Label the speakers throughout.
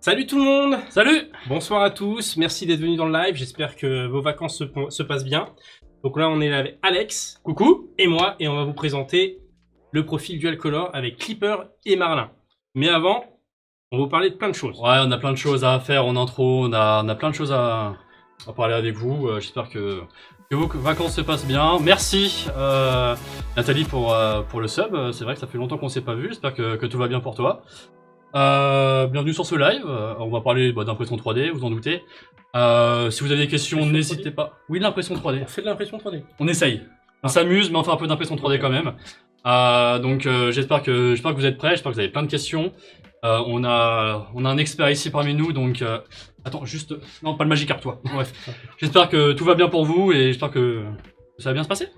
Speaker 1: Salut tout le monde!
Speaker 2: Salut!
Speaker 1: Bonsoir à tous, merci d'être venus dans le live, j'espère que vos vacances se passent bien. Donc là on est là avec Alex,
Speaker 2: Coucou!
Speaker 1: et moi, et on va vous présenter le profil Dual Color avec Clipper et Marlin. Mais avant, on va vous parler de plein de choses.
Speaker 2: Ouais, on a plein de choses à faire en intro, on a plein de choses à parler avec vous. J'espère que vos vacances se passent bien. Merci Nathalie pour le sub, c'est vrai que ça fait longtemps qu'on s'est pas vu, j'espère que tout va bien pour toi. Bienvenue sur ce live, on va parler d'impression 3D, vous en doutez. Si vous avez des questions, n'hésitez pas. Oui, de l'impression 3D.
Speaker 1: On fait de l'impression 3D.
Speaker 2: On essaye. On s'amuse, mais on fait un peu d'impression 3D quand même. Donc j'espère que vous êtes prêts, j'espère que vous avez plein de questions. On a un expert ici parmi nous, donc attends, juste... Non, pas le Magikarp, toi. Bref. J'espère que tout va bien pour vous et j'espère que ça va bien se passer.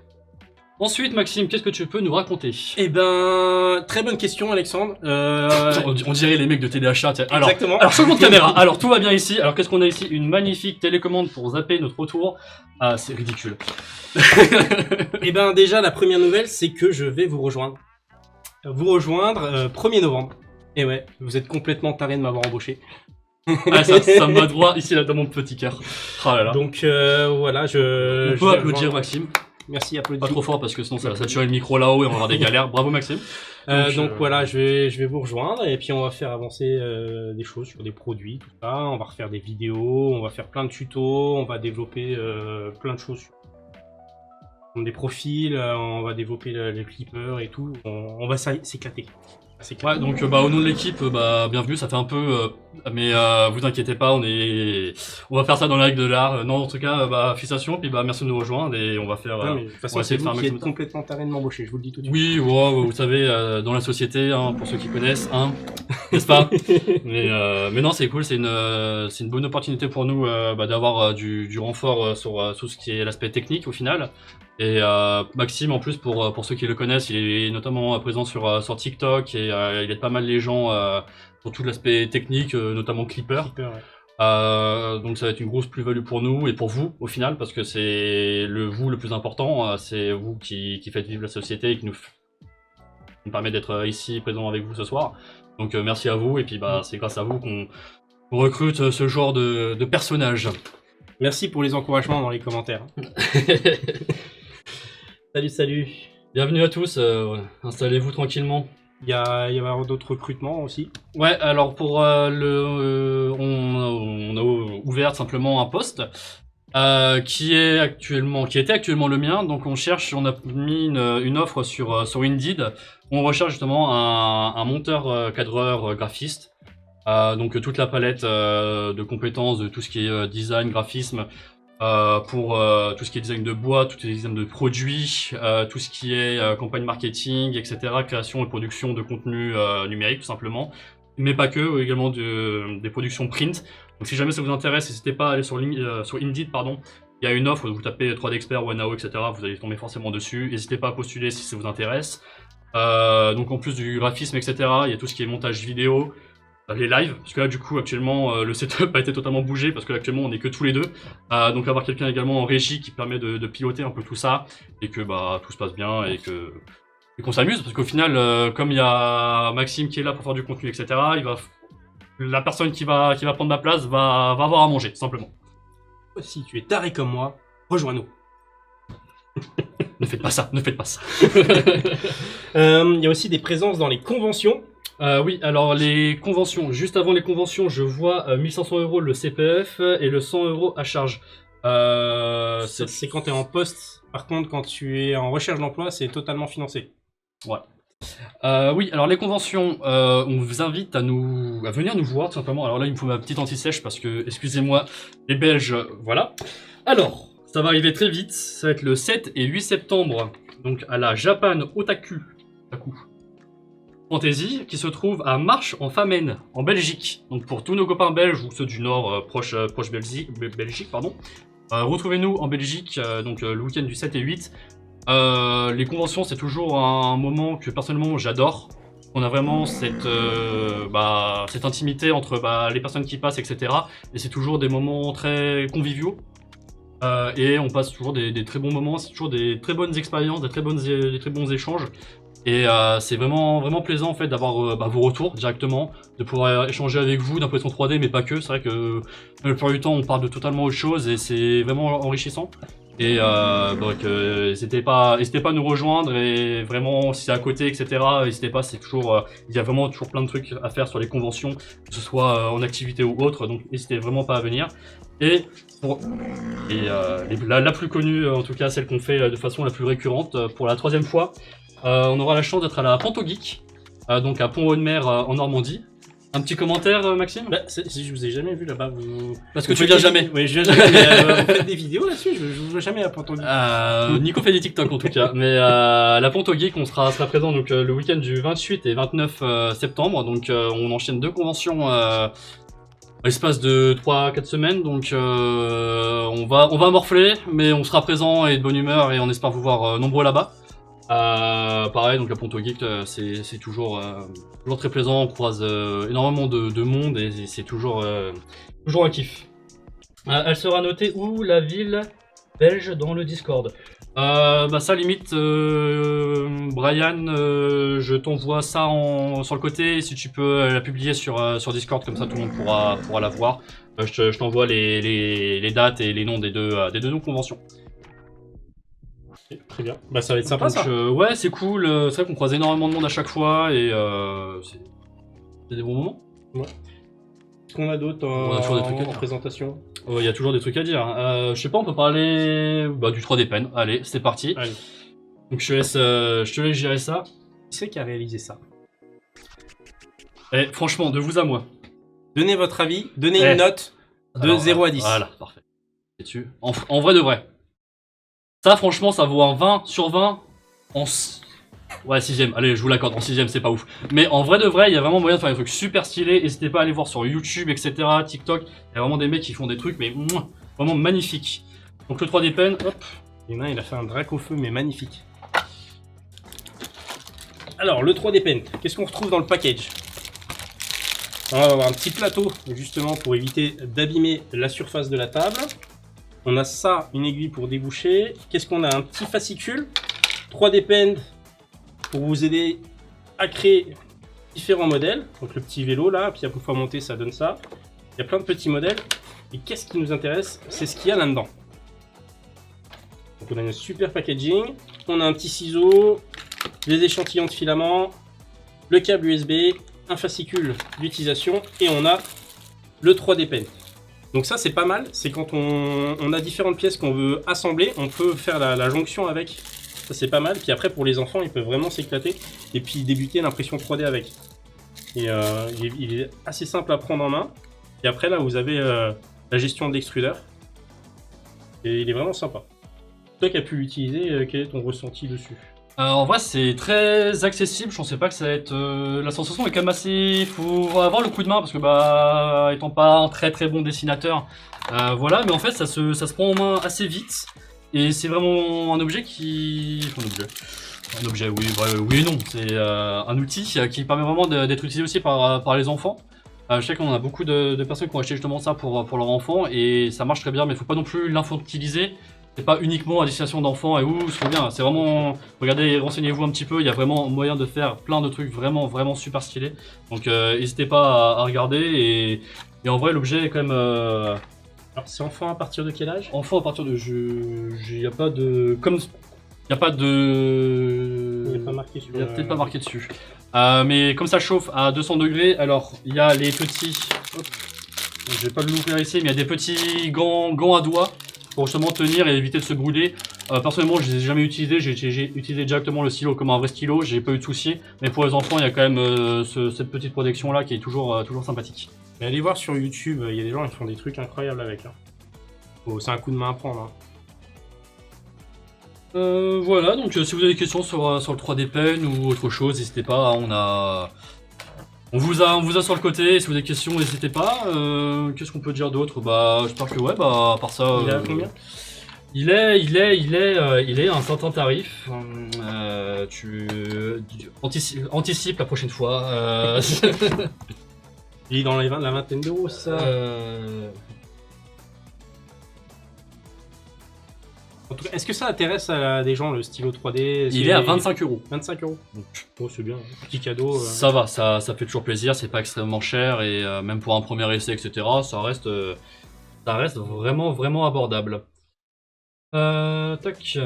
Speaker 2: Ensuite, Maxime, qu'est-ce que tu peux nous raconter?
Speaker 1: Eh ben, très bonne question, Alexandre.
Speaker 2: On dirait les mecs de TDHA. Alors,
Speaker 1: Exactement.
Speaker 2: alors changement de caméra. Alors, tout va bien ici. Alors, qu'est-ce qu'on a ici? Une magnifique télécommande pour zapper notre retour. Ah, c'est ridicule.
Speaker 1: Eh ben, déjà, la première nouvelle, c'est que je vais vous rejoindre. 1er novembre. Et ouais, vous êtes complètement tarés de m'avoir embauché.
Speaker 2: Ah, ça me va droit ici là dans mon petit cœur. Oh là là.
Speaker 1: Donc voilà,
Speaker 2: On
Speaker 1: je
Speaker 2: peut
Speaker 1: vais
Speaker 2: applaudir
Speaker 1: rejoindre.
Speaker 2: Merci.
Speaker 1: Merci,
Speaker 2: Pas
Speaker 1: applaudissements.
Speaker 2: trop fort parce que sinon ça va saturer le micro là-haut et on va avoir des galères. Bravo Maxime.
Speaker 1: Donc voilà, je vais vous rejoindre et puis on va faire avancer des choses sur des produits, tout ça. On va refaire des vidéos, on va faire plein de tutos, on va développer plein de choses. Comme des profils, on va développer les clippers et tout. On va s'éclater.
Speaker 2: Ouais, donc au nom de l'équipe, bienvenue. Ça fait un peu, mais vous inquiétez pas, on va faire ça dans la règle de l'art. Non, en tout cas, félicitations, puis merci de nous rejoindre et on va faire.
Speaker 1: Non, mais de toute façon,
Speaker 2: on va
Speaker 1: c'est
Speaker 2: essayer de faire
Speaker 1: vous
Speaker 2: un
Speaker 1: qui êtes
Speaker 2: maximum.
Speaker 1: complètement tarés de m'embaucher, je vous le dis tout de suite.
Speaker 2: Oui, vous savez, dans la société, hein, pour ceux qui connaissent, hein, n'est-ce pas? Mais non, c'est cool, c'est une bonne opportunité pour nous d'avoir du renfort sur tout ce qui est l'aspect technique au final. Et Maxime, en plus, pour ceux qui le connaissent, il est notamment présent sur TikTok et il aide pas mal les gens sur tout l'aspect technique, notamment Clipper.
Speaker 1: Clipper, ouais.
Speaker 2: Donc ça va être une grosse plus-value pour nous et pour vous au final, parce que c'est vous le plus important, c'est vous qui faites vivre la société et qui nous permet d'être ici présent avec vous ce soir. Donc merci à vous et puis c'est grâce à vous qu'on recrute ce genre de personnages.
Speaker 1: Merci pour les encouragements dans les commentaires. Salut.
Speaker 2: Bienvenue à tous, installez-vous tranquillement.
Speaker 1: Il va y avoir d'autres recrutements aussi.
Speaker 2: Ouais, alors pour on a ouvert simplement un poste qui était actuellement le mien. Donc on a mis une offre sur Indeed. On recherche justement un monteur, cadreur, graphiste. Donc toute la palette de compétences de tout ce qui est design, graphisme, pour tout ce qui est design de bois, tout ce qui est design de produits, tout ce qui est campagne marketing, etc., création et production de contenu numérique tout simplement, mais pas que, également des productions print. Donc si jamais ça vous intéresse, n'hésitez pas à aller sur Indeed, pardon. Il y a une offre, vous tapez 3D Expert, OneNow, etc., vous allez tomber forcément dessus. N'hésitez pas à postuler si ça vous intéresse. Donc en plus du graphisme, etc., il y a tout ce qui est montage vidéo, les lives, parce que là du coup actuellement le setup a été totalement bougé parce que actuellement on est que tous les deux, donc avoir quelqu'un également en régie qui permet de piloter un peu tout ça et que tout se passe bien et qu'on s'amuse, parce qu'au final comme il y a Maxime qui est là pour faire du contenu, etc., la personne qui va prendre ma place va avoir à manger, simplement.
Speaker 1: Si tu es taré comme moi, rejoins-nous.
Speaker 2: Ne faites pas ça.
Speaker 1: Il y a aussi des présences dans les conventions.
Speaker 2: Oui, alors les conventions, juste avant les conventions, je vois 1500 € le CPF et le 100 € à charge.
Speaker 1: C'est quand tu es en poste. Par contre, quand tu es en recherche d'emploi, c'est totalement financé.
Speaker 2: Ouais. Oui, alors les conventions, on vous invite à venir nous voir tout simplement. Alors là, il me faut ma petite anti-sèche parce que, excusez-moi, les Belges, voilà. Alors, ça va arriver très vite, ça va être le 7 et 8 septembre, donc à la Japan Otaku Fantasy, qui se trouve à Marche-en-Famenne, en Belgique. Donc pour tous nos copains belges ou ceux du Nord proche Belgique, pardon. Retrouvez-nous en Belgique, donc le week-end du 7 et 8. Les conventions, c'est toujours un moment que personnellement j'adore. On a vraiment cette intimité entre les personnes qui passent, etc. Et c'est toujours des moments très conviviaux. Et on passe toujours des très bons moments, c'est toujours des très bonnes expériences, des très bons échanges. Et c'est vraiment plaisant en fait d'avoir vos retours directement, de pouvoir échanger avec vous d'impression 3D, mais pas que. C'est vrai que la plupart du temps on parle de totalement autre chose et c'est vraiment enrichissant. Et donc n'hésitez pas à nous rejoindre et vraiment si c'est à côté etc. N'hésitez pas, c'est toujours il y a vraiment toujours plein de trucs à faire sur les conventions, que ce soit en activité ou autre, donc n'hésitez vraiment pas à venir. Et la plus connue, en tout cas celle qu'on fait de façon la plus récurrente, pour la 3e fois, on aura la chance d'être à la Pantogeek, donc à Pont-Audemer en Normandie. Un petit commentaire, Maxime?
Speaker 1: Bah, si je vous ai jamais vu là-bas,
Speaker 2: Parce que tu viens jamais.
Speaker 1: Oui, je viens jamais, mais vous faites des vidéos là-dessus, je vous vois jamais à Pantogeek.
Speaker 2: Nico fait des TikTok en tout cas, mais la Pantogeek, on sera présent donc le week-end du 28 et 29 septembre, donc on enchaîne 2 conventions à l'espace de 3-4 semaines, donc on va morfler, mais on sera présent et de bonne humeur et on espère vous voir nombreux là-bas. Pareil, donc la Pantogeek, c'est toujours très plaisant, on croise énormément de monde et c'est toujours un kiff. Elle sera notée où, la ville belge, dans le Discord? Ça limite, Brian, je t'envoie ça sur le côté, si tu peux la publier sur Discord, comme ça tout le monde pourra la voir. Je t'envoie les dates et les noms des deux conventions.
Speaker 1: Très bien, bah ça va être sympa.
Speaker 2: Donc, ça. Ouais, c'est cool, c'est vrai qu'on croise énormément de monde à chaque fois et c'est des bons moments.
Speaker 1: Ouais. Qu'est-ce qu'on a d'autre
Speaker 2: On a toujours des trucs à dire.
Speaker 1: présentation?
Speaker 2: Il y a toujours des trucs à dire. Je sais pas, on peut parler du 3D Pen. Allez, c'est parti.
Speaker 1: Allez.
Speaker 2: Donc je te laisse gérer ça.
Speaker 1: Qui c'est qui a réalisé ça?
Speaker 2: Et franchement, de vous à moi.
Speaker 1: Donnez votre avis, donnez une note de 0 à 10.
Speaker 2: Voilà, parfait. Dessus. En vrai de vrai. Ça, franchement, ça vaut un 20 sur 20 Ouais, 6ème. Allez, je vous l'accorde, en 6ème, c'est pas ouf. Mais en vrai de vrai, il y a vraiment moyen de faire des trucs super stylés. N'hésitez pas à aller voir sur YouTube, etc., TikTok. Il y a vraiment des mecs qui font des trucs, mais vraiment magnifiques. Donc le 3D Pen, hop.
Speaker 1: Il a fait un drac au feu, mais magnifique. Alors, le 3D Pen, qu'est-ce qu'on retrouve dans le package? On va avoir un petit plateau, justement, pour éviter d'abîmer la surface de la table. On a ça, une aiguille pour déboucher. Qu'est-ce qu'on a? Un petit fascicule. 3D Pen pour vous aider à créer différents modèles. Donc le petit vélo là, puis une fois monté, ça donne ça. Il y a plein de petits modèles. Et qu'est-ce qui nous intéresse? C'est ce qu'il y a là-dedans. Donc on a une super packaging. On a un petit ciseau, des échantillons de filaments, le câble USB, un fascicule d'utilisation et on a le 3D Pen. Donc ça c'est pas mal, c'est quand on a différentes pièces qu'on veut assembler, on peut faire la jonction avec. Ça c'est pas mal, puis après pour les enfants ils peuvent vraiment s'éclater et puis débuter l'impression 3D avec. Et il est assez simple à prendre en main. Et après là vous avez la gestion de l'extrudeur. Et il est vraiment sympa. Toi qui as pu l'utiliser, quel est ton ressenti dessus?
Speaker 2: En vrai, c'est très accessible. Je pensais pas que ça allait être. La sensation est quand même assez. Faut avoir le coup de main parce que, étant pas un très très bon dessinateur, voilà. Mais en fait, ça se prend en main assez vite. Et c'est vraiment un objet qui. Un objet, oui et non. C'est un outil qui permet vraiment d'être utilisé aussi par les enfants. Je sais qu'on a beaucoup de personnes qui ont acheté justement ça pour leurs enfants et ça marche très bien, mais il faut pas non plus l'infantiliser. C'est pas uniquement à destination d'enfants et c'est trop bien. C'est vraiment, regardez, renseignez-vous un petit peu. Il y a vraiment moyen de faire plein de trucs vraiment super stylés. Donc n'hésitez pas à regarder et en vrai l'objet est quand même.
Speaker 1: Alors c'est enfant à partir de quel âge?
Speaker 2: Enfant à partir de il y a pas de comme il y a pas de.
Speaker 1: Il n'y a pas marqué sur.
Speaker 2: Il y a peut-être pas marqué dessus. Mais comme ça chauffe à 200 degrés, alors il y a les petits. Hop, je vais pas l'ouvrir ici, mais il y a des petits gants à doigts. Pour justement tenir et éviter de se brûler. Personnellement, je les ai jamais utilisés. J'ai utilisé directement le stylo comme un vrai stylo. J'ai pas eu de soucis. Mais pour les enfants, il y a quand même cette petite protection là qui est toujours sympathique.
Speaker 1: Mais allez voir sur YouTube. Il y a des gens qui font des trucs incroyables avec. C'est un coup de main à prendre.
Speaker 2: Voilà. Donc si vous avez des questions sur le 3D Pen ou autre chose, n'hésitez pas. On vous a sur le côté, si vous avez des questions, n'hésitez pas. Qu'est-ce qu'on peut dire d'autre? J'espère que à part ça.
Speaker 1: Il est à combien?
Speaker 2: Il est à un certain tarif. Tu anticipes la prochaine fois.
Speaker 1: Il est dans la vingtaine d'euros, ça. En tout cas, est-ce que ça intéresse à des gens le stylo 3D?
Speaker 2: Il est à 25 €.
Speaker 1: 25 €. Oh, c'est bien. Petit cadeau.
Speaker 2: Ça va, ça fait toujours plaisir, c'est pas extrêmement cher et même pour un premier essai, etc., ça reste vraiment, vraiment abordable. Tac.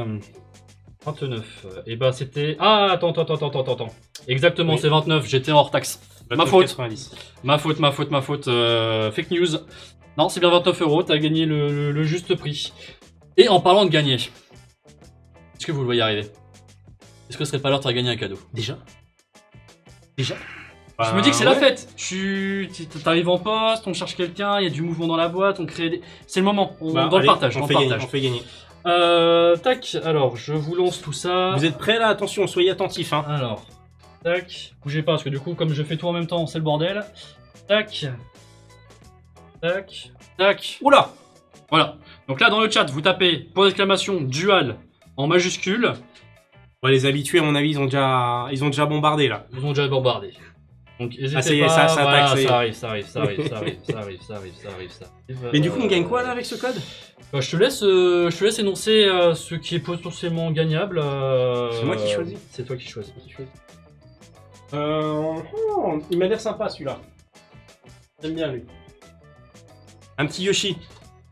Speaker 2: 29. Et bah c'était. Ah, attends. Exactement,
Speaker 1: Oui.
Speaker 2: c'est 29, j'étais hors taxe. Ma
Speaker 1: 29,90.
Speaker 2: faute. Ma faute. Fake news. Non, c'est bien 29 €, t'as gagné le juste prix. Et en parlant de gagner, est-ce que vous le voyez arriver? Est-ce que ce serait pas l'heure de faire gagner un cadeau?
Speaker 1: Déjà.
Speaker 2: Je me dis que c'est la fête. T'arrives en poste, on cherche quelqu'un, il y a du mouvement dans la boîte, on crée des... C'est le moment, dans le partage.
Speaker 1: On fait gagner.
Speaker 2: Tac, alors je vous lance tout ça.
Speaker 1: Vous êtes prêts là? Attention, soyez attentifs. Hein.
Speaker 2: Alors, tac, bougez pas parce que du coup, comme je fais tout en même temps, c'est le bordel. Tac, tac.
Speaker 1: Oula!
Speaker 2: Voilà. Donc là, dans le chat, vous tapez point d'exclamation dual en majuscule.
Speaker 1: Ouais, les habitués, à mon avis, ils ont déjà bombardé là.
Speaker 2: Ils ont déjà bombardé. Donc n'hésitez
Speaker 1: ça y est,
Speaker 2: pas.
Speaker 1: ça
Speaker 2: Voilà,
Speaker 1: attaque,
Speaker 2: ça arrive.
Speaker 1: Mais du coup, on gagne quoi là avec ce code?
Speaker 2: Je te laisse énoncer ce qui est potentiellement gagnable.
Speaker 1: C'est moi qui choisis.
Speaker 2: C'est toi qui choisis.
Speaker 1: Il m'a l'air sympa celui-là. J'aime bien lui. Un petit Yoshi.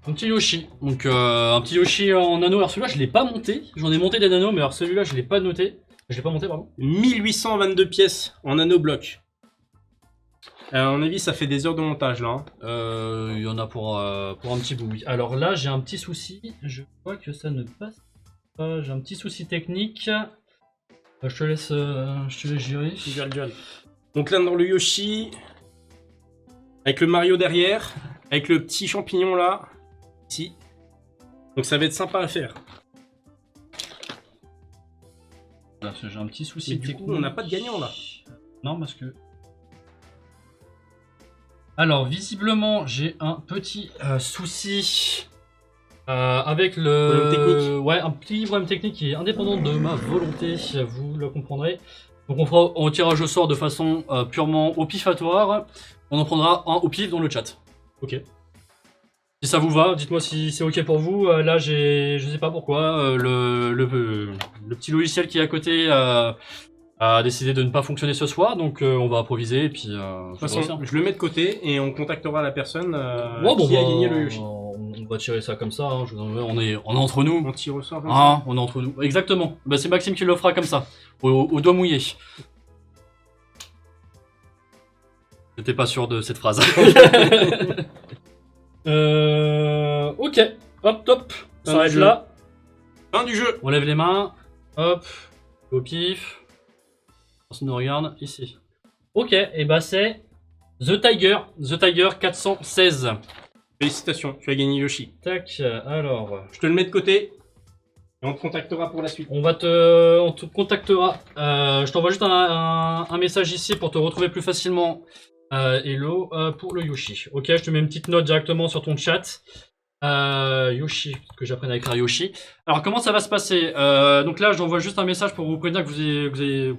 Speaker 2: Un petit Yoshi. Donc un petit Yoshi en nano. Alors celui-là, je l'ai pas monté. J'en ai monté des nanos, mais alors celui-là, je l'ai pas noté. Je l'ai pas monté, pardon.
Speaker 1: 1822 pièces en nano-bloc. À mon avis, ça fait des heures de montage là. Hein.
Speaker 2: Il y en a pour un petit bout, oui. Alors là, j'ai un petit souci. Je vois que ça ne passe pas. J'ai un petit souci technique. Je te laisse gérer.
Speaker 1: Dual. Donc là, dans le Yoshi, avec le Mario derrière, avec le petit champignon là, ici. Donc ça va être sympa à faire.
Speaker 2: Là, j'ai un petit souci
Speaker 1: Mais du
Speaker 2: technique.
Speaker 1: coup, on n'a pas de gagnant là.
Speaker 2: Non, parce que... Alors, visiblement, j'ai un petit souci avec le...
Speaker 1: Problème technique.
Speaker 2: Ouais, un petit problème technique qui est indépendant de ma volonté, vous le comprendrez. Donc on fera un tirage au sort de façon purement au pifatoire. On en prendra un au pif dans le chat.
Speaker 1: Ok.
Speaker 2: Si ça vous va, dites-moi si c'est ok pour vous. Là, je sais pas pourquoi, le petit logiciel qui est à côté a décidé de ne pas fonctionner ce soir, donc on va improviser et puis...
Speaker 1: De toute façon, je le mets de côté et on contactera la personne
Speaker 2: Ouais,
Speaker 1: qui a gagné le Yoshi.
Speaker 2: On va tirer ça comme ça, hein, on est entre nous.
Speaker 1: On tire au sort comme
Speaker 2: Ah, on est entre nous. Exactement. Bah, c'est Maxime qui le fera comme ça, au doigt mouillé. J'étais pas sûr de cette phrase. Ok, hop, top.
Speaker 1: Fin
Speaker 2: Ça arrête
Speaker 1: du jeu.
Speaker 2: là.
Speaker 1: Fin du jeu.
Speaker 2: On lève les mains. Hop, au pif. Personne ne regarde, ici. Ok, et bah c'est The Tiger 416.
Speaker 1: Félicitations, tu as gagné Yoshi.
Speaker 2: Tac, alors...
Speaker 1: Je te le mets de côté et on te contactera pour la suite.
Speaker 2: On te contactera. Je t'envoie juste un message ici pour te retrouver plus facilement. Hello pour le Yoshi. Ok, je te mets une petite note directement sur ton chat. Yoshi, que j'apprenne à écrire Yoshi. Alors comment ça va se passer? Donc là, j'envoie juste un message pour vous prévenir que vous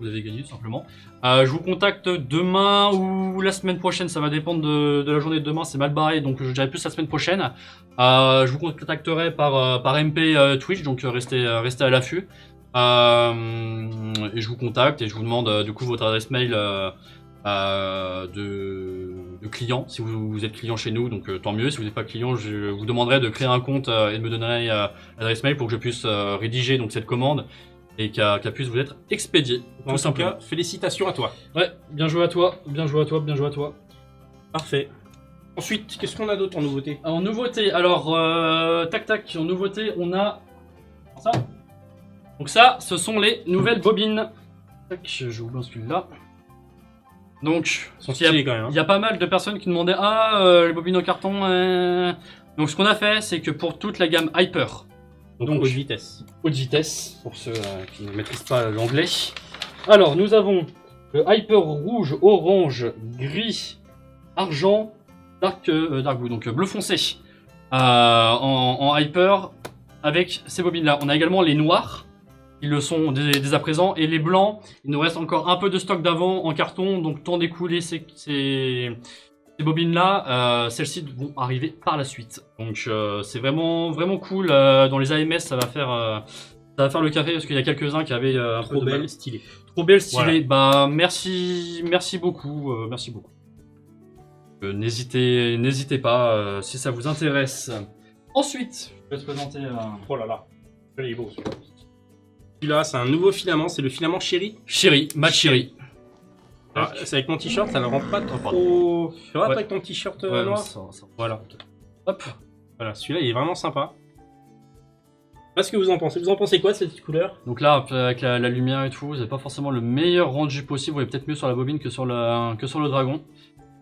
Speaker 2: avez gagné tout simplement. Je vous contacte demain ou la semaine prochaine, ça va dépendre de la journée de demain, c'est mal barré, donc je dirais plus la semaine prochaine. Je vous contacterai par MP Twitch, donc restez à l'affût. Et je vous contacte et je vous demande du coup votre adresse mail de client, si vous êtes client chez nous, donc tant mieux. Si vous n'êtes pas client, je vous demanderai de créer un compte et de me donner l'adresse mail pour que je puisse rédiger donc cette commande et qu'elle puisse vous être expédiée.
Speaker 1: En tout cas, félicitations à toi.
Speaker 2: Ouais, bien joué à toi, bien joué à toi, bien joué à toi.
Speaker 1: Parfait. Ensuite, qu'est-ce qu'on a d'autre en nouveauté?
Speaker 2: En nouveauté, alors tac, en nouveauté, on a ça. Donc ça, ce sont les nouvelles bobines. Tac, je vous bascule là. Donc,
Speaker 1: Ils sont stylés quand même.
Speaker 2: il y a pas mal de personnes qui demandaient les bobines en carton. Donc, ce qu'on a fait, c'est que pour toute la gamme Hyper,
Speaker 1: Donc haute vitesse.
Speaker 2: haute vitesse, pour ceux qui ne maîtrisent pas l'anglais. Alors, nous avons le Hyper rouge, orange, gris, argent, dark blue, donc bleu foncé en Hyper avec ces bobines-là. On a également les noirs. Ils le sont dès à présent. Et les blancs, il nous reste encore un peu de stock d'avant en carton. Donc, temps d'écouler ces Ces bobines-là, celles-ci vont arriver par la suite. Donc c'est vraiment, vraiment cool. Dans les AMS, ça va faire le café parce qu'il y a quelques-uns qui avaient un
Speaker 1: Trop
Speaker 2: peu de mal.
Speaker 1: belle, stylée.
Speaker 2: Trop belle, stylée.
Speaker 1: Voilà.
Speaker 2: Bah merci beaucoup, merci beaucoup. N'hésitez pas si ça vous intéresse. Ensuite, je vais te présenter.
Speaker 1: Oh là là, il est beau celui-là. Celui-là, c'est un nouveau filament, c'est le filament Chéri.
Speaker 2: Chéri, Matt Chéri.
Speaker 1: Ah, c'est avec mon t-shirt, ça ne rend pas trop. Tu vois,
Speaker 2: Ouais.
Speaker 1: avec ton t-shirt
Speaker 2: Ouais,
Speaker 1: noir.
Speaker 2: voilà. Hop.
Speaker 1: Voilà, celui-là, il est vraiment sympa. Qu'est-ce que vous en pensez? Vous en pensez quoi de cette couleur?
Speaker 2: Donc là, avec la lumière et tout, vous n'avez pas forcément le meilleur rendu possible. Vous voyez peut-être mieux sur la bobine que sur le dragon.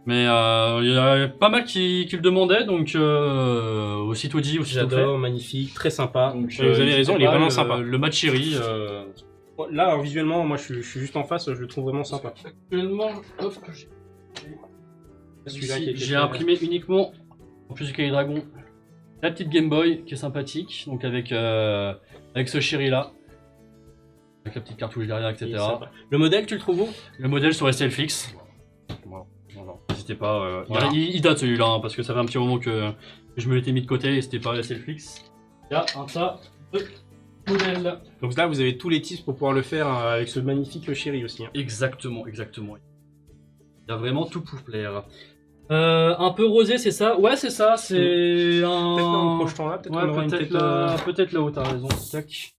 Speaker 2: Mais il y a pas mal qui le demandaient, donc aussitôt dit, aussitôt fait.
Speaker 1: J'adore, magnifique, très sympa.
Speaker 2: Donc,
Speaker 1: vous avez raison, il est vraiment sympa.
Speaker 2: Le Matt Chéri.
Speaker 1: Là, alors, visuellement, moi, je suis juste en face, je le trouve vraiment sympa.
Speaker 2: Actuellement, hop,
Speaker 1: Celui-là qui est
Speaker 2: j'ai imprimé uniquement, en plus du cahier dragon, la petite Game Boy qui est sympathique, donc avec ce Chéri là, avec la petite cartouche derrière, etc.
Speaker 1: sympa. Le modèle, tu le trouves où?
Speaker 2: Le modèle sur STLFix. Voilà. N'hésitez pas.
Speaker 1: Voilà.
Speaker 2: Il date celui-là, hein, parce que ça fait un petit moment que je me l'étais mis de côté et c'était pas STLFix. Il y a un tas de modèles.
Speaker 1: Donc là, vous avez tous les tips pour pouvoir le faire avec ce magnifique Chéri aussi. Hein.
Speaker 2: Exactement. Il y a vraiment tout pour plaire. Un peu rosé, c'est ça? Ouais, c'est ça. C'est un.
Speaker 1: Peut-être là, en projetant là, peut-être
Speaker 2: Ouais,
Speaker 1: qu'on aura une
Speaker 2: peut-être
Speaker 1: tête.
Speaker 2: là, peut-être là-haut, t'as raison. Tac.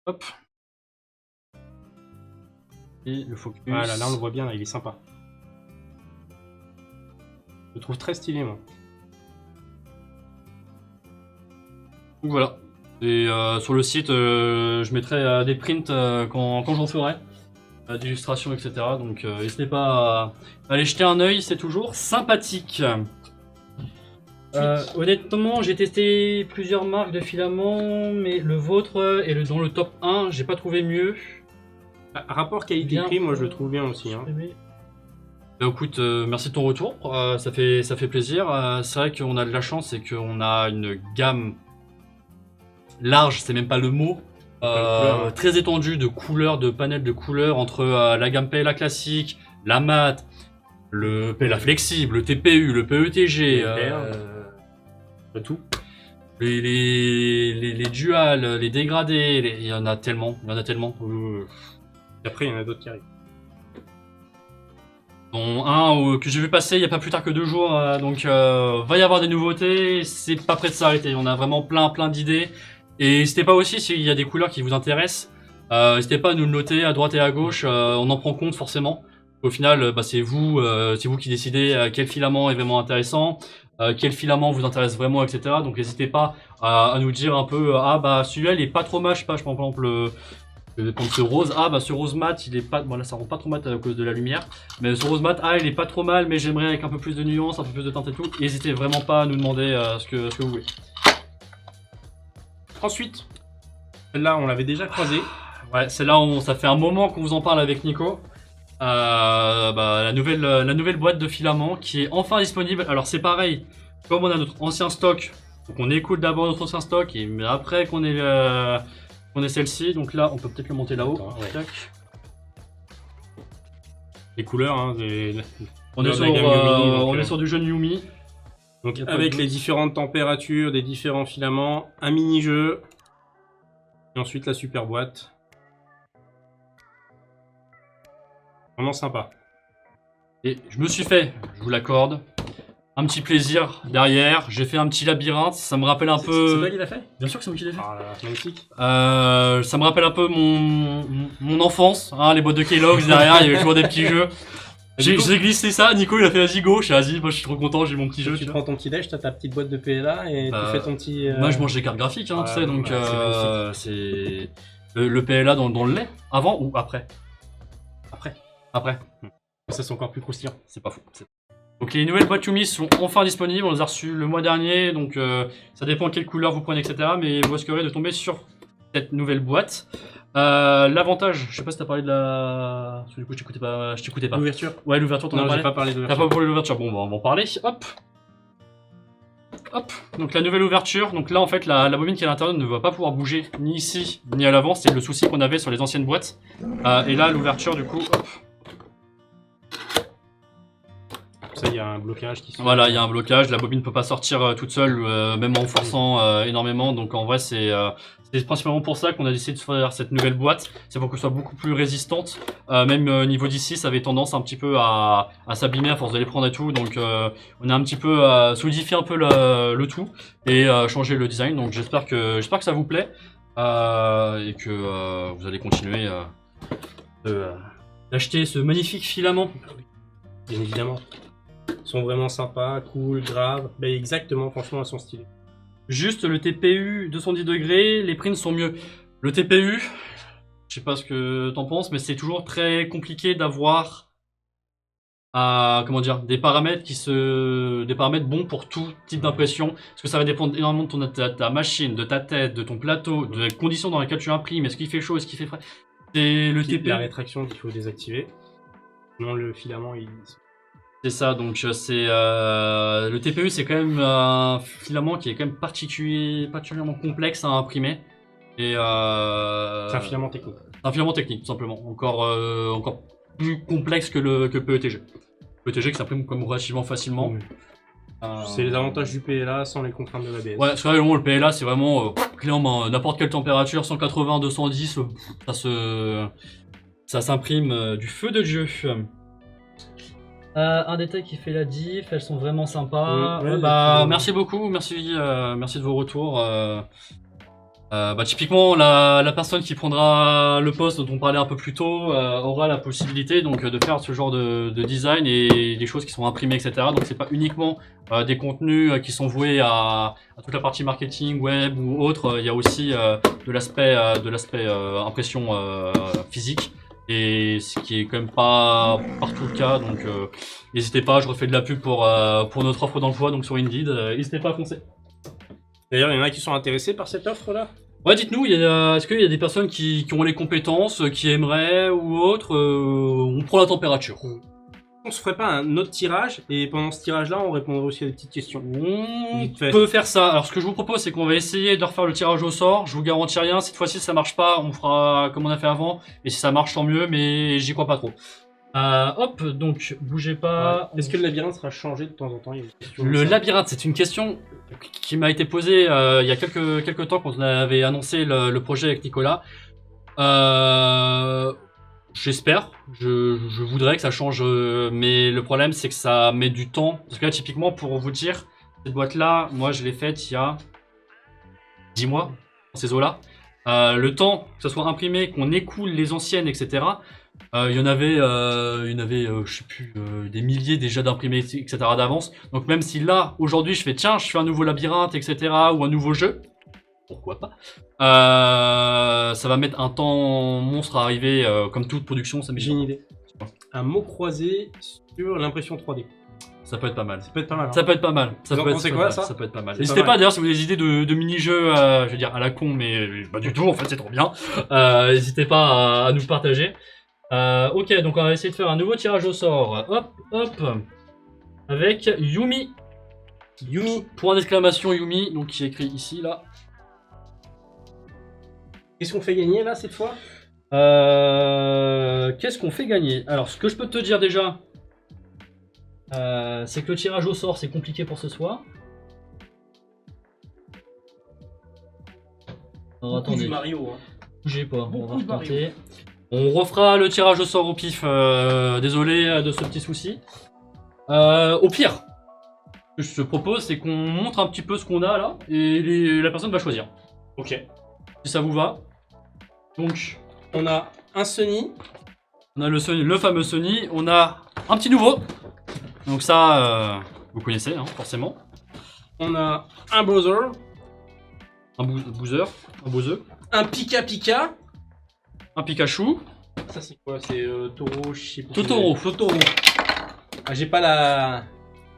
Speaker 2: Hop. Et le focus.
Speaker 1: Voilà, là on le voit bien, là, il est sympa. Je le trouve très stylé, moi.
Speaker 2: Donc voilà. Et sur le site, je mettrai des prints quand j'en ferai. D'illustrations, etc. Donc n'hésitez pas à aller jeter un œil, c'est toujours sympathique. Honnêtement, j'ai testé plusieurs marques de filaments, mais le vôtre est dans le top 1, j'ai pas trouvé mieux.
Speaker 1: Rapport qualité-prix, moi je le trouve bien aussi. Hein.
Speaker 2: Bah, écoute, merci de ton retour, ça fait plaisir. C'est vrai qu'on a de la chance, c'est qu'on a une gamme large, c'est même pas le mot. Très étendue de couleurs, de panels de couleurs entre la gamme PLA classique, la mat, le PLA flexible, le TPU, le PETG,
Speaker 1: tout.
Speaker 2: les duals, les dégradés, il y en a tellement,
Speaker 1: Et après, il y en a d'autres qui arrivent.
Speaker 2: Dont un que j'ai vu passer il n'y a pas plus tard que 2 jours, donc va y avoir des nouveautés, c'est pas prêt de s'arrêter, on a vraiment plein d'idées. Et n'hésitez pas aussi, s'il y a des couleurs qui vous intéressent, n'hésitez pas à nous le noter à droite et à gauche, on en prend compte forcément. Au final, c'est vous qui décidez quel filament est vraiment intéressant, quel filament vous intéresse vraiment, etc. Donc n'hésitez pas à nous dire un peu, celui-là il est pas trop mal, je sais pas, je prends par exemple ce rose, ce rose mat, il est pas, bon là ça rend pas trop mat à cause de la lumière, mais ce rose mat, il est pas trop mal, mais j'aimerais avec un peu plus de nuances, un peu plus de teinte et tout. N'hésitez vraiment pas à nous demander ce que vous voulez.
Speaker 1: Ensuite, celle-là, on l'avait déjà croisée.
Speaker 2: Ouais, celle-là, ça fait un moment qu'on vous en parle avec Nico. La nouvelle boîte de filaments qui est enfin disponible. Alors c'est pareil, comme on a notre ancien stock, donc on écoute d'abord notre ancien stock, et mais après qu'on ait celle-ci, donc là, on peut peut-être le monter là-haut.
Speaker 1: Ouais. Les couleurs, hein,
Speaker 2: On est sur du jeune Yumi.
Speaker 1: Donc avec les différentes températures, des différents filaments, un mini-jeu, et ensuite la super boîte. Vraiment sympa.
Speaker 2: Et je me suis fait, je vous l'accorde, un petit plaisir derrière. J'ai fait un petit labyrinthe, ça me rappelle un peu...
Speaker 1: C'est toi qui l'as fait?
Speaker 2: Bien sûr que c'est moi qui l'ai fait.
Speaker 1: Ah là là, magnifique.
Speaker 2: Ça me rappelle un peu mon enfance, hein, les boîtes de Kellogg's derrière, il y avait toujours des petits jeux. J'ai glissé ça, Nico il a fait vas-y go, je suis vas-y, moi je suis trop content, j'ai mon petit jeu.
Speaker 1: Tu prends ton petit déj, t'as ta petite boîte de PLA et tu fais ton petit...
Speaker 2: Moi je mange des cartes graphiques, hein, tu sais, donc
Speaker 1: ouais,
Speaker 2: c'est... Le PLA dans le lait, avant ou après? Après.
Speaker 1: Ça c'est encore plus croustillant.
Speaker 2: C'est pas fou. Donc les nouvelles boîtes Yumi sont enfin disponibles, on les a reçues le mois dernier, donc ça dépend quelle couleur vous prenez, etc. Mais vous risquerez de tomber sur cette nouvelle boîte. L'avantage, je sais pas si t'as parlé de la... Du coup je t'écoutais pas.
Speaker 1: L'ouverture?
Speaker 2: Ouais, l'ouverture, t'en as
Speaker 1: Non,
Speaker 2: parlé?
Speaker 1: j'ai pas parlé
Speaker 2: T'as
Speaker 1: d'ouverture.
Speaker 2: pas parlé de l'ouverture, bon bah on va en parler, hop. Donc la nouvelle ouverture, donc là en fait la bobine qui est à l'intérieur ne va pas pouvoir bouger ni ici ni à l'avant, c'est le souci qu'on avait sur les anciennes boîtes. Et là l'ouverture du coup, hop.
Speaker 1: ça, il y a un blocage qui se...
Speaker 2: Voilà, il y a un blocage, la bobine ne peut pas sortir toute seule, même en forçant énormément. Donc en vrai, c'est principalement pour ça qu'on a décidé de faire cette nouvelle boîte. C'est pour qu'elle soit beaucoup plus résistante. Même niveau d'ici, ça avait tendance un petit peu à s'abîmer à force de les prendre et tout. Donc on a un petit peu solidifié un peu le tout et changé le design. Donc j'espère que ça vous plaît et que vous allez continuer d'acheter ce magnifique filament.
Speaker 1: Bien évidemment. Ils sont vraiment sympas, cool, graves. Ben exactement, franchement, elles sont stylées.
Speaker 2: Juste le TPU 210 degrés, les prints sont mieux. Le TPU, je sais pas ce que t'en penses, mais c'est toujours très compliqué d'avoir des paramètres des paramètres bons pour tout type d'impression, parce que ça va dépendre énormément de ta machine, de ta tête, de ton plateau, de les conditions dans lesquelles tu imprimes, est-ce qu'il fait chaud, est-ce qu'il fait frais. C'est le TPU.
Speaker 1: La rétraction qu'il faut désactiver. Sinon le filament il...
Speaker 2: C'est ça, donc c'est le TPU, c'est quand même un filament qui est quand même particulièrement complexe à imprimer. Et
Speaker 1: c'est un filament technique.
Speaker 2: C'est un filament technique, tout simplement. Encore plus complexe que PETG. PETG qui s'imprime comme relativement facilement.
Speaker 1: Oui. C'est les avantages du PLA sans les contraintes de l'ABS.
Speaker 2: Ouais, c'est vraiment le PLA, c'est vraiment clé en main. N'importe quelle température, 180, 210, ça s'imprime du feu de Dieu. Un détail qui fait la diff, elles sont vraiment sympas. Merci beaucoup, merci de vos retours. Typiquement, la personne qui prendra le poste dont on parlait un peu plus tôt aura la possibilité donc de faire ce genre de design et des choses qui sont imprimées, etc. Donc c'est pas uniquement des contenus qui sont voués à toute la partie marketing, web ou autre. Il y a aussi de l'aspect impression physique. Et ce qui est quand même pas partout le cas, donc n'hésitez pas, je refais de la pub pour notre offre d'emploi donc sur Indeed, n'hésitez pas à foncer.
Speaker 1: D'ailleurs, il y en a qui sont intéressés par cette offre-là.
Speaker 2: Ouais, dites-nous, est-ce qu'il y a des personnes qui ont les compétences, qui aimeraient ou autre, on prend la température.
Speaker 1: On se ferait pas un autre tirage et pendant ce tirage-là, on répondrait aussi à des petites questions.
Speaker 2: On peut faire ça. Alors ce que je vous propose, c'est qu'on va essayer de refaire le tirage au sort. Je vous garantis rien. Cette fois-ci, si ça marche pas, on fera comme on a fait avant. Et si ça marche, tant mieux. Mais j'y crois pas trop. Hop, donc bougez pas.
Speaker 1: Ouais. Est-ce que le labyrinthe sera changé de temps en temps?
Speaker 2: Le labyrinthe, c'est une question qui m'a été posée il y a quelques temps quand on avait annoncé le projet avec Nicolas. J'espère, je voudrais que ça change, mais le problème c'est que ça met du temps. Parce que là, typiquement, pour vous dire, cette boîte-là, moi je l'ai faite il y a 10 mois, dans ces eaux-là. Le temps que ça soit imprimé, qu'on écoule les anciennes, etc. Il y en avait, je sais plus, des milliers déjà d'imprimés, etc. d'avance. Donc même si là, aujourd'hui, je fais un nouveau labyrinthe, etc. ou un nouveau jeu, pourquoi pas. Ça va mettre un temps monstre à arriver, comme toute production, ça met.
Speaker 1: J'ai une idée. Un mot croisé sur l'impression 3D.
Speaker 2: Ça peut être pas mal.
Speaker 1: Ça peut être pas mal. Hein.
Speaker 2: Ça peut être pas mal.
Speaker 1: Vous en pensez quoi, ça?
Speaker 2: Ça peut être pas mal.
Speaker 1: C'est
Speaker 2: N'hésitez
Speaker 1: pas
Speaker 2: pas
Speaker 1: mal.
Speaker 2: d'ailleurs si vous avez des idées de mini-jeux, je veux dire à la con, mais pas du tout, en fait c'est trop bien. N'hésitez pas à nous partager. Ok, donc on va essayer de faire un nouveau tirage au sort. Hop, hop. Avec Yumi.
Speaker 1: Yumi.
Speaker 2: Point d'exclamation Yumi, donc qui est écrit ici, là.
Speaker 1: Qu'est-ce qu'on fait gagner là cette fois?
Speaker 2: Qu'est-ce qu'on fait gagner? Alors, ce que je peux te dire déjà, c'est que le tirage au sort, c'est compliqué pour ce soir. Alors, attendez.
Speaker 1: Mario. Hein.
Speaker 2: Bougez pas, on va
Speaker 1: Beaucoup de
Speaker 2: retenter. On refera le tirage au sort au pif. Désolé de ce petit souci. Au pire, ce que je te propose, c'est qu'on montre un petit peu ce qu'on a là, et la personne va choisir.
Speaker 1: Ok.
Speaker 2: Si ça vous va. Donc,
Speaker 1: On a un Sony.
Speaker 2: on a le fameux Sony. On a un petit nouveau. Donc ça, vous connaissez, hein, forcément.
Speaker 1: On a un Bowser.
Speaker 2: Un Bowser, un Bowser.
Speaker 1: Un Pika Pika.
Speaker 2: Un Pikachu.
Speaker 1: Ça c'est quoi? C'est Toro, je sais pas.
Speaker 2: Totoro.
Speaker 1: Totoro. Ah, j'ai pas la...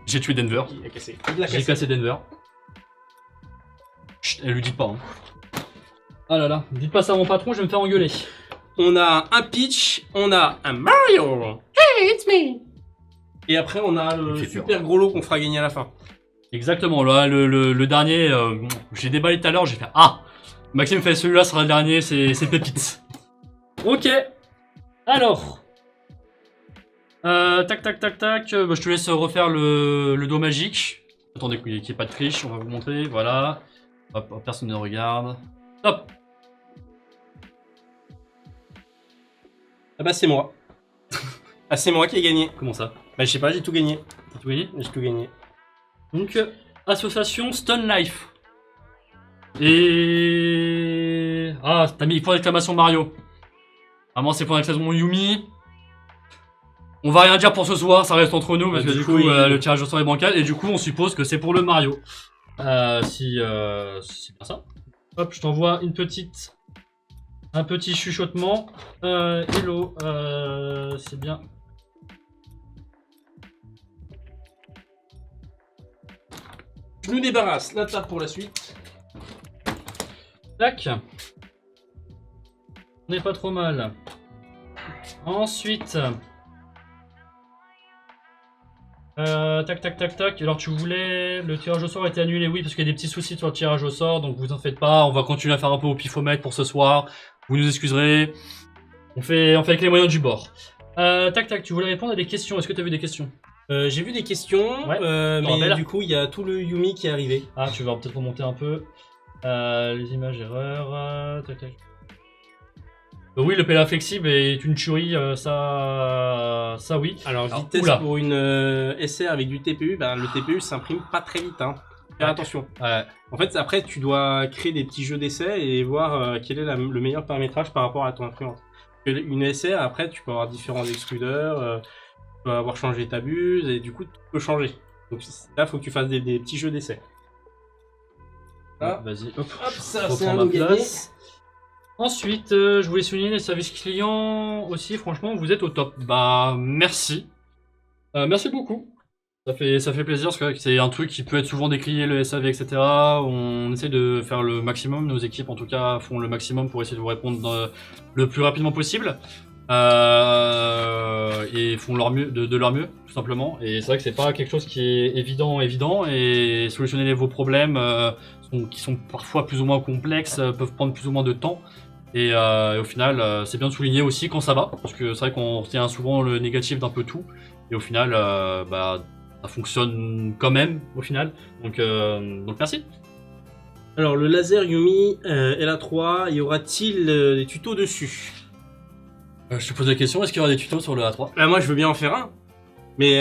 Speaker 2: J'ai tué Denver.
Speaker 1: Il a cassé. Il l'a
Speaker 2: J'ai
Speaker 1: cassé.
Speaker 2: cassé Denver. Chut, elle lui dit pas. Hein. Ah là là, dites pas ça à mon patron, je vais me faire engueuler.
Speaker 1: On a un Peach. On a un Mario. Hey, it's me. Et après on a le super gros lot qu'on fera gagner à la fin.
Speaker 2: Exactement, là, le dernier, j'ai déballé tout à l'heure, j'ai fait ah, Maxime fait celui-là sera le dernier, c'est pépite. Ok, alors, Tac, tac, tac, tac. Bah, je te laisse refaire le dos magique. Attendez qu'il n'y ait pas de triche, on va vous montrer. Voilà. Hop, hop, personne ne regarde. Hop.
Speaker 1: Ah bah c'est moi. Ah c'est moi qui ai gagné.
Speaker 2: Comment ça?
Speaker 1: Bah je sais pas, j'ai tout gagné.
Speaker 2: T'as tout gagné?
Speaker 1: J'ai tout gagné.
Speaker 2: Donc, association Stone Life. Et... Ah, t'as mis point d'exclamation Mario. Vraiment, c'est point d'exclamation Yumi. On va rien dire pour ce soir, ça reste entre nous, parce que du coup, le tirage au sort est bancal, et du coup, on suppose que c'est pour le Mario. Si c'est pas ça. Hop, je t'envoie un petit chuchotement. Hello, c'est bien.
Speaker 1: Je nous débarrasse la table pour la suite.
Speaker 2: Tac. On n'est pas trop mal. Ensuite... tac, tac, tac, tac. Alors tu voulais... Le tirage au sort a été annulé, oui, parce qu'il y a des petits soucis sur le tirage au sort, donc vous en faites pas. On va continuer à faire un peu au pifomètre pour ce soir. Vous nous excuserez. On fait avec les moyens du bord. Tac, tac, tu voulais répondre à des questions. Est-ce que tu as vu des questions?
Speaker 1: J'ai vu des questions,
Speaker 2: Ouais.
Speaker 1: mais du coup il y a tout le Yumi qui est arrivé.
Speaker 2: Ah, tu vas peut-être remonter un peu. Les images erreurs. Tac, tac. Oui, le PLA flexible est une tuerie, ça oui.
Speaker 1: Alors vitesse
Speaker 2: oula.
Speaker 1: pour une SR avec du TPU, ben, le TPU s'imprime pas très vite. Hein. Faire attention.
Speaker 2: Ouais.
Speaker 1: En fait, après, tu dois créer des petits jeux d'essai et voir quel est le meilleur paramétrage par rapport à ton imprimante. Une SR, après, tu peux avoir différents extrudeurs, tu peux avoir changé ta buse et du coup, tu peux changer. Donc là, il faut que tu fasses des petits jeux d'essai.
Speaker 2: Voilà. Vas-y, hop,
Speaker 1: ça,
Speaker 2: c'est
Speaker 1: un
Speaker 2: ma
Speaker 1: gagné.
Speaker 2: place. Ensuite, je voulais souligner les services clients aussi, franchement, vous êtes au top. Bah, merci. Merci beaucoup. Ça fait plaisir, parce que c'est un truc qui peut être souvent décrié, le SAV, etc. On essaie de faire le maximum, nos équipes en tout cas font le maximum pour essayer de vous répondre le plus rapidement possible. Et font leur mieux, de leur mieux, tout simplement. Et c'est vrai que c'est pas quelque chose qui est évident, et solutionner vos problèmes qui sont parfois plus ou moins complexes, peuvent prendre plus ou moins de temps. Et au final, c'est bien de souligner aussi quand ça va, parce que c'est vrai qu'on retient souvent le négatif d'un peu tout, et au final, bah, ça fonctionne quand même, au final. Donc merci.
Speaker 1: Alors, le laser Yumi LA3, y aura-t-il des tutos dessus?
Speaker 2: Je te pose la question, est-ce qu'il y aura des tutos sur le A3?
Speaker 1: Moi, je veux bien en faire un. Mais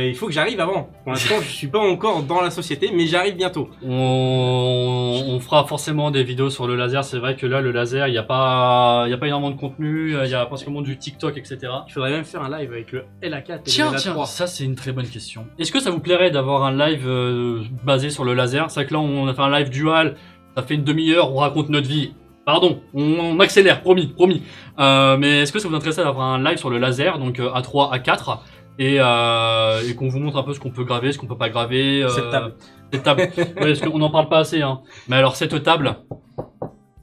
Speaker 1: il faut que j'arrive avant. Pour l'instant, je suis pas encore dans la société, mais j'arrive bientôt.
Speaker 2: On fera forcément des vidéos sur le laser. C'est vrai que là, le laser, il n'y a pas énormément de contenu. Il y a principalement du TikTok, etc.
Speaker 1: Il faudrait même faire un live avec le LA4 et
Speaker 2: Tiens,
Speaker 1: le LA3.
Speaker 2: ça c'est une très bonne question. Est-ce que ça vous plairait d'avoir un live basé sur le laser? C'est vrai que là, on a fait un live dual. Ça fait une demi-heure, on raconte notre vie. Pardon, on accélère, promis. Mais est-ce que ça vous intéresserait d'avoir un live sur le laser, donc A3, A4, et qu'on vous montre un peu ce qu'on peut graver, ce qu'on peut pas graver.
Speaker 1: Cette table.
Speaker 2: Cette table. Ouais, parce qu'on n'en parle pas assez. Hein. Mais alors cette table,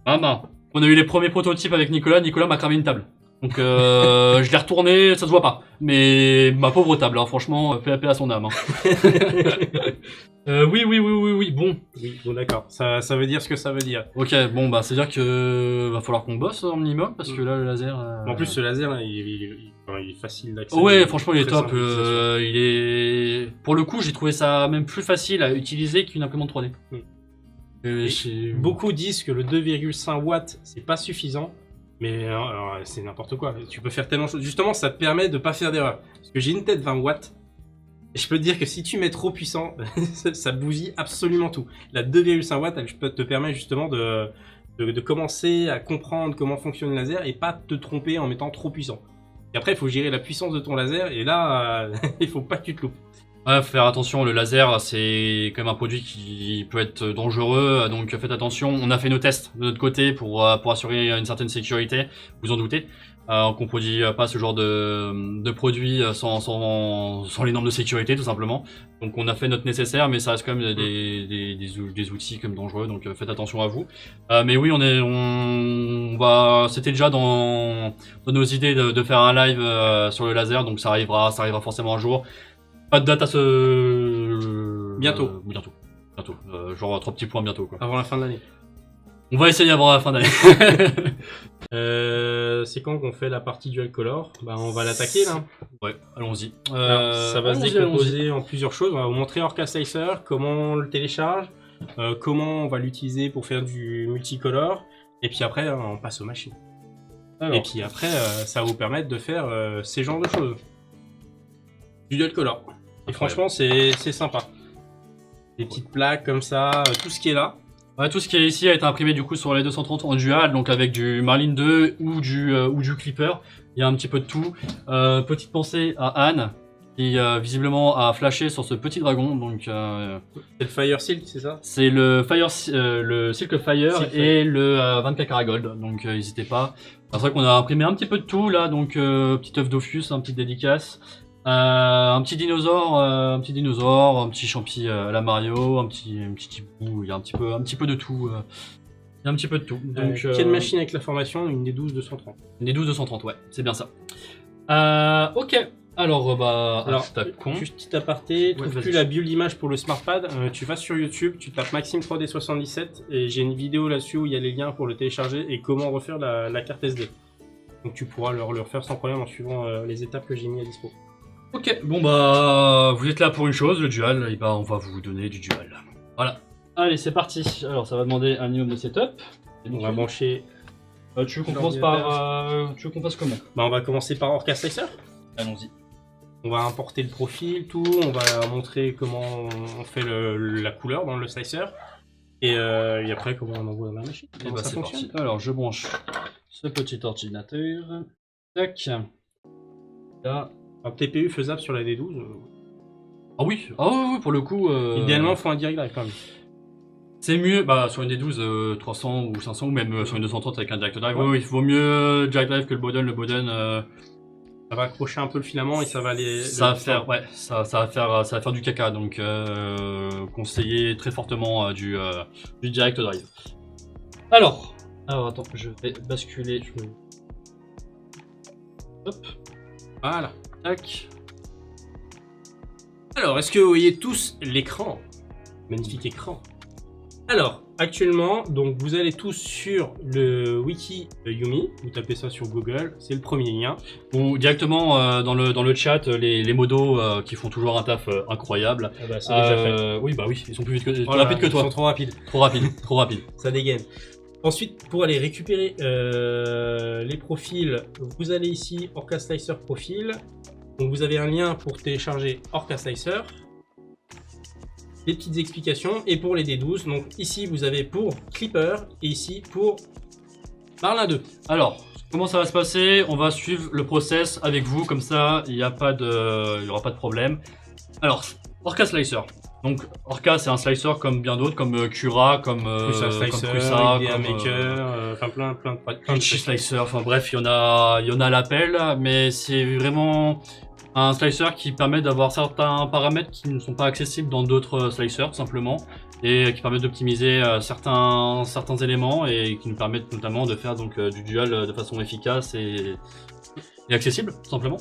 Speaker 2: maman, on a eu les premiers prototypes avec Nicolas. Nicolas m'a cramé une table. Donc je l'ai retournée, ça se voit pas. Mais ma pauvre table, hein, franchement, paix à son âme. Hein. Oui. Bon.
Speaker 1: Oui, bon d'accord. Ça veut dire ce que ça veut dire.
Speaker 2: Ok, bon bah c'est à dire que va falloir qu'on bosse en minimum parce que là le laser.
Speaker 1: En plus, ce laser là, il est facile d'accès.
Speaker 2: Ouais, franchement, il est
Speaker 1: Très
Speaker 2: top.
Speaker 1: simple d'utilisation.
Speaker 2: Il est. Pour le coup, j'ai trouvé ça même plus facile à utiliser qu'une imprimante 3D.
Speaker 1: Beaucoup disent que le 2,5 watts c'est pas suffisant, mais alors, c'est n'importe quoi. Tu peux faire tellement de choses. Justement, ça te permet de pas faire d'erreur. Parce que j'ai une tête 20 watts. Et je peux te dire que si tu mets trop puissant, ça bousille absolument tout. La 2,5 watts, elle te permet justement de commencer à comprendre comment fonctionne le laser et pas te tromper en mettant trop puissant. Et après, il faut gérer la puissance de ton laser et là, il faut pas que tu te loupes.
Speaker 2: Ouais, faut faire attention, le laser c'est quand même un produit qui peut être dangereux, donc faites attention. On a fait nos tests de notre côté pour assurer une certaine sécurité, vous en doutez. Qu'on produit pas ce genre de produit sans les normes de sécurité tout simplement. Donc on a fait notre nécessaire, mais ça reste quand même des outils comme dangereux, donc faites attention à vous. Mais oui, on va. C'était déjà dans nos idées de faire un live sur le laser, donc ça arrivera forcément un jour. Pas de date à ce.
Speaker 1: Bientôt.
Speaker 2: Bientôt. Genre 3 petits points bientôt quoi.
Speaker 1: Avant la fin de l'année.
Speaker 2: On va essayer avant la fin d'année.
Speaker 1: c'est quand qu'on fait la partie dual color. Bah, on va l'attaquer là.
Speaker 2: Ouais, allons-y.
Speaker 1: Alors, ça va se
Speaker 2: allons-y,
Speaker 1: décomposer en plusieurs choses. On va vous montrer Orca Slicer, comment on le télécharge, comment on va l'utiliser pour faire du multicolor. Et puis après, on passe aux machines.
Speaker 2: Alors,
Speaker 1: Et puis après, ça va vous permettre de faire ces genres de choses. Du dual color. Et franchement, c'est sympa. Des petites plaques comme ça, tout ce qui est là.
Speaker 2: ouais, tout ce qui est ici a été imprimé du coup sur les 230 en dual, donc avec du Marlin 2 ou du Clipper. Il y a un petit peu de tout. Petite pensée à Anne, qui visiblement a flashé sur ce petit dragon. Donc
Speaker 1: C'est le Fire Silk, c'est ça?
Speaker 2: c'est le le Silk Fire
Speaker 1: Silk
Speaker 2: et le 24 Caragold. Donc n'hésitez pas. C'est vrai qu'on a imprimé un petit peu de tout là, donc petit œuf Dofus, un petit dédicace. Un petit dinosaure, un petit champi à la Mario, un petit hibou, il y a un petit peu de tout. Il y a un petit peu de tout. Donc,
Speaker 1: Quelle machine avec la formation? Une des 12-230.
Speaker 2: Une des 12-230, ouais, c'est bien ça. Ok, alors attaquons.
Speaker 1: Juste petit aparté, trouve
Speaker 2: vas-y.
Speaker 1: plus la build image pour le SmartPad, tu vas sur YouTube, tu tapes Maxime 3D77 et j'ai une vidéo là-dessus où il y a les liens pour le télécharger et comment refaire la carte SD. Donc tu pourras le refaire sans problème en suivant les étapes que j'ai mis à dispo.
Speaker 2: Ok, bon bah vous êtes là pour une chose, le dual, et bah on va vous donner du dual. Voilà. Allez, c'est parti. Alors ça va demander un minimum de setup.
Speaker 1: On va brancher.
Speaker 2: Tu veux qu'on commence par... tu veux qu'on fasse comment?
Speaker 1: Bah, on va commencer par Orca Slicer.
Speaker 2: Allons-y.
Speaker 1: On va importer le profil, tout. On va montrer comment on fait la couleur dans le slicer. Et après, comment on envoie dans la machine.
Speaker 2: Et
Speaker 1: Comment
Speaker 2: bah
Speaker 1: ça
Speaker 2: c'est
Speaker 1: fonctionne.
Speaker 2: parti. Alors je branche ce petit ordinateur. Tac. Là.
Speaker 1: Un TPU faisable sur la D12.
Speaker 2: Ah oui, oui, pour le coup...
Speaker 1: Idéalement, il faut un direct drive quand même.
Speaker 2: c'est mieux, bah sur une D12 300 ou 500 ou même sur une 230 avec un direct drive.
Speaker 1: Ouais.
Speaker 2: Oui, il vaut mieux direct drive que le Bowden. Le Bowden,
Speaker 1: Ça va accrocher un peu le filament et ça va aller.
Speaker 2: ça va faire du caca. Donc conseiller très fortement du direct drive. Alors attends, je vais basculer. Hop,
Speaker 1: Voilà.
Speaker 2: tac.
Speaker 1: Alors, est-ce que vous voyez tous l'écran? Magnifique écran. Alors, actuellement, donc vous allez tous sur le wiki Yumi, vous tapez ça sur Google, c'est le premier lien.
Speaker 2: Ou directement dans le chat, les modos qui font toujours un taf incroyable.
Speaker 1: Ah bah, c'est déjà fait.
Speaker 2: Oui, bah oui, ils sont plus vite plus
Speaker 1: Voilà,
Speaker 2: rapides que
Speaker 1: ils
Speaker 2: toi.
Speaker 1: sont trop rapides,
Speaker 2: Trop rapide, trop rapide.
Speaker 1: ça dégaine. Ensuite, pour aller récupérer les profils, vous allez ici, Orca Slicer profil. Donc vous avez un lien pour télécharger Orca Slicer. Des petites explications. Et pour les D12, donc ici vous avez pour Clipper et ici pour Marlin 2.
Speaker 2: Alors, comment ça va se passer? On va suivre le process avec vous, comme ça, il n'y aura pas de problème. Alors, Orca Slicer. Donc, Orca, c'est un slicer comme bien d'autres, comme Cura, comme
Speaker 1: Prusa Slicer,
Speaker 2: Prusa,
Speaker 1: Idea
Speaker 2: comme
Speaker 1: Maker, enfin plein de
Speaker 2: Itchy
Speaker 1: trucs.
Speaker 2: Slicer. Enfin bref, il y en a l'appel, mais c'est vraiment un slicer qui permet d'avoir certains paramètres qui ne sont pas accessibles dans d'autres slicers, tout simplement, et qui permettent d'optimiser certains éléments et qui nous permettent notamment de faire donc du dual de façon efficace et accessible, tout simplement.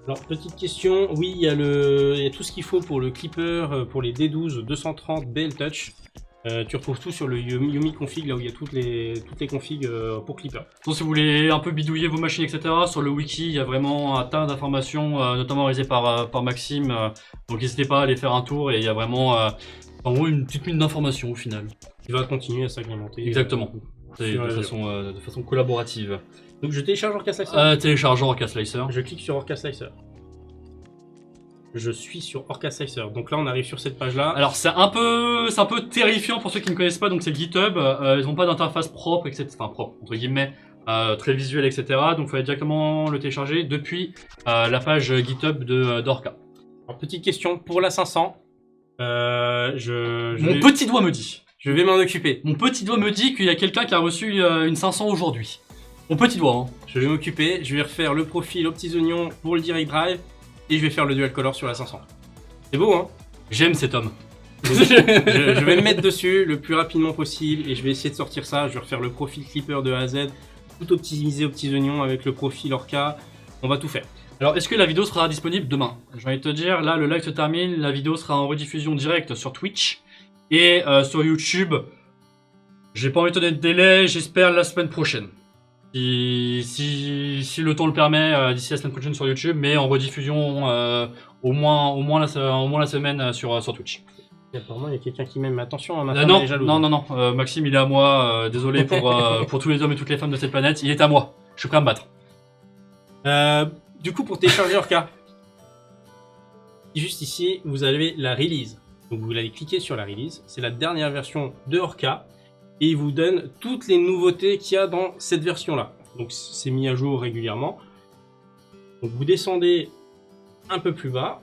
Speaker 1: Alors, petite question, oui, il y a tout ce qu'il faut pour le Clipper, pour les D12 230 BL Touch. Tu retrouves tout sur le Yumi config, là où il y a toutes les configs pour Clipper.
Speaker 2: Donc si vous voulez un peu bidouiller vos machines, etc., sur le wiki, il y a vraiment un tas d'informations, notamment réalisées par Maxime. Donc n'hésitez pas à aller faire un tour et il y a vraiment en gros une petite mine d'informations au final.
Speaker 1: Qui va continuer à s'agrémenter.
Speaker 2: Exactement. C'est
Speaker 1: fur et à
Speaker 2: de façon collaborative.
Speaker 1: Donc je télécharge Orca Slicer.
Speaker 2: Téléchargeant Orca Slicer.
Speaker 1: Je clique sur Orca Slicer. Je suis sur Orca Slicer. Donc là, on arrive sur cette page-là.
Speaker 2: Alors c'est un peu terrifiant pour ceux qui ne connaissent pas. Donc c'est GitHub. Ils n'ont pas d'interface propre, etc. Enfin propre entre guillemets, très visuel, etc. Donc il faut directement le télécharger depuis la page GitHub d'Orca.
Speaker 1: Alors, petite question pour la 500.
Speaker 2: Mon petit doigt me dit.
Speaker 1: Je vais m'en occuper.
Speaker 2: Mon petit doigt me dit qu'il y a quelqu'un qui a reçu une 500 aujourd'hui. Mon petit doigt, hein.
Speaker 1: Je vais m'occuper. Je vais refaire le profil aux petits oignons pour le direct drive. Et je vais faire le dual color sur la 500. C'est beau, hein?
Speaker 2: J'aime cet homme.
Speaker 1: Je vais me mettre dessus le plus rapidement possible et je vais essayer de sortir ça. Je vais refaire le profil Clipper de A à Z, tout optimisé aux petits oignons avec le profil Orca. On va tout faire.
Speaker 2: Alors, est-ce que la vidéo sera disponible demain? J'ai envie de te dire, là, le live se termine, la vidéo sera en rediffusion directe sur Twitch et sur YouTube. J'ai pas envie de te donner de délai, j'espère la semaine prochaine. Si le temps le permet, d'ici la semaine prochaine sur YouTube, mais en rediffusion au moins la semaine sur Twitch.
Speaker 1: Et apparemment, il y a quelqu'un qui m'aime. Attention, ma femme
Speaker 2: Non,
Speaker 1: est jalouse.
Speaker 2: non, Maxime, il est à moi. Désolé pour tous les hommes et toutes les femmes de cette planète. Il est à moi. Je suis prêt à me battre.
Speaker 1: Du coup, pour télécharger Orca, juste ici, vous avez la release. Donc, vous allez cliquer sur la release. C'est la dernière version de Orca. Et il vous donne toutes les nouveautés qu'il y a dans cette version-là. Donc, c'est mis à jour régulièrement. Donc, vous descendez un peu plus bas.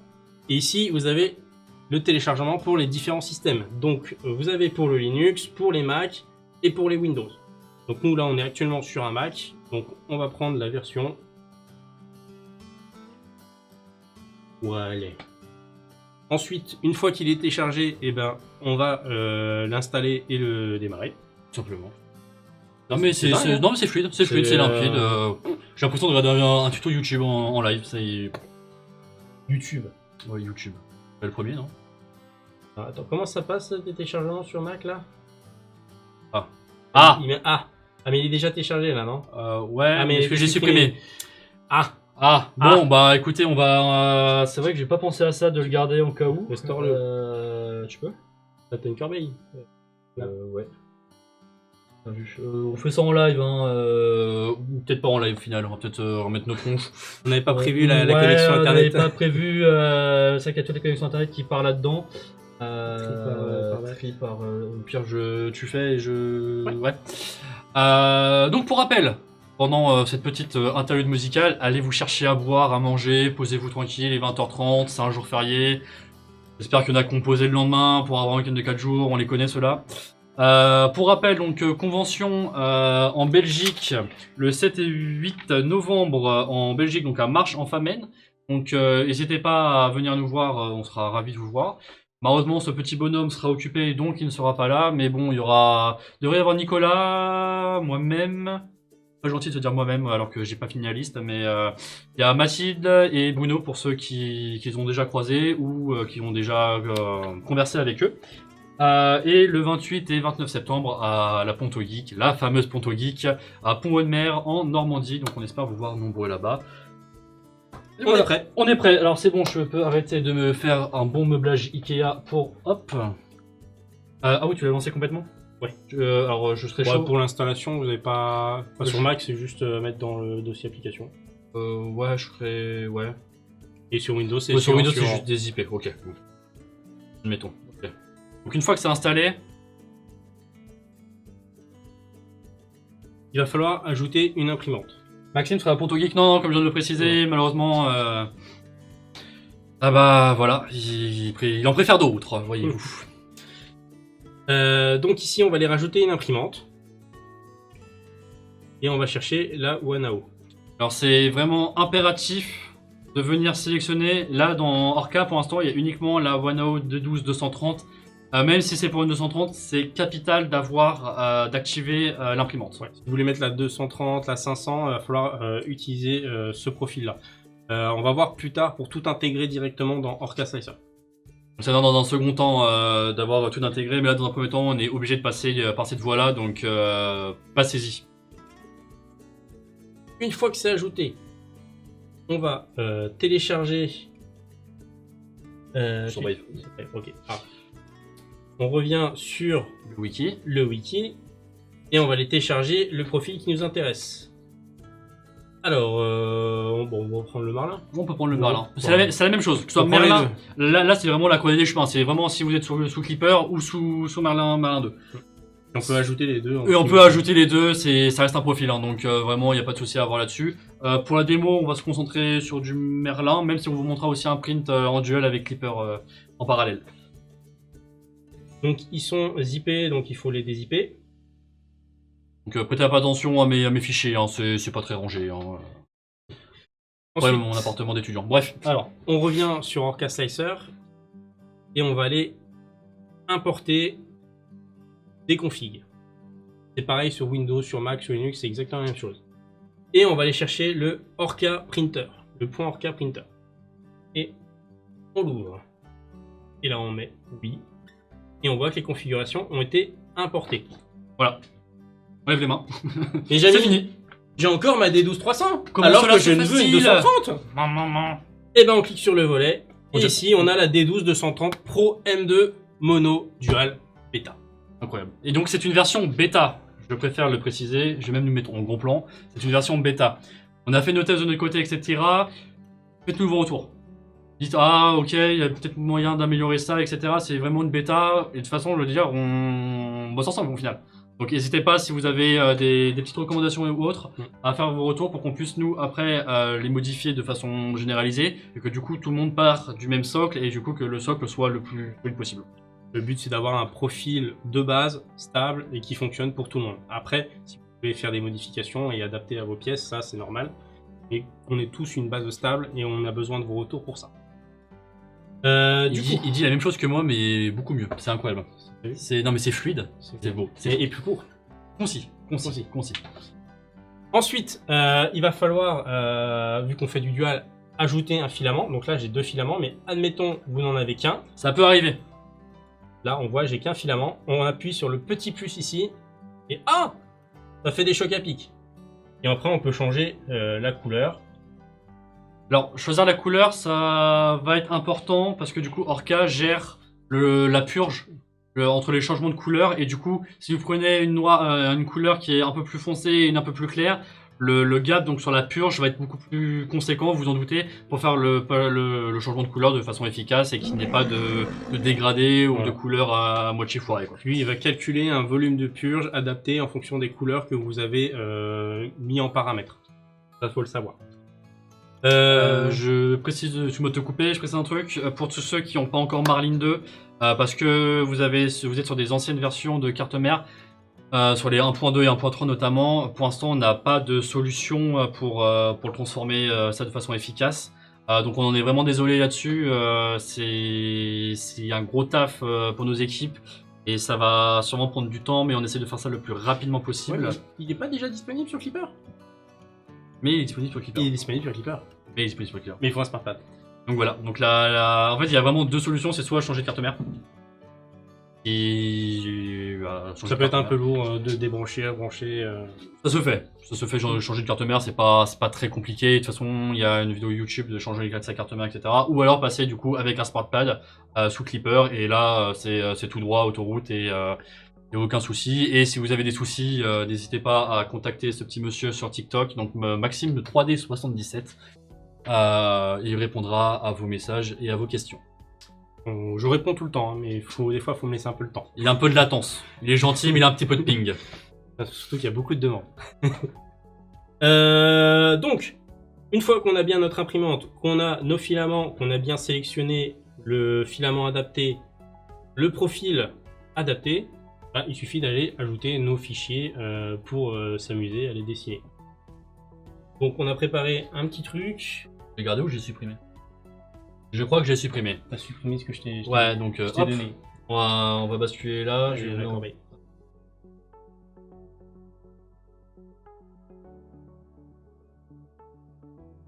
Speaker 1: Et ici, vous avez le téléchargement pour les différents systèmes. Donc, vous avez pour le Linux, pour les Mac et pour les Windows. Donc, nous, là, on est actuellement sur un Mac. Donc, on va prendre la version. Voilà. Ensuite, une fois qu'il est téléchargé, eh ben, on va l'installer et le démarrer, tout simplement.
Speaker 2: Non mais c'est fluide, c'est limpide. J'ai l'impression de regarder un tuto YouTube en live.
Speaker 1: YouTube.
Speaker 2: Ouais, YouTube. C'est le premier, non?
Speaker 1: Ah, attends, comment ça passe les téléchargements sur Mac là?
Speaker 2: Ah
Speaker 1: mais il est déjà téléchargé là, non?
Speaker 2: Ouais,
Speaker 1: mais
Speaker 2: est-ce que j'ai supprimé? Bon, bah écoutez, on va. C'est vrai que j'ai pas pensé à ça de le garder en cas où.
Speaker 1: Restaure-le.
Speaker 2: Tu peux?
Speaker 1: T'as une corbeille.
Speaker 2: Ouais. On fait ça en live, ou peut-être pas en live au final, on va peut-être remettre nos tronches.
Speaker 1: On n'avait pas prévu la connexion internet.
Speaker 2: On n'avait pas prévu, c'est vrai qu'il y a toutes les connexions internet qui partent là-dedans. Au pire, tu fais et je. Ouais. Donc pour rappel, pendant cette petite interlude musicale, allez vous chercher à boire, à manger, posez-vous tranquille, il est 20h30, c'est un jour férié. J'espère qu'il y en a composé le lendemain pour avoir un week-end de 4 jours, on les connaît ceux-là. Pour rappel, donc convention en Belgique le 7 et 8 novembre en Belgique, donc à Marche en Famenne. Donc n'hésitez pas à venir nous voir, on sera ravis de vous voir. Malheureusement, ce petit bonhomme sera occupé, donc il ne sera pas là. Mais bon, devrait y avoir Nicolas, moi-même. Pas gentil de se dire moi-même alors que j'ai pas fini la liste, mais il y a Mathilde et Bruno pour ceux qui ont déjà croisé ou qui ont déjà conversé avec eux. Et le 28 et 29 septembre à la Ponto Geek, la fameuse Ponto Geek, à Pont-Audemer en Normandie. Donc on espère vous voir nombreux là-bas.
Speaker 1: On est prêt.
Speaker 2: On est prêt. Alors c'est bon, je peux arrêter de me faire un bon meublage Ikea pour... Hop. Ah oui, tu l'as lancé complètement?
Speaker 1: Ouais.
Speaker 2: Alors je serai chaud.
Speaker 1: Pour l'installation, vous n'avez pas... sur Mac, c'est juste mettre dans le dossier application.
Speaker 2: Ouais, je ferai... Ouais.
Speaker 1: Et sur Windows, c'est
Speaker 2: sur Windows, c'est juste des IP. Ok. Admettons. Ok. Donc une fois que c'est installé...
Speaker 1: il va falloir ajouter une imprimante.
Speaker 2: Maxime sera à Ponto Geek? Non, comme je viens de le préciser, malheureusement... Ah bah voilà, il en préfère d'autres, voyez-vous.
Speaker 1: Donc ici, on va aller rajouter une imprimante. Et on va chercher la Wanao.
Speaker 2: Alors c'est vraiment impératif de venir sélectionner. Là, dans Orca, pour l'instant, il y a uniquement la Wanao 212-230. Même si c'est pour une 230, c'est capital d'activer l'imprimante.
Speaker 1: Ouais. Si vous voulez mettre la 230, la 500, il va falloir utiliser ce profil-là. On va voir plus tard pour tout intégrer directement dans Orca Slicer.
Speaker 2: C'est dans un second temps d'avoir tout intégré, mais là dans un premier temps on est obligé de passer par cette voie-là, donc passez-y.
Speaker 1: Une fois que c'est ajouté, on va télécharger... Ok. On revient sur
Speaker 2: le wiki
Speaker 1: et on va aller télécharger le profil qui nous intéresse. Alors, on va prendre le Merlin.
Speaker 2: On peut prendre le Merlin. C'est la même chose, que ce soit Merlin. Là c'est vraiment la chronologie des chemins. C'est vraiment si vous êtes sous Clipper ou sous Merlin 2.
Speaker 1: On peut ajouter les deux.
Speaker 2: Et on peut ajouter les deux, ça reste un profil, donc vraiment il n'y a pas de souci à avoir là-dessus. Pour la démo, on va se concentrer sur du Merlin, même si on vous montrera aussi un print en duel avec Clipper en parallèle.
Speaker 1: Donc ils sont zippés, donc il faut les dézipper.
Speaker 2: Donc prêtez pas attention à mes fichiers, c'est pas très rangé. Ensuite, mon appartement d'étudiant. Bref.
Speaker 1: Alors, on revient sur Orca Slicer et on va aller importer des configs. C'est pareil sur Windows, sur Mac, sur Linux, c'est exactement la même chose. Et on va aller chercher le Orca Printer, le point Orca Printer. Et on l'ouvre. Et là on met oui. Et on voit que les configurations ont été importées.
Speaker 2: Voilà. On lève les mains.
Speaker 1: Mais
Speaker 2: c'est fini.
Speaker 1: J'ai encore ma D12-300,
Speaker 2: Comment
Speaker 1: alors
Speaker 2: cela
Speaker 1: que
Speaker 2: se
Speaker 1: je ne veux une
Speaker 2: fait-il
Speaker 1: 230. Et ben on clique sur le volet, et
Speaker 2: Ok.
Speaker 1: ici on a la D12-230 Pro M2 Mono Dual Beta.
Speaker 2: Incroyable. Et donc c'est une version bêta, je préfère le préciser, je vais même nous mettre en gros plan, c'est une version bêta. On a fait nos tests de notre côté, etc. Faites-nous vos retours. Dites, ah ok, il y a peut-être moyen d'améliorer ça, etc. C'est vraiment une bêta, et de toute façon, je veux dire, on bosse ensemble au final. Donc n'hésitez pas, si vous avez des petites recommandations ou autres, à faire vos retours pour qu'on puisse, nous, après, les modifier de façon généralisée, et que du coup, tout le monde part du même socle, et du coup, que le socle soit le plus fluide possible.
Speaker 1: Le but c'est d'avoir un profil de base stable et qui fonctionne pour tout le monde. Après, si vous pouvez faire des modifications et adapter à vos pièces, ça c'est normal. Mais on est tous une base stable et on a besoin de vos retours pour ça.
Speaker 2: Il dit la même chose que moi, mais beaucoup mieux. C'est incroyable. Non mais c'est fluide, c'est beau.
Speaker 1: Et plus court.
Speaker 2: Concis.
Speaker 1: Ensuite, il va falloir, vu qu'on fait du dual, ajouter un filament. Donc là, j'ai 2 filaments, mais admettons, vous n'en avez qu'un.
Speaker 2: Ça peut arriver.
Speaker 1: Là, on voit, j'ai qu'un filament. On appuie sur le petit plus ici. Et ah, ça fait des chocs à pic. Et après, on peut changer la couleur.
Speaker 2: Alors, choisir la couleur, ça va être important parce que du coup, Orca gère la purge entre les changements de couleur. Et du coup, si vous prenez une couleur qui est un peu plus foncée et une un peu plus claire, le gap donc sur la purge va être beaucoup plus conséquent, vous en doutez, pour faire le changement de couleur de façon efficace et qu'il n'y ait pas de dégradé ou de couleur à moitié foirée, quoi.
Speaker 1: Lui, il va calculer un volume de purge adapté en fonction des couleurs que vous avez mis en paramètres. Ça, faut le savoir.
Speaker 2: Je précise, tu m'as te couper, je précise un truc, pour tous ceux qui n'ont pas encore Marlin 2, parce que vous êtes sur des anciennes versions de carte mère, sur les 1.2 et 1.3 notamment, pour l'instant on n'a pas de solution pour le transformer ça de façon efficace. Donc on en est vraiment désolé là-dessus, c'est un gros taf pour nos équipes, et ça va sûrement prendre du temps, mais on essaie de faire ça le plus rapidement possible.
Speaker 1: Ouais, il n'est pas déjà disponible sur Clipper?
Speaker 2: Mais il est disponible sur Clipper.
Speaker 1: Il est disponible sur Clipper.
Speaker 2: Mais il est disponible sur Clipper.
Speaker 1: Mais il faut un smart pad.
Speaker 2: Donc voilà, donc là, en fait il y a vraiment 2 solutions, c'est soit changer de carte mère, et
Speaker 1: Ça peut être un peu lourd de débrancher, à brancher.
Speaker 2: Ça se fait changer de carte mère, c'est pas très compliqué. De toute façon, il y a une vidéo YouTube de changer sa carte mère, etc. Ou alors passer du coup avec un SmartPad sous Clipper, et là c'est tout droit, autoroute, et il n'y a aucun souci. Et si vous avez des soucis, n'hésitez pas à contacter ce petit monsieur sur TikTok, donc Maxime de 3D77. Il répondra à vos messages et à vos questions.
Speaker 1: Je réponds tout le temps, hein, mais des fois, il faut me laisser un peu le temps.
Speaker 2: Il a un peu de latence. Il est gentil, mais il a un petit peu de ping.
Speaker 1: Surtout qu'il y a beaucoup de demandes. Donc, une fois qu'on a bien notre imprimante, qu'on a nos filaments, qu'on a bien sélectionné le filament adapté, le profil adapté, bah, il suffit d'aller ajouter nos fichiers pour s'amuser à les dessiner. Donc on a préparé un petit truc.
Speaker 2: J'ai gardé ou j'ai supprimé? Je crois que j'ai supprimé.
Speaker 1: T'as supprimé ce que je t'ai
Speaker 2: Ouais, donc hop,
Speaker 1: donné.
Speaker 2: on va basculer là.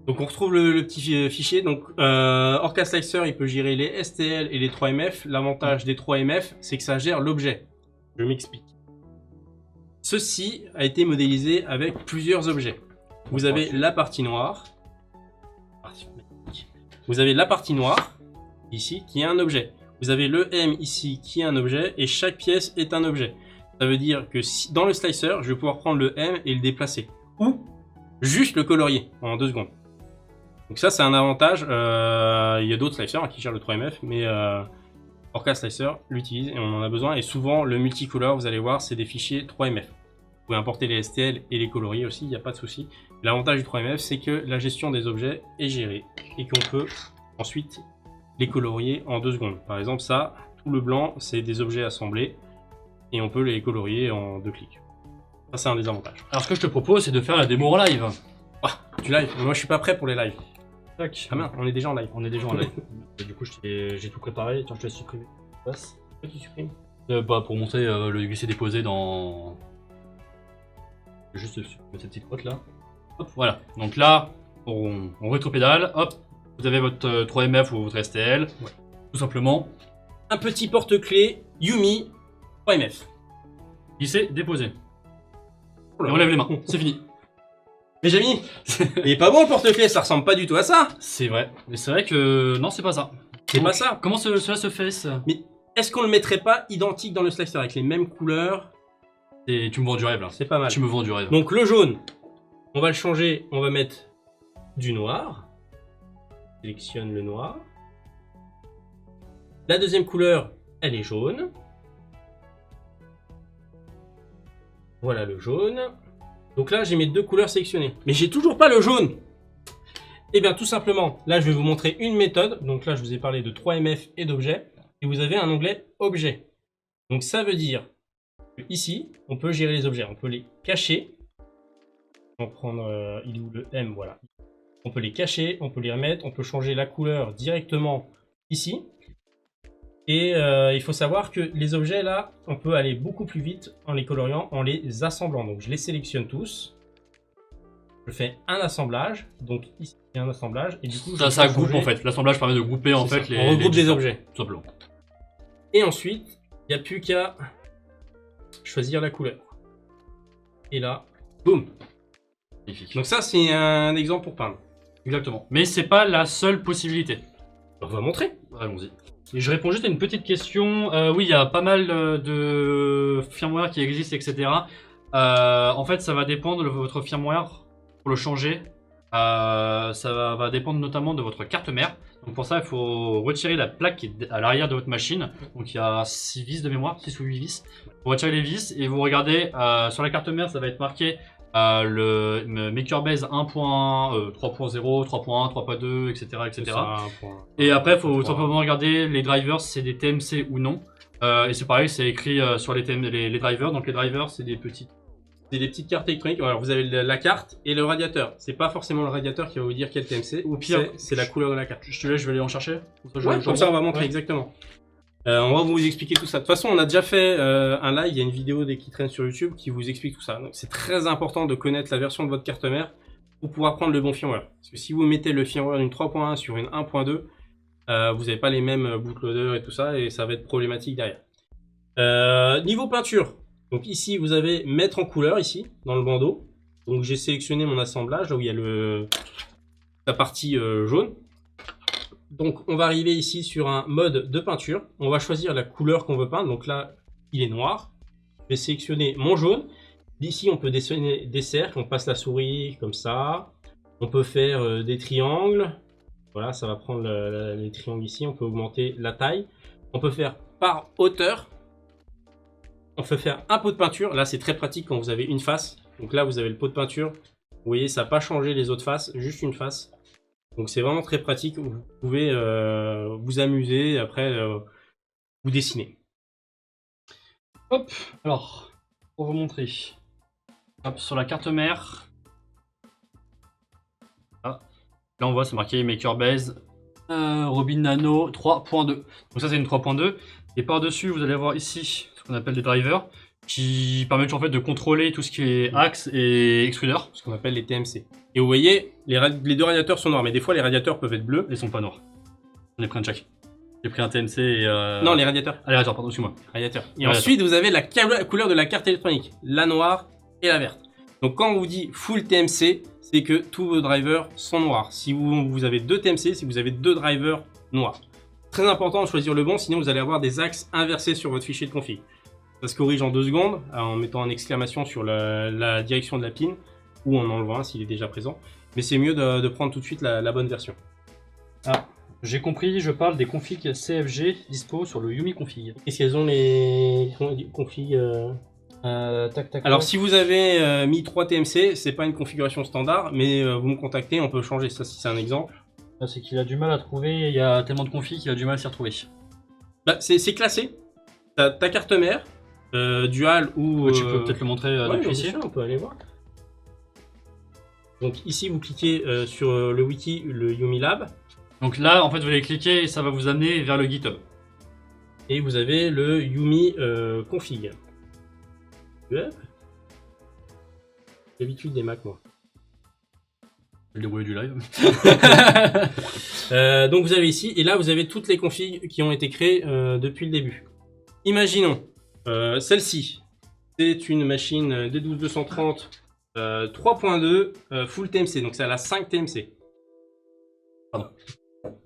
Speaker 1: Donc on retrouve le petit fichier. Donc Orca Slicer, il peut gérer les STL et les 3MF. L'avantage des 3MF, c'est que ça gère l'objet. Je m'explique. Ceci a été modélisé avec plusieurs objets. Vous avez la partie noire. Vous avez la partie noire, ici, qui est un objet. Vous avez le M ici, qui est un objet, et chaque pièce est un objet. Ça veut dire que si, dans le slicer, je vais pouvoir prendre le M et le déplacer. Ou juste le colorier en 2 secondes. Donc ça, c'est un avantage. Il y a d'autres slicers qui gèrent le 3MF, mais Orca Slicer l'utilise et on en a besoin. Et souvent, le multicolore, vous allez voir, c'est des fichiers 3MF. Vous pouvez importer les STL et les colorier aussi, il n'y a pas de souci. L'avantage du 3MF, c'est que la gestion des objets est gérée et qu'on peut ensuite les colorier en 2 secondes. Par exemple, ça, tout le blanc, c'est des objets assemblés et on peut les colorier en 2 clics. Ça, c'est un des avantages.
Speaker 2: Alors, ce que je te propose, c'est de faire la démo en live.
Speaker 1: Ah, tu live? Moi, je suis pas prêt pour les lives.
Speaker 2: Tac.
Speaker 1: Ah mince, on est déjà en live.
Speaker 2: On est déjà en live. Du coup, j'ai tout préparé. Tiens, je te laisse supprimer. Passe.
Speaker 1: Tu supprimes?
Speaker 2: Bah, pour montrer le glisser-déposer dans. Juste mettre cette petite crotte là. Hop, voilà. Donc là, on rétro-pédale. Hop, vous avez votre 3MF ou votre STL. Ouais. Tout simplement.
Speaker 1: Un petit porte-clés Yumi 3MF.
Speaker 2: Glisser, déposer. Et on lève les mains. C'est fini.
Speaker 1: Mais Jamy, il est pas bon le porte-clés, ça ressemble pas du tout à ça.
Speaker 2: C'est vrai. Mais c'est vrai que non, c'est pas ça.
Speaker 1: C'est
Speaker 2: Donc,
Speaker 1: pas ça.
Speaker 2: Comment cela se fait ça?
Speaker 1: Mais est-ce qu'on le mettrait pas identique dans le slicer avec les mêmes couleurs?
Speaker 2: Tu me vends du rêve là.
Speaker 1: C'est pas mal.
Speaker 2: Tu me vends du rêve.
Speaker 1: Donc le jaune, on va le changer, on va mettre du noir. Sélectionne le noir. La deuxième couleur, elle est jaune. Voilà le jaune. Donc là, j'ai mes deux couleurs sélectionnées. Mais j'ai toujours pas le jaune. Eh bien, tout simplement, là, je vais vous montrer une méthode. Donc là, je vous ai parlé de 3MF et d'objets. Et vous avez un onglet objet. Donc ça veut dire que ici, on peut gérer les objets. On peut les cacher. On va prendre, il est où le M, voilà. On peut les cacher, on peut les remettre, on peut changer la couleur directement ici. Et il faut savoir que les objets là, on peut aller beaucoup plus vite en les coloriant, en les assemblant. Donc je les sélectionne tous. Je fais un assemblage. Donc ici, il y a un assemblage. Et du coup,
Speaker 2: ça groupe en fait. L'assemblage permet de grouper en fait
Speaker 1: on regroupe des
Speaker 2: différents,
Speaker 1: objets.
Speaker 2: tout simplement.
Speaker 1: Et ensuite, il n'y a plus qu'à choisir la couleur. Et là, boum.
Speaker 2: Magnifique.
Speaker 1: Donc ça, c'est un exemple pour peindre.
Speaker 2: Exactement. Mais c'est pas la seule possibilité.
Speaker 1: On va montrer.
Speaker 2: Allons-y. Et je réponds juste à une petite question. Oui, il y a pas mal de firmware qui existent, etc. En fait, ça va dépendre de votre firmware pour le changer. Ça va dépendre notamment de votre carte mère. Donc pour ça, il faut retirer la plaque qui est à l'arrière de votre machine. Donc il y a 6 vis de mémoire, 6 ou 8 vis. Vous retirez les vis et vous regardez sur la carte mère, ça va être marqué le MakerBase 1.1, 3.0, 3.1, 3.2, etc. etc. Et après, il faut simplement regarder les drivers, si c'est des TMC ou non. Et c'est pareil, c'est écrit sur les drivers. Donc les drivers, c'est des petites cartes électroniques. Alors vous avez la carte et le radiateur. C'est pas forcément le radiateur qui va vous dire quel TMC. Au pire, c'est la couleur de la carte. Je te laisse, je vais aller en chercher.
Speaker 1: Comme ça, on va montrer exactement. On va vous expliquer tout ça. De toute façon, on a déjà fait un live, il y a une vidéo qui traîne sur YouTube qui vous explique tout ça. Donc c'est très important de connaître la version de votre carte mère pour pouvoir prendre le bon firmware. Parce que si vous mettez le firmware d'une 3.1 sur une 1.2, vous n'avez pas les mêmes bootloaders et tout ça, et ça va être problématique derrière. Niveau peinture, donc ici vous avez mettre en couleur, ici, dans le bandeau. Donc j'ai sélectionné mon assemblage, là où il y a la partie jaune. Donc on va arriver ici sur un mode de peinture. On va choisir la couleur qu'on veut peindre. Donc là, il est noir. Je vais sélectionner mon jaune. Ici, on peut dessiner des cercles. On passe la souris comme ça. On peut faire des triangles. Voilà, ça va prendre les triangles ici. On peut augmenter la taille. On peut faire par hauteur. On peut faire un pot de peinture. Là, c'est très pratique quand vous avez une face. Donc là, vous avez le pot de peinture. Vous voyez, ça n'a pas changé les autres faces, juste une face. Donc c'est vraiment très pratique, vous pouvez vous amuser, après vous dessiner.
Speaker 2: Hop, alors, pour vous montrer. Hop, sur la carte mère. Ah, là on voit c'est marqué MakerBase Robin Nano 3.2. Donc ça c'est une 3.2. Et par-dessus vous allez avoir ici ce qu'on appelle des drivers qui permettent en fait de contrôler tout ce qui est axe et extrudeur.
Speaker 1: Ce qu'on appelle les TMC. Et vous voyez, les deux radiateurs sont noirs, mais des fois les radiateurs peuvent être bleus.
Speaker 2: Ils sont pas noirs. J'en ai pris un check. J'ai pris un TMC et
Speaker 1: Non, les radiateurs.
Speaker 2: Ah, les radiateurs, pardon, excuse-moi.
Speaker 1: Radiateurs. Et ensuite vous avez la couleur de la carte électronique. La noire et la verte. Donc quand on vous dit full TMC, c'est que tous vos drivers sont noirs. Si vous avez deux TMC, si vous avez deux drivers noirs. Très important de choisir le bon, sinon vous allez avoir des axes inversés sur votre fichier de config. Ça se corrige en 2 secondes en mettant un exclamation sur la direction de la pin ou en enlevant un s'il est déjà présent. Mais c'est mieux de prendre tout de suite la bonne version.
Speaker 2: Ah, j'ai compris, je parle des configs CFG dispo sur le Yumi Config.
Speaker 1: Qu'est-ce qu'elles ont les configs Alors si vous avez mis 3 TMC, c'est pas une configuration standard, mais vous me contactez, on peut changer ça si c'est un exemple.
Speaker 2: C'est qu'il a du mal à trouver, il y a tellement de configs qu'il a du mal à s'y retrouver.
Speaker 1: Bah, c'est classé. T'as ta carte mère. Dual ou...
Speaker 2: Tu peux peut-être le montrer depuis ici.
Speaker 1: On peut aller voir. Donc ici vous cliquez sur le wiki, le Yumi Lab.
Speaker 2: Donc là en fait vous allez cliquer et ça va vous amener vers le GitHub.
Speaker 1: Et vous avez le Yumi config. J'ai l'habitude des Mac moi.
Speaker 2: Le déroulé du live.
Speaker 1: Donc vous avez ici, et là vous avez toutes les configs qui ont été créées depuis le début. Imaginons, celle-ci, c'est une machine D12230 3.2 full TMC, donc c'est à la 5 TMC.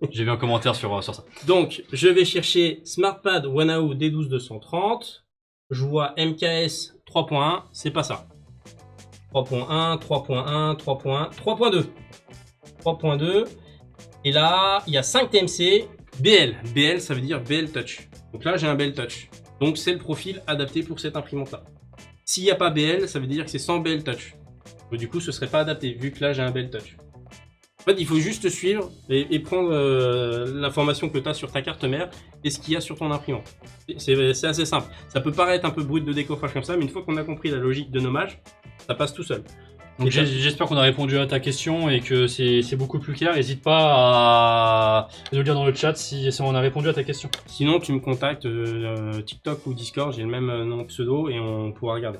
Speaker 2: J'ai vu un commentaire sur ça.
Speaker 1: Donc, je vais chercher SmartPad Wanao D12230. Je vois MKS 3.1, c'est pas ça. 3.1, 3.1, 3.1, 3.2. 3.2. Et là, il y a 5 TMC, BL. BL, ça veut dire BL Touch. Donc là, j'ai un BL Touch. Donc, c'est le profil adapté pour cette imprimante-là. S'il n'y a pas BL, ça veut dire que c'est sans BL Touch. Donc, du coup, ce serait pas adapté, vu que là, j'ai un BL Touch. En fait, il faut juste suivre et prendre l'information que tu as sur ta carte mère et ce qu'il y a sur ton imprimante. C'est assez simple. Ça peut paraître un peu brut de décoffrage comme ça, mais une fois qu'on a compris la logique de nommage, ça passe tout seul.
Speaker 2: Donc j'espère qu'on a répondu à ta question et que c'est beaucoup plus clair. N'hésite pas à nous le dire dans le chat si on a répondu à ta question.
Speaker 1: Sinon, tu me contactes TikTok ou Discord, j'ai le même nom pseudo et on pourra regarder.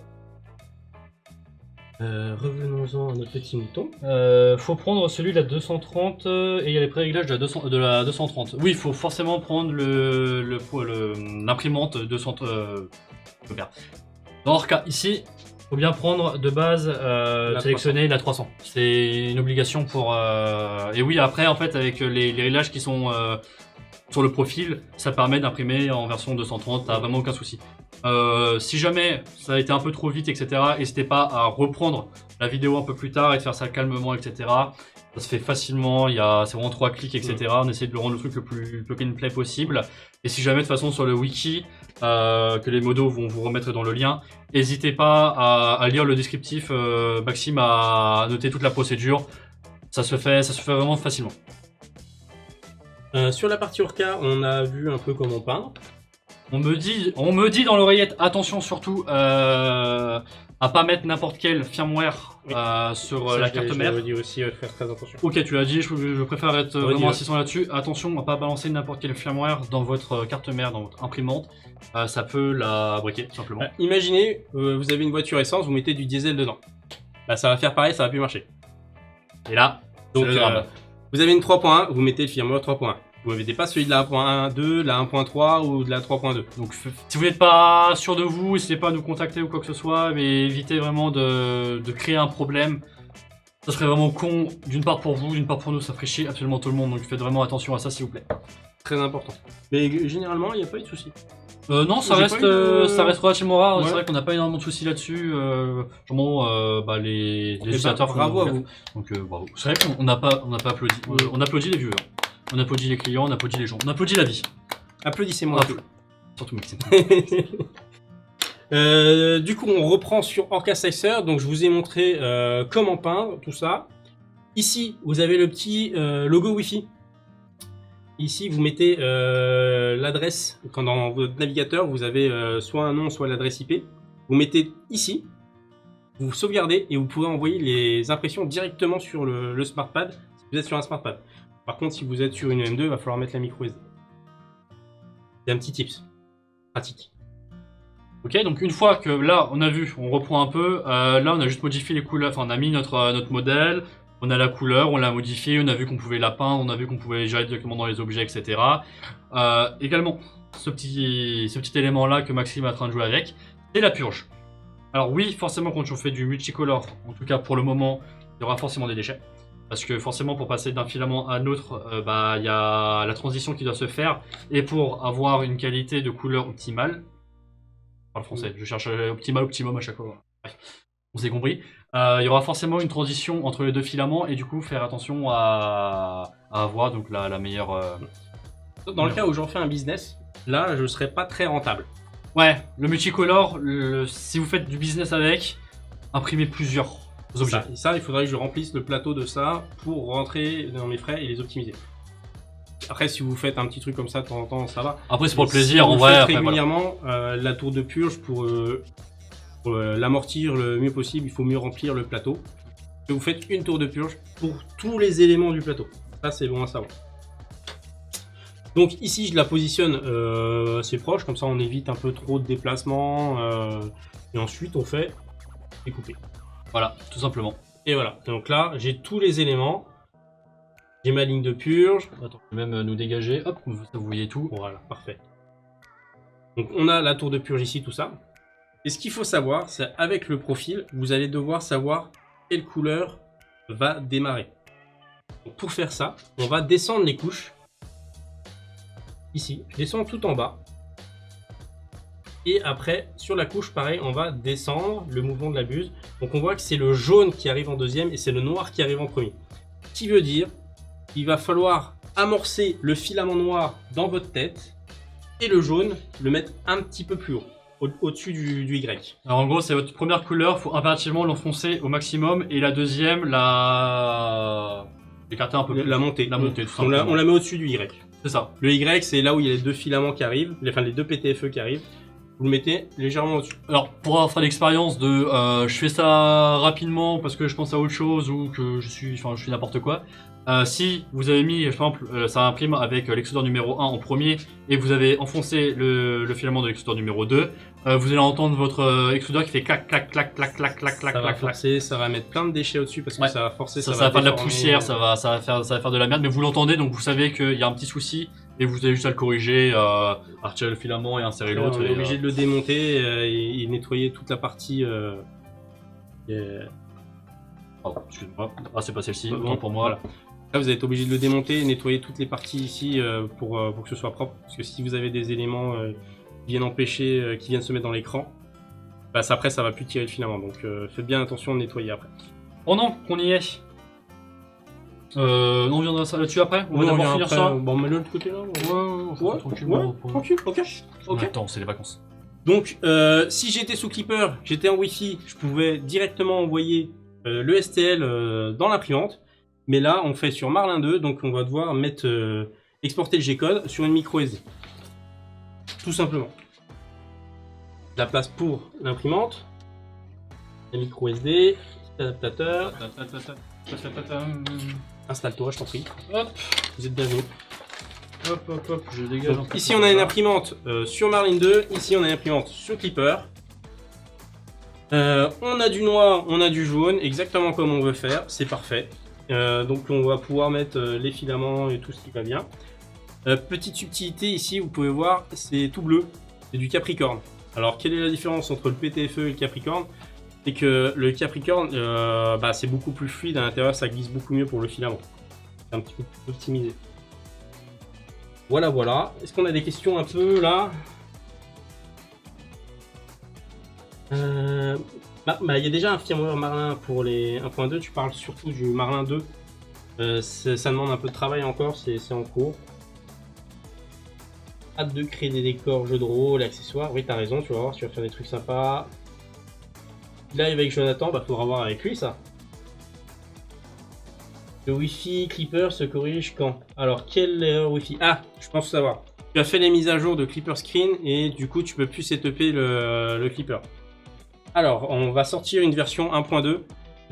Speaker 1: Revenons-en à notre petit mouton.
Speaker 2: Faut prendre celui de la 230 et il y a les pré-réglages de la 230. Oui, il faut forcément prendre l'imprimante 200. Dans leur cas, ici, il faut bien prendre de base, sélectionner la 300. C'est une obligation pour... Et oui, après, en fait, avec les réglages qui sont sur le profil, ça permet d'imprimer en version 230, t'as vraiment aucun souci. Si jamais ça a été un peu trop vite, etc., n'hésitez pas à reprendre la vidéo un peu plus tard et de faire ça calmement, etc. Ça se fait facilement, c'est vraiment 3 clics, etc. On essaie de le rendre le truc le plus plug and play possible. Et si jamais de toute façon sur le wiki, que les modos vont vous remettre dans le lien, n'hésitez pas à lire le descriptif. Maxime a noté toute la procédure. Ça se fait vraiment facilement.
Speaker 1: Sur la partie Orca, on a vu un peu comment peindre.
Speaker 2: On me dit dans l'oreillette, attention surtout à pas mettre n'importe quel firmware sur la carte mère.
Speaker 1: Je dis aussi faire très attention.
Speaker 2: Ok, tu l'as dit, je préfère être vraiment insistant là-dessus. Attention à pas balancer n'importe quel firmware dans votre carte mère, dans votre imprimante. Ça peut la briquer, tout simplement.
Speaker 1: Imaginez, vous avez une voiture essence, vous mettez du diesel dedans. Là, ça va faire pareil, ça va plus marcher.
Speaker 2: Et là,
Speaker 1: donc vous avez une 3.1, vous mettez le firmware 3.1. Vous ne mettez pas celui de la 1.2, la 1.3 ou de la 3.2.
Speaker 2: Donc si vous n'êtes pas sûr de vous, n'hésitez pas à nous contacter ou quoi que ce soit, mais évitez vraiment de créer un problème. Ça serait vraiment con, d'une part pour vous, d'une part pour nous, ça ferait chier absolument tout le monde, donc faites vraiment attention à ça s'il vous plaît.
Speaker 1: Très important. Mais généralement, il n'y a pas eu de soucis.
Speaker 2: Non, ça reste relativement rare, ouais. C'est vrai qu'on n'a pas énormément de soucis là-dessus. Les utilisateurs
Speaker 1: bravo à vous.
Speaker 2: Donc bravo. C'est vrai qu'on n'a pas applaudi. On applaudit les viewers. On applaudit les clients, on applaudit les gens, on applaudit la vie.
Speaker 1: Applaudissez-moi.
Speaker 2: Surtout Maxime.
Speaker 1: Du coup, on reprend sur Orca Slicer. Donc, je vous ai montré comment peindre tout ça. Ici, vous avez le petit logo Wi-Fi. Ici, vous mettez l'adresse. Quand dans votre navigateur, vous avez soit un nom, soit l'adresse IP. Vous mettez ici. Vous sauvegardez et vous pouvez envoyer les impressions directement sur le SmartPad si vous êtes sur un SmartPad. Par contre, si vous êtes sur une M2, il va falloir mettre la micro SD. C'est un petit tips. Pratique.
Speaker 2: Ok, donc une fois que là, on a vu, on reprend un peu. Là, on a juste modifié les couleurs. Enfin, on a mis notre modèle. On a la couleur, on l'a modifié. On a vu qu'on pouvait la peindre. On a vu qu'on pouvait les gérer directement dans les objets, etc. Également, ce petit élément-là que Maxime est en train de jouer avec, c'est la purge. Alors oui, forcément, quand on fait du multicolore, en tout cas pour le moment, il y aura forcément des déchets. Parce que forcément, pour passer d'un filament à un autre, il y a la transition qui doit se faire. Et pour avoir une qualité de couleur optimale, je parle français, je cherche optimum à chaque fois. Bref, on s'est compris. Il y aura forcément une transition entre les deux filaments et du coup, faire attention à avoir donc, la meilleure...
Speaker 1: Dans le cas où j'en fais un business, là, je ne serai pas très rentable.
Speaker 2: Ouais, le multicolore, si vous faites du business avec, imprimez plusieurs objets.
Speaker 1: Ça, il faudrait que je remplisse le plateau de ça pour rentrer dans mes frais et les optimiser. Après, si vous faites un petit truc comme ça de temps en temps, ça va.
Speaker 2: Après, c'est pour le plaisir,
Speaker 1: si
Speaker 2: en vrai.
Speaker 1: Après, régulièrement, voilà. La tour de purge, pour l'amortir le mieux possible, il faut mieux remplir le plateau. Et vous faites une tour de purge pour tous les éléments du plateau. Ça, c'est bon à savoir. Donc ici, je la positionne assez proche, comme ça on évite un peu trop de déplacement. Et ensuite, on fait découper.
Speaker 2: Voilà, tout simplement.
Speaker 1: Et voilà, donc là, j'ai tous les éléments. J'ai ma ligne de purge.
Speaker 2: Attends, je vais même nous dégager. Hop, vous voyez tout.
Speaker 1: Voilà, parfait. Donc on a la tour de purge ici, tout ça. Et ce qu'il faut savoir, c'est avec le profil, vous allez devoir savoir quelle couleur va démarrer. Donc, pour faire ça, on va descendre les couches. Ici, je descends tout en bas. Et après, sur la couche, pareil, on va descendre le mouvement de la buse. Donc on voit que c'est le jaune qui arrive en deuxième et c'est le noir qui arrive en premier. Ce qui veut dire qu'il va falloir amorcer le filament noir dans votre tête et le jaune, le mettre un petit peu plus haut, au-dessus du Y.
Speaker 2: Alors en gros, c'est votre première couleur, il faut impérativement l'enfoncer au maximum et la deuxième, l'écarter un peu plus.
Speaker 1: La montée.
Speaker 2: La montée, tout
Speaker 1: On
Speaker 2: simplement.
Speaker 1: la met au-dessus du Y.
Speaker 2: C'est ça.
Speaker 1: Le Y, c'est là où il y a les deux filaments qui arrivent, enfin les deux PTFE qui arrivent. Vous le mettez légèrement au-dessus.
Speaker 2: Alors, pour avoir fait l'expérience de je fais ça rapidement parce que je pense à autre chose ou que je suis n'importe quoi. Si vous avez mis, par exemple, ça imprime avec l'extrudeur numéro 1 en premier et vous avez enfoncé le filament de l'extrudeur numéro 2, vous allez entendre votre extrudeur qui fait clac, clac, clac, clac, clac, clac, clac,
Speaker 1: Ça va
Speaker 2: clac, clac.
Speaker 1: forcer, ça va mettre plein de déchets au-dessus parce que
Speaker 2: Ouais.
Speaker 1: ça va forcer,
Speaker 2: Ça va faire de la
Speaker 1: déformer.
Speaker 2: poussière, ça va faire de la merde, mais vous l'entendez donc vous savez qu'il y a un petit souci et vous avez juste à le corriger, à retirer le filament et insérer
Speaker 1: Là,
Speaker 2: l'autre.
Speaker 1: on est
Speaker 2: et,
Speaker 1: obligé de le démonter et nettoyer toute la partie.
Speaker 2: Pardon, excuse-moi. Ah, c'est pas celle-ci,
Speaker 1: Bon,
Speaker 2: autant pour moi.
Speaker 1: voilà. Là, vous êtes obligé de le démonter et nettoyer toutes les parties ici pour que ce soit propre. Parce que si vous avez des éléments qui viennent empêcher, qui viennent se mettre dans l'écran, bah, après ça va plus tirer le filament. Donc faites bien attention de nettoyer après.
Speaker 2: Pendant qu'on y est, on viendra ça là-dessus après. On va
Speaker 1: Ouais,
Speaker 2: d'abord
Speaker 1: vient
Speaker 2: finir
Speaker 1: après,
Speaker 2: ça.
Speaker 1: Bon, on met de l'autre côté là.
Speaker 2: Ouais, tranquille.
Speaker 1: Tranquille, ok. Ok.
Speaker 2: Attends, c'est les vacances.
Speaker 1: Donc, si j'étais sous Clipper, j'étais en Wi-Fi, je pouvais directement envoyer le STL dans l'imprimante. Mais là, on fait sur Marlin 2, donc on va devoir mettre exporter le G-code sur une micro SD. Tout simplement. La place pour l'imprimante, la micro SD, adaptateur. Installe-toi, je t'en prie.
Speaker 2: Hop,
Speaker 1: Vous êtes bienvenus.
Speaker 2: hop, je dégage.
Speaker 1: Donc, ici, on a une imprimante sur Marlin 2. Ici, on a une imprimante sur Clipper. On a du noir, on a du jaune, exactement comme on veut faire. C'est parfait. Donc, on va pouvoir mettre les filaments et tout ce qui va bien. Petite subtilité ici, vous pouvez voir, c'est tout bleu. C'est du Capricorne. Alors, quelle est la différence entre le PTFE et le Capricorne? C'est que le Capricorne, c'est beaucoup plus fluide à l'intérieur, ça glisse beaucoup mieux pour le filament. C'est un petit peu plus optimisé. Voilà, voilà. Est-ce qu'on a des questions un peu là? Il y a déjà un firmware Marlin pour les 1.2. Tu parles surtout du Marlin 2. Ça demande un peu de travail encore, c'est en cours. Hâte de créer des décors, jeux de rôle, accessoires. Oui, t'as raison, tu vas voir, tu vas faire des trucs sympas. Live avec Jonathan, faudra voir avec lui ça. Le Wi-Fi Clipper se corrige quand? Alors, quelle erreur Wi-Fi? Ah, je pense savoir. Tu as fait les mises à jour de Clipper Screen et du coup, tu peux plus setuper le Clipper. Alors, on va sortir une version 1.2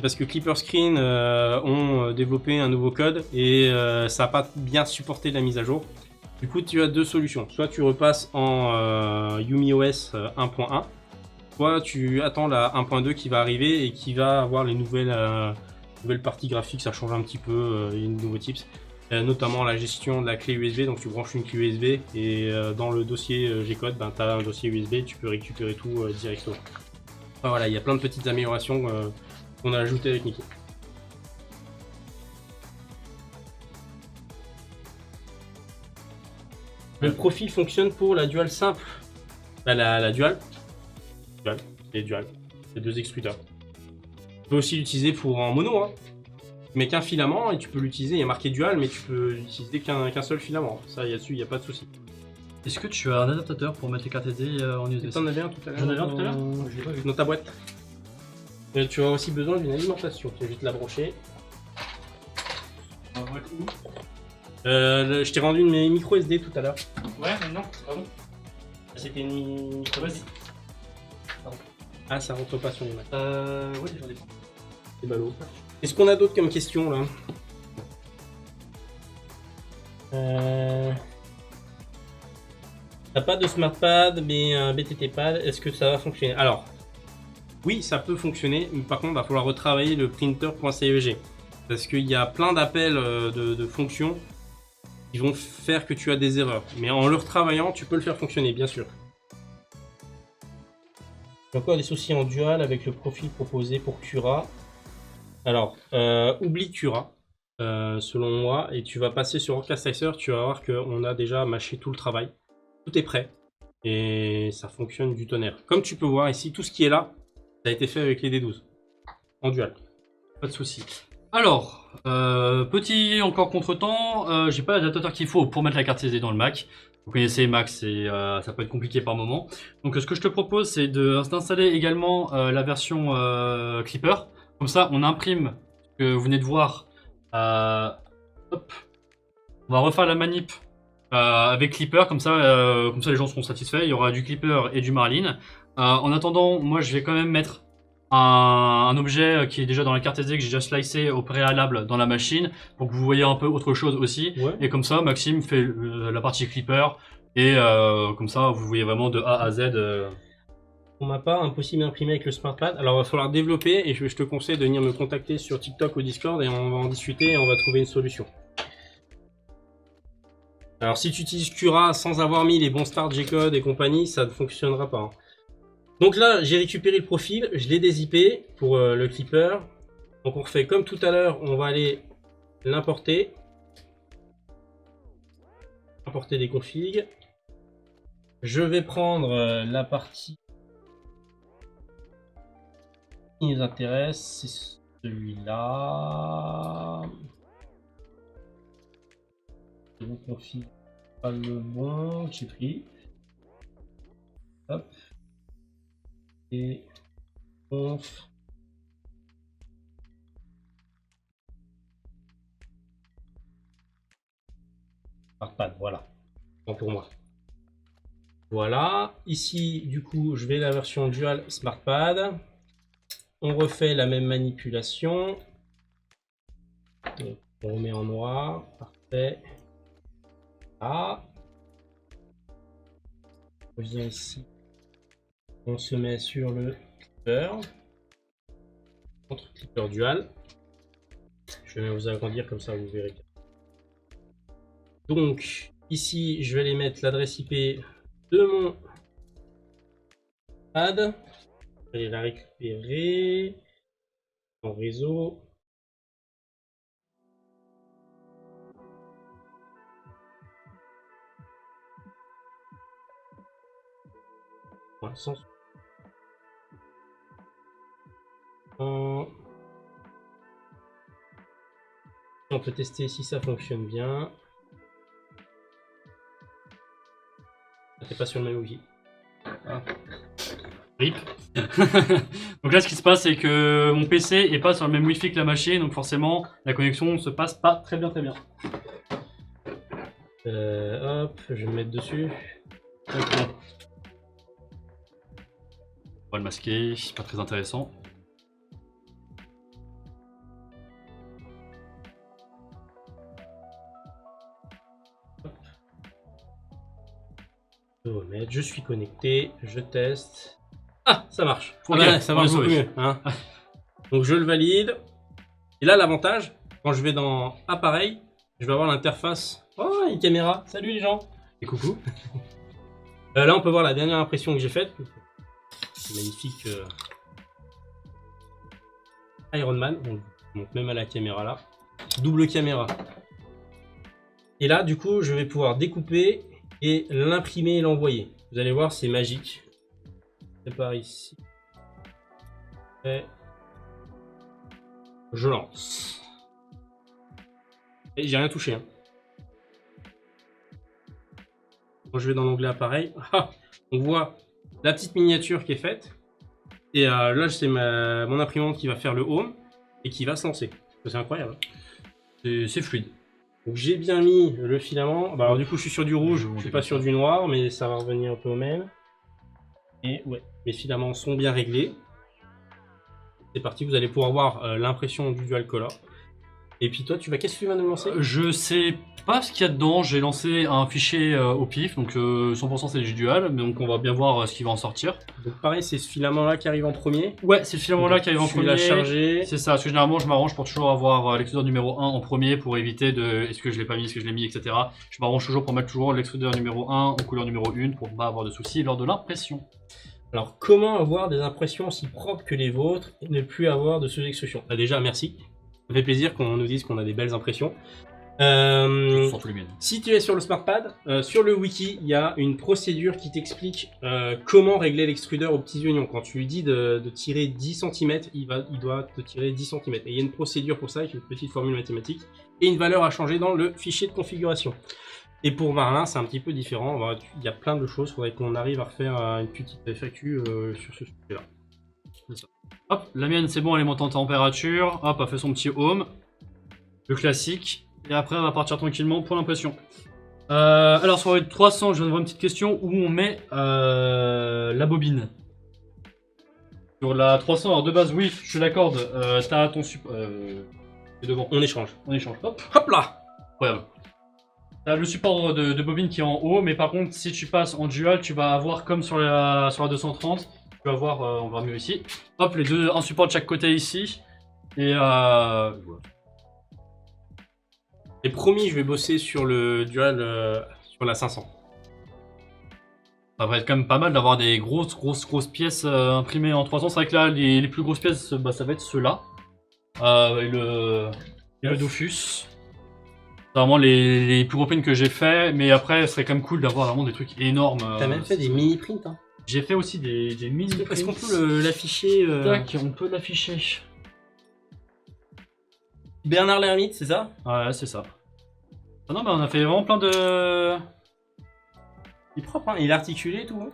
Speaker 1: parce que Clipper Screen ont développé un nouveau code et ça n'a pas bien supporté la mise à jour. Du coup, tu as deux solutions. Soit tu repasses en YumiOS 1.1, soit tu attends la 1.2 qui va arriver et qui va avoir les nouvelles parties graphiques. Ça change un petit peu, il y a de nouveaux tips. Notamment la gestion de la clé USB, donc tu branches une clé USB et dans le dossier G-code, tu as un dossier USB, tu peux récupérer tout directement. Enfin, voilà, il y a plein de petites améliorations qu'on a ajoutées avec Niki. Le profil fonctionne pour la dual simple. La dual. C'est dual. C'est deux extrudeurs. Tu peux aussi l'utiliser pour en mono. Hein. Tu mets qu'un filament et tu peux l'utiliser. Il y a marqué dual, mais tu peux utiliser qu'un seul filament. Ça, dessus, il n'y a pas de souci.
Speaker 2: Est-ce que tu as un adaptateur pour mettre les cartes SD en USB?
Speaker 1: Tu en avais un tout à l'heure.
Speaker 2: J'en avais un tout à l'heure.
Speaker 1: Je l'ai pas vu. Dans ta boîte. Tu as aussi besoin d'une alimentation. Tu vas juste la brancher. Je t'ai rendu une micro SD tout à l'heure.
Speaker 2: Ouais, mais non, c'est pas bon.
Speaker 1: C'était une micro SD. Ah, ça rentre pas sur les macs.
Speaker 2: Ouais, j'en ai pas.
Speaker 1: C'est ballot. Est-ce qu'on a d'autres comme questions là? T'as pas de SmartPad mais un BTT Pad, est-ce que ça va fonctionner? Alors, oui, ça peut fonctionner, mais par contre, il va falloir retravailler le printer.ceg. Parce qu'il y a plein d'appels de fonctions qui vont faire que tu as des erreurs. Mais en le retravaillant, tu peux le faire fonctionner, bien sûr. J'ai encore des soucis en dual avec le profil proposé pour Cura. Alors, oublie Cura, selon moi, et tu vas passer sur Orchestrator, tu vas voir qu'on a déjà mâché tout le travail. Tout est prêt, et ça fonctionne du tonnerre. Comme tu peux voir ici, tout ce qui est là, ça a été fait avec les D12, en dual.
Speaker 2: Pas de souci. Alors, petit encore contretemps, j'ai pas l'adaptateur qu'il faut pour mettre la carte SD dans le Mac. Vous connaissez Mac, ça peut être compliqué par moment. Donc ce que je te propose, c'est d'installer également la version Clipper. Comme ça, on imprime ce que vous venez de voir. Hop. On va refaire la manip avec Clipper, comme ça les gens seront satisfaits. Il y aura du Clipper et du Marlin. En attendant, moi je vais quand même mettre un objet qui est déjà dans la carte SD que j'ai déjà slicé au préalable dans la machine pour que vous voyez un peu autre chose aussi.
Speaker 1: Ouais.
Speaker 2: Et comme ça, Maxime fait la partie Clipper et comme ça, vous voyez vraiment de A à Z.
Speaker 1: Pour ma part, impossible d'imprimer avec le SmartPad. Alors, il va falloir développer et je te conseille de venir me contacter sur TikTok ou Discord et on va en discuter et on va trouver une solution. Alors, si tu utilises Cura sans avoir mis les bons start G-code et compagnie, ça ne fonctionnera pas. Hein. Donc là, j'ai récupéré le profil, je l'ai dézippé pour le Clipper. Donc on refait comme tout à l'heure, on va aller l'importer. Importer des configs. Je vais prendre la partie qui nous intéresse, c'est celui-là. Je vous config pas le bon, j'ai pris. Hop. Et conf. SmartPad, voilà. Bon pour moi. Voilà. Ici, du coup, je vais la version dual SmartPad. On refait la même manipulation. Donc, on remet en noir. Parfait. Ah. On revient ici. On se met sur le Clipper. Contre Clipper dual. Je vais vous agrandir comme ça, vous verrez. Donc, ici, je vais aller mettre l'adresse IP de mon pad. Je vais aller la récupérer en réseau. Voilà, sans... On peut tester si ça fonctionne bien. C'est pas sur le même outil.
Speaker 2: Ah. RIP. Donc là, ce qui se passe, c'est que mon PC est pas sur le même Wi-Fi que la machine, donc forcément, la connexion se passe pas très bien.
Speaker 1: Hop, je vais me mettre dessus.
Speaker 2: Okay. On va le masquer, c'est pas très intéressant.
Speaker 1: Je suis connecté, je teste. Ah, ça marche.
Speaker 2: Okay.
Speaker 1: Ah bah, ça marche beaucoup mieux. Hein. Donc je le valide. Et là, l'avantage, quand je vais dans Appareil, je vais avoir l'interface. Oh, une caméra. Salut les gens. Et coucou. Là, on peut voir la dernière impression que j'ai faite. Magnifique Iron Man. On monte même à la caméra là. Double caméra. Et là, du coup, je vais pouvoir découper et l'imprimer et l'envoyer. Vous allez voir, c'est magique. C'est par ici. Et je lance. Et j'ai rien touché. Hein. Quand je vais dans l'onglet appareil, on voit la petite miniature qui est faite. Et là, c'est mon imprimante qui va faire le home et qui va se lancer. C'est incroyable.
Speaker 2: C'est fluide.
Speaker 1: Donc j'ai bien mis le filament. Bah, alors du coup, je suis sur du rouge, je suis pas sur du noir, mais ça va revenir un peu au même. Et ouais, mes filaments sont bien réglés. C'est parti, vous allez pouvoir voir l'impression du dual color. Et puis toi, qu'est-ce que tu vas nous lancer?
Speaker 2: Je sais pas ce qu'il y a dedans, j'ai lancé un fichier au pif, donc 100% c'est du dual, mais donc on va bien voir ce qui va en sortir.
Speaker 1: Donc pareil, c'est ce filament là qui arrive en premier?
Speaker 2: Ouais, c'est ce filament là qui arrive en premier.
Speaker 1: La charger.
Speaker 2: C'est ça, parce que généralement je m'arrange pour toujours avoir l'extrudeur numéro 1 en premier pour éviter de est-ce que je l'ai pas mis, est-ce que je l'ai mis, etc. Je m'arrange toujours pour mettre toujours l'extrudeur numéro 1 en couleur numéro 1 pour pas avoir de soucis lors de l'impression.
Speaker 1: Alors, comment avoir des impressions aussi propres que les vôtres et ne plus avoir de sous-extrusion? Déjà, merci. Ça fait plaisir qu'on nous dise qu'on a des belles impressions.
Speaker 2: Surtout les miennes.
Speaker 1: Si tu es sur le SmartPad, sur le wiki, il y a une procédure qui t'explique comment régler l'extrudeur aux petits oignons. Quand tu lui dis de tirer 10 cm, il doit te tirer 10 cm. Et il y a une procédure pour ça, avec une petite formule mathématique, et une valeur à changer dans le fichier de configuration. Et pour Marlin, c'est un petit peu différent. Il y a plein de choses, il faudrait qu'on arrive à refaire une petite FAQ sur ce sujet-là.
Speaker 2: Hop, la mienne c'est bon, elle est montée en température. Hop, elle fait son petit home. Le classique. Et après, on va partir tranquillement pour l'impression. Alors, sur les 300, je viens de voir une petite question où on met la bobine. Sur la 300, alors de base, oui, je l'accorde. T'as ton support. C'est devant.
Speaker 1: On échange.
Speaker 2: On échange. Hop,
Speaker 1: Hop là!
Speaker 2: incroyable. T'as le support de bobine qui est en haut, mais par contre, si tu passes en dual, tu vas avoir comme sur la 230. Tu vas voir, on va mieux ici. Hop, les deux, un support de chaque côté ici. Et voilà.
Speaker 1: Et promis, je vais bosser sur le dual sur la 500.
Speaker 2: Ça va être quand même pas mal d'avoir des grosses pièces imprimées en 300. C'est vrai que là, les plus grosses pièces, bah, ça va être ceux-là. Et le Dofus. C'est vraiment les plus gros prints que j'ai fait, mais après, ce serait quand même cool d'avoir vraiment des trucs énormes.
Speaker 1: T'as même fait des mini prints, hein?
Speaker 2: J'ai fait aussi des mini prints.
Speaker 1: Est-ce qu'on peut l'afficher
Speaker 2: Tac, on peut l'afficher.
Speaker 1: Bernard l'Ermite, c'est ça?
Speaker 2: Ouais, c'est ça. Ah non, mais on a fait vraiment plein de...
Speaker 1: Il est propre, hein? Il est articulé et tout. Hein?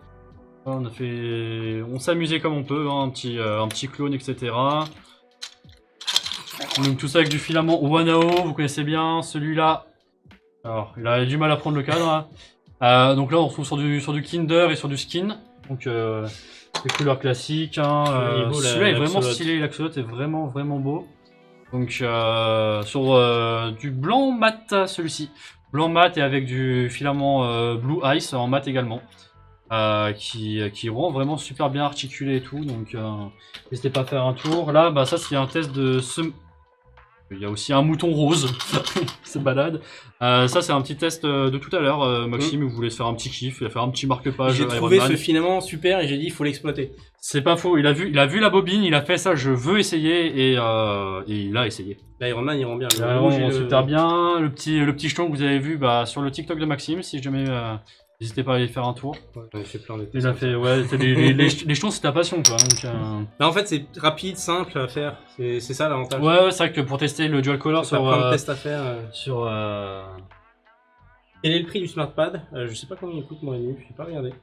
Speaker 2: On a fait... On s'est amusé comme on peut, hein, un petit clone, etc. Donc tout ça avec du filament Wanao, vous connaissez bien, celui-là. Alors, il a du mal à prendre le cadre. Hein. Donc là, on se retrouve sur du Kinder et sur du Skin. Donc, les couleurs classiques. Hein. Celui-là est vraiment stylé, l'axolote est vraiment beau. Donc, sur du blanc mat, celui-ci. Blanc mat et avec du filament Blue Ice en mat également. Qui rend vraiment super bien articulé et tout. Donc, n'hésitez pas à faire un tour. Là, bah, ça, c'est un test de ce... Il y a aussi un mouton rose, c'est balade. Ça, c'est un petit test de tout à l'heure. Maxime, vous voulait se faire un petit kiff, il a fait un petit marque-page.
Speaker 1: J'ai trouvé ce filament super et j'ai dit il faut l'exploiter.
Speaker 2: C'est pas faux, il a vu la bobine, il a fait ça, je veux essayer et il a essayé.
Speaker 1: L'Iron Man, il rend bien.
Speaker 2: Il rend super bien. Le petit jeton que vous avez vu sur le TikTok de Maxime, si jamais. N'hésitez pas à aller faire un tour.
Speaker 1: Ouais, il a fait plein de tests.
Speaker 2: Il a fait, ouais, les jetons, c'est ta passion, quoi. Donc,
Speaker 1: bah, en fait, c'est rapide, simple à faire. C'est ça l'avantage.
Speaker 2: Ouais, c'est vrai que pour tester le dual color
Speaker 1: sur. Plein de tests à faire. Quel est le prix du SmartPad? Je sais pas combien il coûte, moi, je n'ai pas regardé.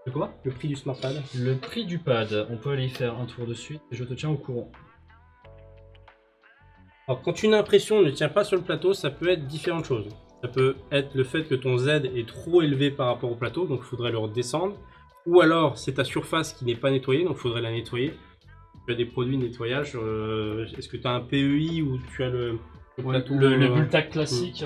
Speaker 2: De quoi?
Speaker 1: Le prix du SmartPad.
Speaker 2: Le prix du pad, on peut aller y faire un tour de suite et je te tiens au courant.
Speaker 1: Alors, quand une impression ne tient pas sur le plateau, ça peut être différentes choses. Ça peut être le fait que ton Z est trop élevé par rapport au plateau, donc il faudrait le redescendre. Ou alors, c'est ta surface qui n'est pas nettoyée, donc il faudrait la nettoyer. Tu as des produits de nettoyage. Est-ce que tu as un PEI ou tu as le plateau
Speaker 2: le Bultac classique.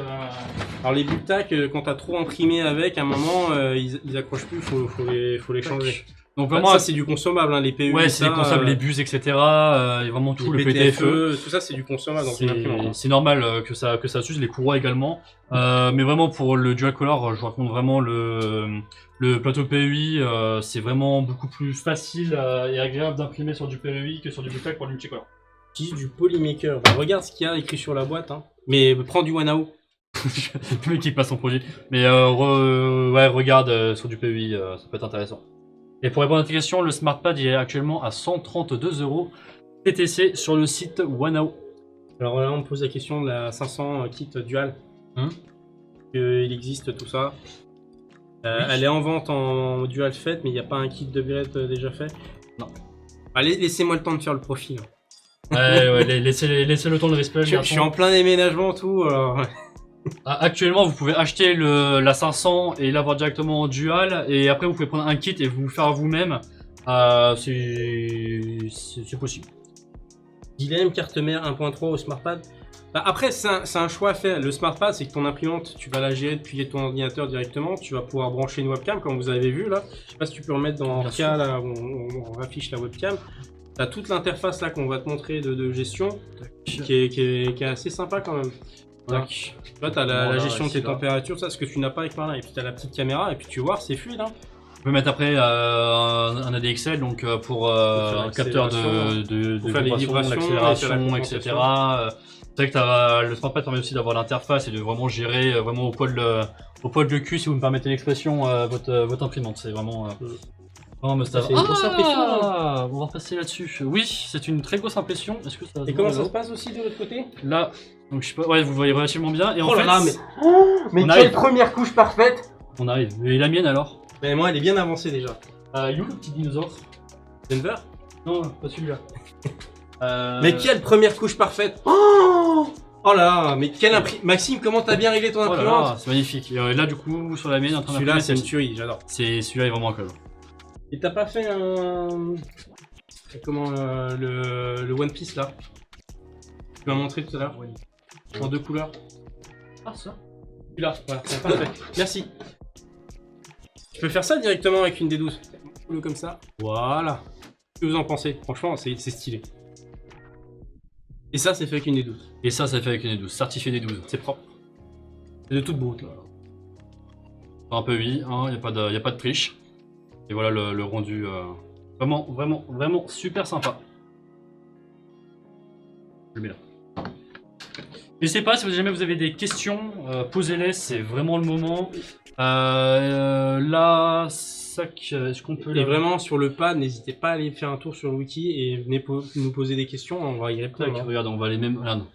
Speaker 1: Alors les Bultac, quand tu as trop imprimé avec, à un moment, ils accrochent plus, il faut les changer.
Speaker 2: Donc
Speaker 1: vraiment, ça c'est du consommable, hein, les PEI.
Speaker 2: Ouais, c'est des consommables, les bus, etc. Et vraiment tout, le PTFE.
Speaker 1: Tout ça c'est du consommable dans une imprimante.
Speaker 2: C'est normal que ça s'use, les courroies également. Mais vraiment pour le dual color, je raconte vraiment le plateau PEI, c'est vraiment beaucoup plus facile et agréable d'imprimer sur du PEI que sur du Bultac pour du multicolor.
Speaker 1: Utilise du Polymaker. Bah, regarde ce qu'il y a écrit sur la boîte, hein. Mais prends du Wanao.
Speaker 2: Le mec qui passe son produit. Mais ouais, regarde sur du PEI, ça peut être intéressant. Et pour répondre à ta question, le SmartPad il est actuellement à 132 € TTC sur le site Wanao.
Speaker 1: Alors là, on me pose la question de la 500 kit dual. Il existe tout ça. Oui. Elle est en vente en dual fait, mais il n'y a pas un kit de Brett déjà fait.
Speaker 2: Non.
Speaker 1: Allez, laissez-moi le temps de faire le profil.
Speaker 2: Ouais, laissez le temps de respirer.
Speaker 1: Je suis en plein déménagement, tout. Alors...
Speaker 2: Actuellement, vous pouvez acheter la 500 et l'avoir directement en dual, et après vous pouvez prendre un kit et vous le faire vous-même. C'est possible.
Speaker 1: Dilemme carte mère 1.3 au SmartPad. Bah après, c'est un choix à faire. Le SmartPad, c'est que ton imprimante, tu vas la gérer depuis ton ordinateur directement. Tu vas pouvoir brancher une webcam, comme vous avez vu là. Je sais pas si tu peux remettre dans le cas là où on affiche la webcam. T'as toute l'interface là qu'on va te montrer de gestion, qui est assez sympa quand même. Voilà. Là, t'as la gestion de tes températures, ça, ce que tu n'as pas avec Marlin. Et puis t'as la petite caméra, et puis tu vois, c'est fluide. Hein.
Speaker 2: On peut mettre après un ADXL donc pour un capteur de
Speaker 1: faire les vibrations,
Speaker 2: l'accélération, etc. C'est vrai que le SmartPad permet aussi d'avoir l'interface et de vraiment gérer vraiment au poil de cul, si vous me permettez l'expression, votre imprimante. C'est vraiment must-have.
Speaker 1: C'est une grosse impression.
Speaker 2: On va passer là-dessus. Oui, c'est une très grosse impression. Est-ce que ça
Speaker 1: Et comment ça se passe aussi de l'autre côté?
Speaker 2: Là, donc je sais pas, ouais, vous voyez relativement bien. Et en
Speaker 1: Oh là
Speaker 2: fait,
Speaker 1: là, mais
Speaker 2: on
Speaker 1: quelle
Speaker 2: arrive.
Speaker 1: première couche parfaite!
Speaker 2: On arrive. Et la mienne alors?
Speaker 1: Mais moi, elle est bien avancée déjà.
Speaker 2: You, le petit dinosaure?
Speaker 1: Denver?
Speaker 2: Non, pas celui-là.
Speaker 1: Mais quelle première couche parfaite! Oh là là, mais quelle Maxime, comment t'as bien réglé ton
Speaker 2: Oh là
Speaker 1: imprimante?
Speaker 2: là, c'est magnifique. Et là, du coup, sur la mienne, en train
Speaker 1: Celui-là,
Speaker 2: d'imprimer,
Speaker 1: c'est une tuerie, j'adore.
Speaker 2: celui-là est vraiment incroyable.
Speaker 1: Et t'as pas fait comment le One Piece là? Tu m'as montré tout à l'heure. En 2 couleurs.
Speaker 2: Ah, ça?
Speaker 1: Celui-là, voilà, c'est parfait. Merci. Je peux faire ça directement avec une D12. Cool comme ça. Voilà. Qu'est-ce que vous en pensez? Franchement, c'est stylé. Et ça, c'est fait avec une D12.
Speaker 2: Et ça fait avec une D12, certifié D12.
Speaker 1: C'est propre. C'est de toute beauté.
Speaker 2: Un peu oui, hein, y a pas de triche. Et voilà le rendu vraiment super sympa. Je le mets là. N'hésitez pas, si jamais vous avez des questions, posez-les, c'est vraiment le moment. Là, est-ce qu'on peut...
Speaker 1: Et vraiment, sur le pad, n'hésitez pas à aller faire un tour sur le wiki et venez nous poser des questions, on va y répondre.
Speaker 2: Tac, regarde, on va les mêmes... Regarde.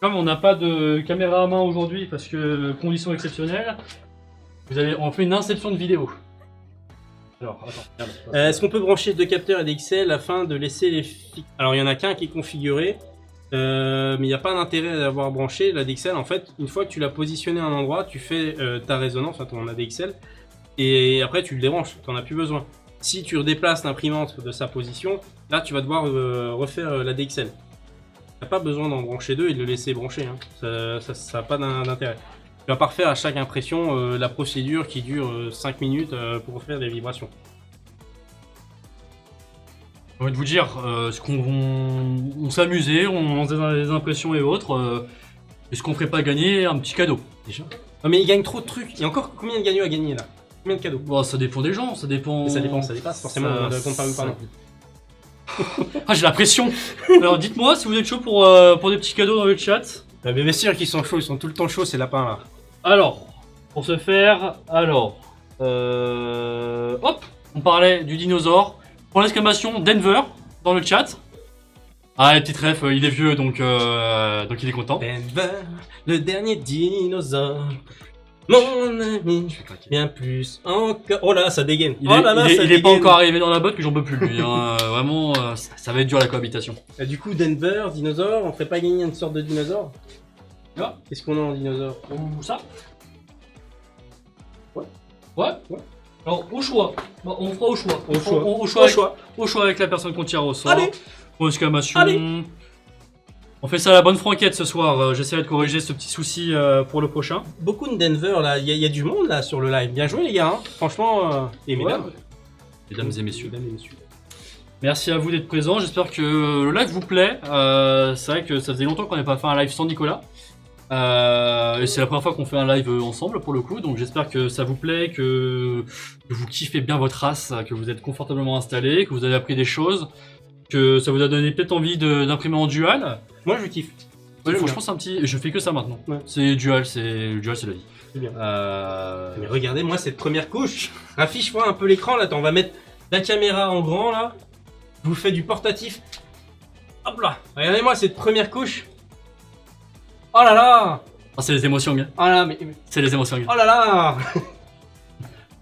Speaker 2: Comme on n'a pas de caméra à main aujourd'hui, parce que conditions exceptionnelles, on fait une inception de vidéo. Alors, attends.
Speaker 1: Est-ce qu'on peut brancher 2 capteurs ADXL afin de laisser les fixes? Alors, il y en a qu'un qui est configuré, mais il n'y a pas d'intérêt à l'avoir branché. L'ADXL, en fait, une fois que tu l'as positionné à un endroit, tu fais ta résonance, enfin ton ADXL, et après tu le débranches, tu n'en as plus besoin. Si tu redéplaces l'imprimante de sa position, là tu vas devoir refaire l'ADXL. Tu n'as pas besoin d'en brancher 2 et de le laisser brancher, hein. Ça n'a pas d'intérêt. Tu vas pas refaire à chaque impression la procédure qui dure 5 minutes pour faire des vibrations.
Speaker 2: J'ai envie de vous dire, est-ce qu'on s'amusait, on faisait des impressions et autres, est-ce qu'on ferait pas gagner un petit cadeau déjà?
Speaker 1: Non mais il gagne trop de trucs. Il y a encore combien de gagnants à gagner là? Combien de cadeaux?
Speaker 2: Bon, ça dépend des gens, ça dépend...
Speaker 1: Mais ça dépend, ça dépasse forcément, on ne compte pas ou pas non.
Speaker 2: Ah, j'ai la pression. Alors dites-moi si vous êtes chaud pour des petits cadeaux dans le chat.
Speaker 1: Mais bien sûr qu'ils sont chauds, ils sont tout le temps chauds ces lapins là.
Speaker 2: Alors, pour ce faire, hop, on parlait du dinosaure. Pour l'exclamation Denver dans le chat. Ah, le petit ref, il est vieux donc il est content.
Speaker 1: Denver, le dernier dinosaure. Mon ami, bien plus encore. Oh là, ça dégaine.
Speaker 2: Il
Speaker 1: Oh là là, ça
Speaker 2: est pas
Speaker 1: dégaine.
Speaker 2: encore arrivé dans la botte que j'en peux plus lui. Hein. Vraiment, ça va être dur la cohabitation.
Speaker 1: Du coup, Denver, dinosaure, on ferait pas gagner une sorte de dinosaure?
Speaker 2: Ah.
Speaker 1: Qu'est-ce qu'on a en dinosaure?
Speaker 2: Ou ça?
Speaker 1: Ouais.
Speaker 2: Ouais. Alors, au choix. Bon, on fera au choix. Au choix avec la personne qu'on tire au sort.
Speaker 1: Allez.
Speaker 2: Pour l'exclamation.
Speaker 1: Allez.
Speaker 2: On fait ça à la bonne franquette ce soir. J'essaierai de corriger ce petit souci pour le prochain.
Speaker 1: Beaucoup de Denver là, il y a du monde là sur le live. Bien joué les gars, hein. Franchement. Et mesdames.
Speaker 2: Ouais. Mesdames et messieurs.
Speaker 1: Mesdames et messieurs.
Speaker 2: Merci à vous d'être présents. J'espère que le live vous plaît. C'est vrai que ça faisait longtemps qu'on n'avait pas fait un live sans Nicolas. Et c'est la première fois qu'on fait un live ensemble pour le coup. Donc j'espère que ça vous plaît, que vous kiffez bien votre race, que vous êtes confortablement installés, que vous avez appris des choses, que ça vous a donné peut-être envie d'imprimer en dual.
Speaker 1: Moi je kiffe.
Speaker 2: Ouais, franchement, c'est un petit. Je fais que ça maintenant.
Speaker 1: Ouais.
Speaker 2: C'est dual, c'est la vie.
Speaker 1: C'est bien. Mais regardez moi cette première couche. Affiche-moi un peu l'écran là. Attends, on va mettre la caméra en grand là. Je vous fais du portatif. Hop là. Regardez-moi cette première couche. Oh là là.
Speaker 2: Ah, c'est les émotions, gars.
Speaker 1: Oh là mais.
Speaker 2: C'est les émotions, gars.
Speaker 1: Oh là là.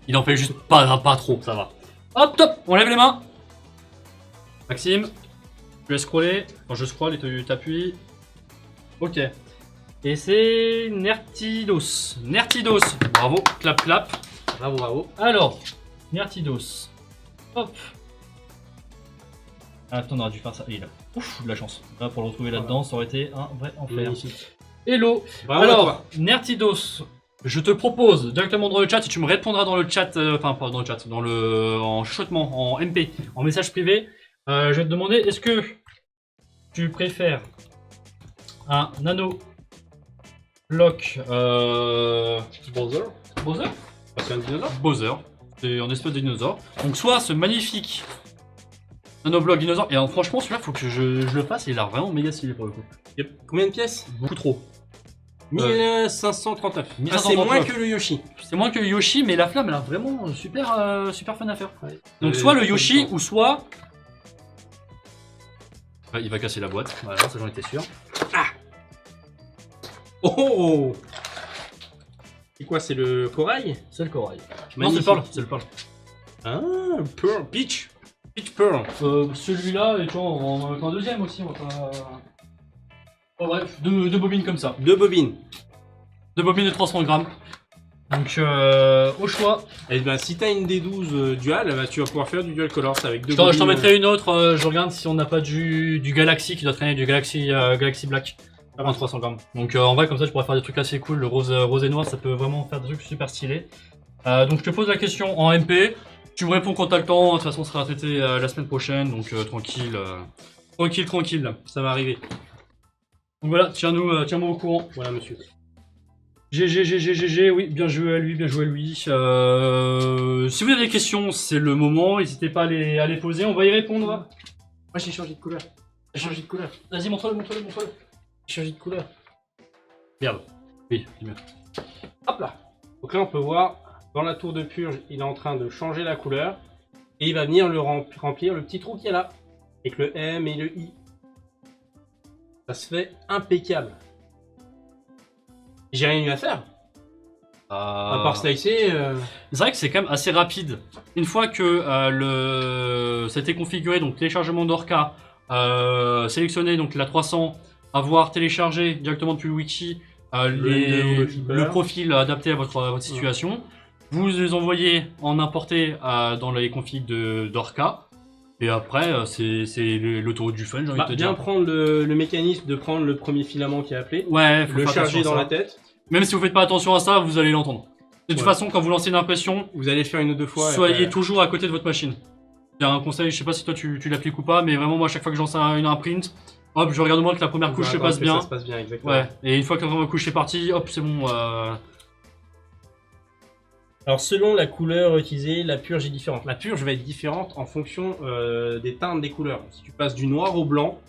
Speaker 2: Il en fait juste pas trop, ça va. Hop, top. On lève les mains. Maxime, je laisse scroller. Quand je scroll et tu t'appuies. Ok. Et c'est Nertidos. Nertidos. Bravo. Clap, clap.
Speaker 1: Bravo, bravo.
Speaker 2: Alors, Nertidos. Hop. Attends, on aurait dû faire ça. Il est là. Ouf, de la chance. Là, pour le retrouver là-dedans, ça aurait été un vrai enfer.
Speaker 1: Magnifique.
Speaker 2: Hello.
Speaker 1: Bravo à
Speaker 2: Alors,
Speaker 1: toi.
Speaker 2: Nertidos. Je te propose directement dans le chat, et tu me répondras dans le chat, enfin pas dans le chat, en chuchotement, en MP, en message privé. Je vais te demander, est-ce que tu préfères un nano lock
Speaker 1: Bowser.
Speaker 2: Bowser
Speaker 1: C'est un dinosaure.
Speaker 2: Bowser. C'est un espèce de dinosaure. Donc soit ce magnifique nanobloc dinosaure, et franchement celui-là faut que je le fasse, il a l'air vraiment méga stylé pour le coup.
Speaker 1: Il y a combien de pièces?
Speaker 2: Beaucoup trop.
Speaker 1: 1539. Ah,
Speaker 2: 1539.
Speaker 1: c'est moins que le Yoshi.
Speaker 2: C'est moins que le Yoshi, mais la flamme elle a vraiment super fun à faire.
Speaker 1: Ouais.
Speaker 2: Donc soit le Yoshi, ou soit... Ouais, il va casser la boîte, voilà, ça j'en étais sûr.
Speaker 1: Oh! C'est quoi, c'est le corail?
Speaker 2: C'est le corail. Non,
Speaker 1: Magnifique.
Speaker 2: c'est le Pearl.
Speaker 1: Ah, Pearl, Peach. Peach Pearl.
Speaker 2: Celui-là, et tu vois, on va en mettre un deuxième aussi, on va pas... Oh, bref, deux bobines comme ça.
Speaker 1: 2 bobines.
Speaker 2: 2 bobines de 300 grammes. Donc, au choix.
Speaker 1: Et ben, si t'as une D12 dual, bah, tu vas pouvoir faire du dual color. C'est avec 2
Speaker 2: Je
Speaker 1: bobines.
Speaker 2: t'en mettrai une autre, je regarde si on n'a pas du Galaxy qui doit traîner, du Galaxy Black. En 300 grammes. Donc en vrai, comme ça, je pourrais faire des trucs assez cool. Le rose et noir, ça peut vraiment faire des trucs super stylés. Donc je te pose la question en MP. Tu me réponds quand t'as le temps. De toute façon, ça sera traité la semaine prochaine. Donc tranquille. Tranquille. Ça va arriver. Donc voilà, tiens-moi au courant.
Speaker 1: Voilà, monsieur.
Speaker 2: GG, oui, bien joué à lui. Si vous avez des questions, c'est le moment. N'hésitez pas à les poser. On va y répondre.
Speaker 1: Moi, j'ai changé de couleur.
Speaker 2: Vas-y, montre-le.
Speaker 1: J'ai changé de couleur.
Speaker 2: Merde. Oui, dis-moi.
Speaker 1: Hop là. Donc là, on peut voir, dans la tour de purge, il est en train de changer la couleur. Et il va venir le remplir le petit trou qu'il y a là. Avec le M et le I. Ça se fait impeccable. J'ai rien eu à faire. À part slicer.
Speaker 2: C'est vrai que c'est quand même assez rapide. Une fois que ça a été configuré, donc téléchargement d'Orca, sélectionner donc la 300, avoir téléchargé directement depuis le wiki le profil adapté à votre situation, vous les envoyez en importé dans les configs d'Orca, et après c'est l'autoroute du fun, j'ai envie de te
Speaker 1: bien
Speaker 2: dire.
Speaker 1: prendre le mécanisme de prendre le premier filament qui est appelé,
Speaker 2: Ouais, faut
Speaker 1: le
Speaker 2: faire
Speaker 1: charger
Speaker 2: attention à
Speaker 1: dans
Speaker 2: ça.
Speaker 1: la tête.
Speaker 2: Même si vous faites pas attention à ça, vous allez l'entendre. De toute façon, quand vous lancez une impression,
Speaker 1: Vous allez le faire une ou deux fois.
Speaker 2: soyez toujours à côté de votre machine. Il y a un conseil, je sais pas si toi tu l'appliques ou pas, mais vraiment moi, chaque fois que je lance une imprint, hop, je regarde au moins que la première couche se passe bien.
Speaker 1: Ça se passe bien, exactement.
Speaker 2: Ouais, et une fois que la première couche est partie, hop, c'est bon.
Speaker 1: Alors selon la couleur utilisée, la purge est différente. La purge va être différente en fonction des teintes des couleurs. Si tu passes du noir au blanc,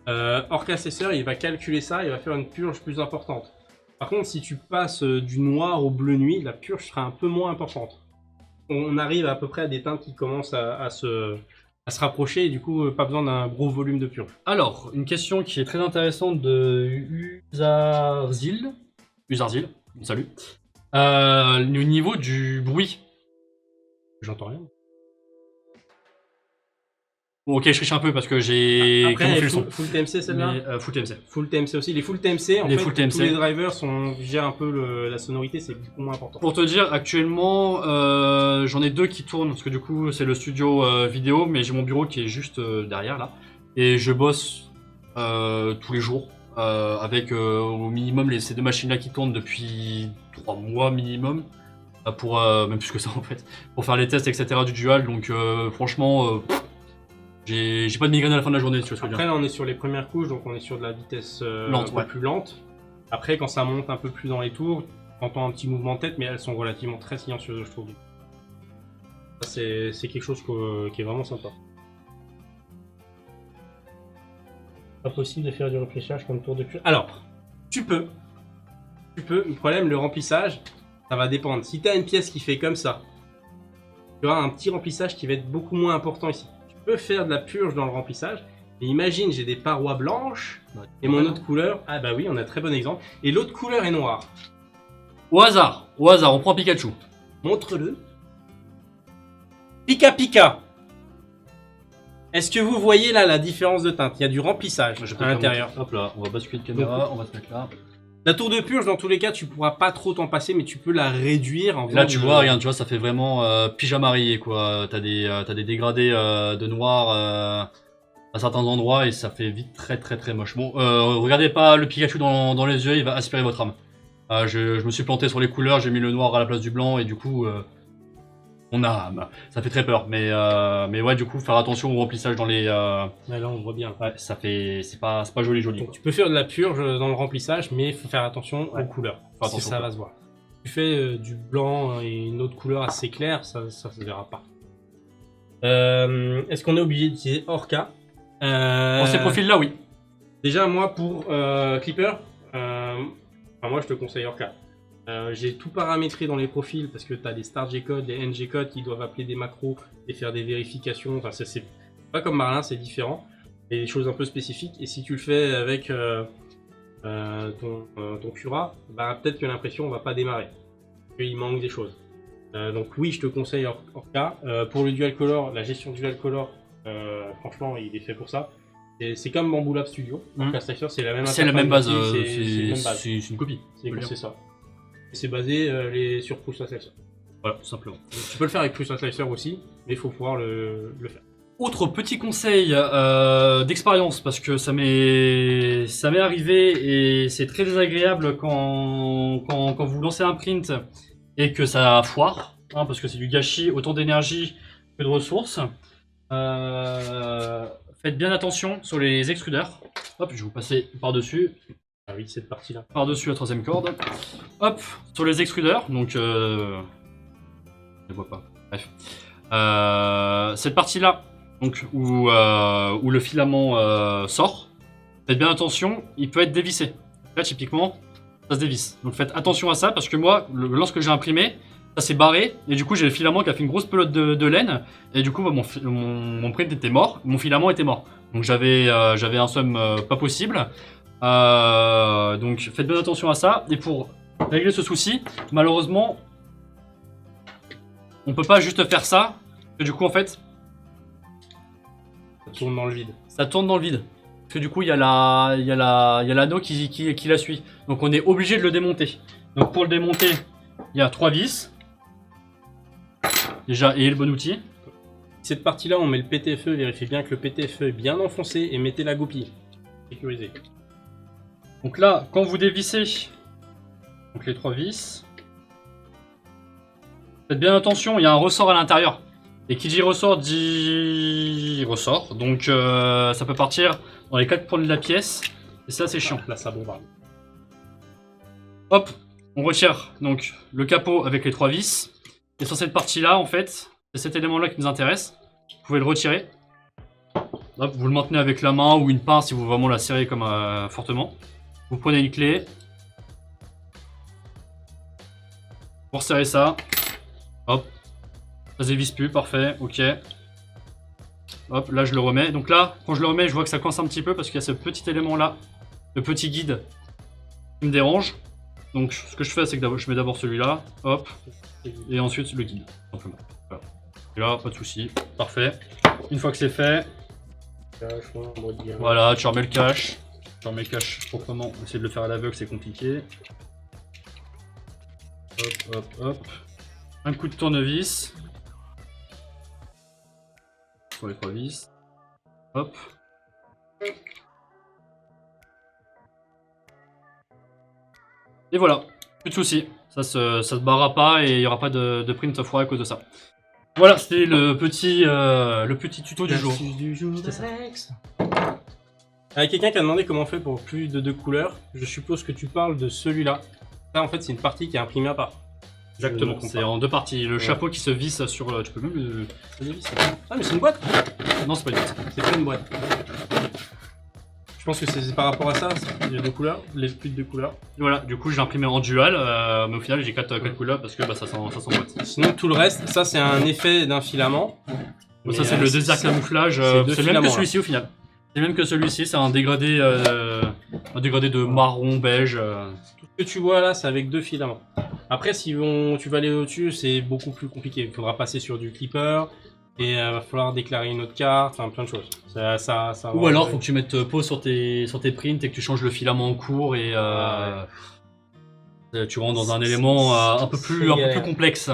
Speaker 1: Orca Assessor, il va calculer ça, il va faire une purge plus importante. Par contre, si tu passes du noir au bleu nuit, la purge sera un peu moins importante. On arrive à peu près à des teintes qui commencent à se rapprocher et du coup, pas besoin d'un gros volume de purge.
Speaker 2: Alors, une question qui est très intéressante de Uzarzil, salut. Au niveau du bruit.
Speaker 1: J'entends rien.
Speaker 2: Bon, ok, je triche un peu parce que j'ai
Speaker 1: Après,
Speaker 2: camouflé le son.
Speaker 1: full TMC celle-là.
Speaker 2: Mais, full TMC.
Speaker 1: Full TMC aussi. Les full TMC, en
Speaker 2: Les
Speaker 1: fait,
Speaker 2: full TMC.
Speaker 1: tous les drivers gèrent un peu la sonorité, c'est beaucoup moins important.
Speaker 2: Pour te dire, actuellement, j'en ai 2 qui tournent, parce que du coup, c'est le studio vidéo, mais j'ai mon bureau qui est juste derrière, là. Et je bosse tous les jours, avec au minimum ces 2 machines-là qui tournent depuis 3 mois minimum, pour même plus que ça en fait, pour faire les tests, etc. du dual, donc franchement... j'ai pas de migraine à la fin de la journée, si tu vois ce que je veux
Speaker 1: Après,
Speaker 2: dire.
Speaker 1: là, on est sur les premières couches, donc on est sur de la vitesse
Speaker 2: Lente,
Speaker 1: un peu
Speaker 2: ouais.
Speaker 1: plus lente. Après, quand ça monte un peu plus dans les tours, t'entends un petit mouvement de tête, mais elles sont relativement très silencieuses, je trouve. Ça, c'est quelque chose qui est vraiment sympa. Pas possible de faire du repléchage comme tour de purge. Alors, tu peux. Le problème, le remplissage, ça va dépendre. Si tu as une pièce qui fait comme ça, tu auras un petit remplissage qui va être beaucoup moins important ici. Tu peux faire de la purge dans le remplissage. Et imagine, j'ai des parois blanches et mon autre couleur. Ah bah oui, on a un très bon exemple. Et l'autre couleur est noire.
Speaker 2: Au hasard, on prend Pikachu.
Speaker 1: Montre-le. Pika Pika. Est-ce que vous voyez là la différence de teinte? Il y a du remplissage
Speaker 2: Je peux
Speaker 1: à
Speaker 2: te
Speaker 1: l'intérieur.
Speaker 2: montrer. Hop là, on va basculer de caméra, on va se mettre là.
Speaker 1: La tour de purge, dans tous les cas, tu pourras pas trop t'en passer, mais tu peux la réduire en
Speaker 2: Là,
Speaker 1: faisant
Speaker 2: tu
Speaker 1: de-
Speaker 2: vois, regarde, tu vois, ça fait vraiment pyjama rayé, quoi. T'as des dégradés de noir à certains endroits et ça fait vite très moche. Bon, regardez pas le Pikachu dans les yeux, il va aspirer votre âme. Je me suis planté sur les couleurs, j'ai mis le noir à la place du blanc et du coup, mon âme, ça fait très peur. Mais ouais, du coup, faire attention au remplissage dans les.
Speaker 1: Ouais, là, on voit bien.
Speaker 2: Ouais, ça fait, c'est pas joli.
Speaker 1: Donc,
Speaker 2: Quoi.
Speaker 1: tu peux faire de la purge dans le remplissage, mais il faut faire attention
Speaker 2: Ouais.
Speaker 1: aux couleurs.
Speaker 2: Faut attention,
Speaker 1: Si ça
Speaker 2: quoi.
Speaker 1: va se voir. tu fais du blanc et une autre couleur assez claire, ça se verra pas. Est-ce qu'on est obligé d'utiliser Orca?
Speaker 2: Pour ces profils-là, oui.
Speaker 1: Déjà, moi, pour Clipper, moi, je te conseille Orca. J'ai tout paramétré dans les profils parce que tu as des start G-code, des end G-code qui doivent appeler des macros et faire des vérifications. Enfin, c'est pas comme Marlin, c'est différent. Et des choses un peu spécifiques. Et si tu le fais avec ton Cura, bah, peut-être que l'impression va pas démarrer. Il manque des choses. Donc oui, je te conseille Orca. Pour le dual color, la gestion du dual color, franchement, il est fait pour ça. C'est comme Bamboo Lab Studio. Orca Slicer, c'est la même.
Speaker 2: C'est la même base.
Speaker 1: C'est
Speaker 2: une copie.
Speaker 1: C'est ça. Et c'est basé sur Prusa Slicer.
Speaker 2: Voilà, tout simplement.
Speaker 1: Tu peux le faire avec Prusa Slicer aussi, mais il faut pouvoir le faire.
Speaker 2: Autre petit conseil d'expérience, parce que ça m'est arrivé et c'est très désagréable quand vous lancez un print et que ça foire, hein, parce que c'est du gâchis, autant d'énergie que de ressources. Faites bien attention sur les extrudeurs. Hop, je vais vous passer par-dessus.
Speaker 1: Ah oui, cette partie-là.
Speaker 2: Par-dessus la troisième corde. Hop, sur les extrudeurs, donc... je ne vois pas. Bref. Cette partie-là, donc où le filament sort, faites bien attention, il peut être dévissé. Là, typiquement, ça se dévisse. Donc faites attention à ça, parce que moi, lorsque j'ai imprimé, ça s'est barré, et du coup, j'ai le filament qui a fait une grosse pelote de laine, et du coup, bah, mon print était mort, mon filament était mort. Donc j'avais un somme pas possible. Donc faites bien attention à ça. Et pour régler ce souci, malheureusement, on peut pas juste faire ça. Parce que du coup, en fait,
Speaker 1: ça tourne dans le vide.
Speaker 2: Ça tourne dans le vide. Parce que du coup, il y a l'anneau qui la suit. Donc on est obligé de le démonter. Donc pour le démonter, il y a 3 vis. Déjà, et le bon outil.
Speaker 1: Cette partie-là, on met le PTFE. Vérifiez bien que le PTFE est bien enfoncé et mettez la goupille. Sécurisé.
Speaker 2: Donc là, quand vous dévissez donc les 3 vis, faites bien attention, il y a un ressort à l'intérieur. Et qui dit ressort, dit ressort. Donc ça peut partir dans les 4 points de la pièce. Et ça, c'est chiant.
Speaker 1: Là, ça bombarde.
Speaker 2: Hop, on retire donc le capot avec les 3 vis. Et sur cette partie-là, en fait, c'est cet élément-là qui nous intéresse. Vous pouvez le retirer. Hop, vous le maintenez avec la main ou une pince si vous vraiment la serrez comme fortement. Vous prenez une clé. Pour serrer ça. Hop. Ça se dévisse plus, parfait, ok. Hop, là je le remets. Donc là, quand je le remets, je vois que ça coince un petit peu parce qu'il y a ce petit élément-là, le petit guide, qui me dérange. Donc ce que je fais, c'est que je mets d'abord celui-là, hop, et ensuite le guide, simplement. Voilà. Et là, pas de souci, parfait. Une fois que c'est fait, voilà, tu remets le cache. Je remets le cache proprement. Essayer de le faire à l'aveugle, c'est compliqué. Hop, hop, hop. Un coup de tournevis. Sur les 3 vis. Hop. Et voilà. Plus de soucis. Ça se barrera pas et il n'y aura pas de print foiré à cause de ça. Voilà, c'était le petit tuto du jour.
Speaker 1: C'était ça. Il y a quelqu'un qui a demandé comment on fait pour plus de 2 couleurs. Je suppose que tu parles de celui-là. Ça, en fait, c'est une partie qui est imprimée à part.
Speaker 2: Exactement, c'est en 2 parties. Le chapeau qui se visse sur... Tu peux même le...
Speaker 1: Ah, mais c'est une boîte.
Speaker 2: Non, c'est pas une boîte.
Speaker 1: C'est pas une boîte. Je pense que c'est par rapport à ça, il y a 2 couleurs, les plus de 2 couleurs.
Speaker 2: Et voilà, du coup, je l'ai imprimé en dual, mais au final, j'ai 4 couleurs parce que bah, ça s'emboîte.
Speaker 1: Sinon, tout le reste, ça, c'est un effet d'un filament.
Speaker 2: Donc ça, c'est le désert camouflage. C'est le même que celui-ci au final. C'est le même que celui-ci, c'est un dégradé de marron, beige.
Speaker 1: Tout ce que tu vois là, c'est avec 2 filaments. Après, si tu vas aller au-dessus, c'est beaucoup plus compliqué. Il faudra passer sur du clipper et il va falloir déclarer une autre carte, enfin plein de choses.
Speaker 2: Ou alors, il faut que tu mettes pause sur tes prints et que tu changes le filament en cours et tu rentres dans un élément un peu plus complexe.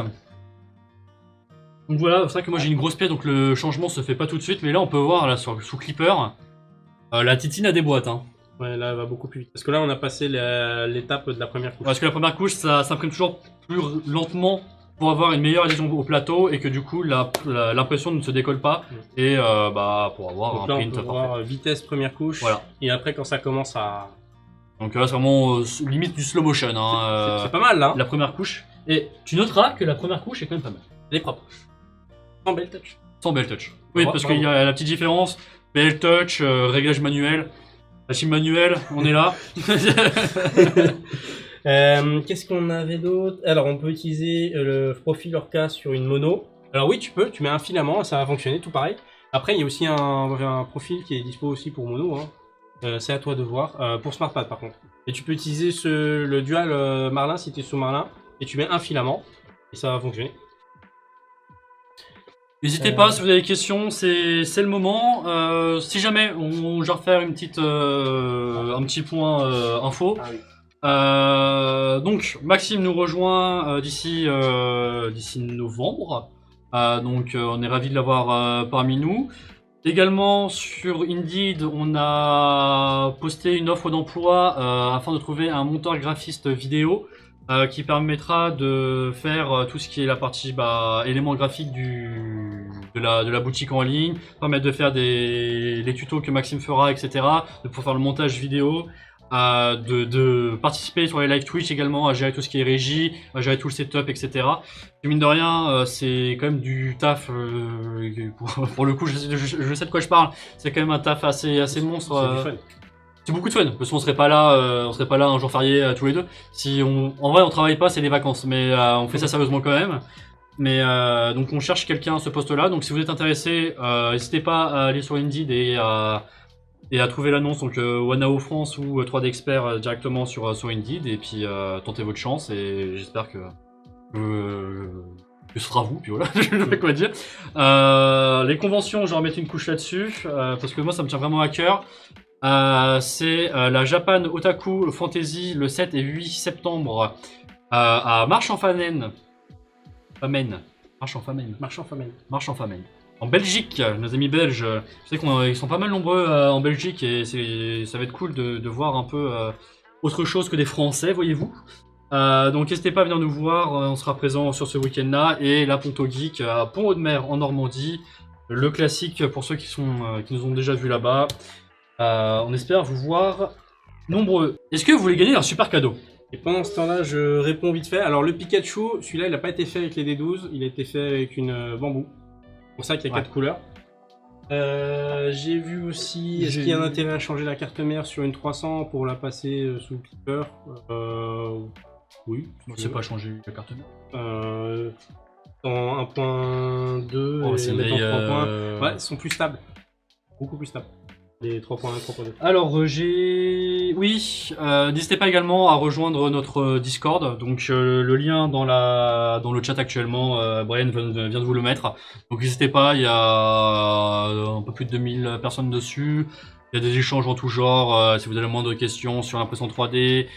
Speaker 2: Donc voilà, c'est vrai que moi j'ai une grosse pièce, donc le changement se fait pas tout de suite, mais là on peut voir là sous Clipper, la titine a des boîtes. Hein.
Speaker 1: Ouais, là elle va beaucoup plus vite. Parce que là on a passé l'étape de la première couche.
Speaker 2: Parce que la première couche ça s'imprime toujours plus lentement pour avoir une meilleure adhésion au plateau et que du coup l'impression ne se décolle pas et pour avoir
Speaker 1: donc
Speaker 2: un
Speaker 1: là,
Speaker 2: print
Speaker 1: on peut
Speaker 2: parfait.
Speaker 1: voir vitesse première couche,
Speaker 2: voilà.
Speaker 1: Et après quand ça commence à
Speaker 2: Donc là, c'est vraiment limite du slow motion. Hein,
Speaker 1: C'est pas mal là.
Speaker 2: la première couche. Et tu noteras que la première couche est quand même pas mal.
Speaker 1: Elle est propre. Sans bel touch.
Speaker 2: Sans belle touch. Oui,
Speaker 1: Ouais,
Speaker 2: parce
Speaker 1: bravo.
Speaker 2: qu'il y a la petite différence. Belle touch, réglage manuel. Machine manuelle, on est là.
Speaker 1: Qu'est-ce qu'on avait d'autre? Alors, on peut utiliser le profil Orca sur une mono. Alors oui, tu peux, tu mets un filament, ça va fonctionner, tout pareil. Après, il y a aussi un profil qui est dispo aussi pour mono. Hein. C'est à toi de voir. Pour SmartPad, par contre. Et tu peux utiliser le dual Marlin si tu es sous Marlin. Et tu mets un filament. Et ça va fonctionner.
Speaker 2: N'hésitez pas si vous avez des questions, c'est le moment. Si jamais je vais refaire un petit point info.
Speaker 1: Ah oui.
Speaker 2: Donc Maxime nous rejoint d'ici novembre. Donc on est ravis de l'avoir parmi nous. Également sur Indeed, on a posté une offre d'emploi afin de trouver un monteur graphiste vidéo qui permettra de faire tout ce qui est la partie éléments graphiques de la boutique en ligne, permettre de faire les tutos que Maxime fera, etc. De pouvoir faire le montage vidéo. De participer sur les live Twitch également, à gérer tout ce qui est régie, à gérer tout le setup, etc. Et mine de rien, c'est quand même du taf. Pour le coup, je sais de quoi je parle. C'est quand même un taf assez monstre.
Speaker 1: C'est du fun.
Speaker 2: C'est beaucoup de fun parce qu'on serait pas là, un jour férié tous les deux. En vrai, on travaille pas, c'est les vacances, mais on fait ça sérieusement quand même. Mais donc on cherche quelqu'un à ce poste-là. Donc si vous êtes intéressé, n'hésitez pas à aller sur Indeed et à trouver l'annonce, donc Wanao France ou 3D Expert directement sur Indeed, et puis tentez votre chance, et j'espère que ce sera vous, puis voilà, je ne sais pas quoi dire. Les conventions, je vais remettre une couche là-dessus, parce que moi ça me tient vraiment à cœur. C'est la Japan Otaku Fantasy le 7 et 8 septembre à Marche-en-Famenne. Marche-en-Famenne. En Belgique, nos amis belges, je sais qu'ils sont pas mal nombreux en Belgique et ça va être cool de voir un peu autre chose que des Français, voyez-vous. Donc n'hésitez pas à venir nous voir, on sera présent sur ce week-end-là. Et la Ponto Geek à Pont-Audemer en Normandie, le classique pour ceux qui nous ont déjà vus là-bas. On espère vous voir nombreux. Est-ce que vous voulez gagner un super cadeau?
Speaker 1: Et pendant ce temps-là, je réponds vite fait. Alors le Pikachu, celui-là, il n'a pas été fait avec les D12, il a été fait avec une bambou. C'est pour ça qu'il y a 4 couleurs. J'ai vu aussi, est-ce qu'il y a un intérêt à changer la carte mère sur une 300 pour la passer sous Clipper? Oui.
Speaker 2: On ne sait pas changer la carte mère.
Speaker 1: Dans 1.2
Speaker 2: Oh,
Speaker 1: et
Speaker 2: c'est
Speaker 1: les mettre en 3 points.
Speaker 2: euh,
Speaker 1: Ouais, ils sont plus stables. Beaucoup plus stables. Les 3.1 et 3.2.
Speaker 2: Alors, n'hésitez pas également à rejoindre notre Discord. Donc, le lien dans le chat actuellement, Brian vient de vous le mettre. Donc, n'hésitez pas, il y a un peu plus de 2000 personnes dessus. Il y a des échanges en tout genre. Si vous avez le moindre questions sur l'impression 3D,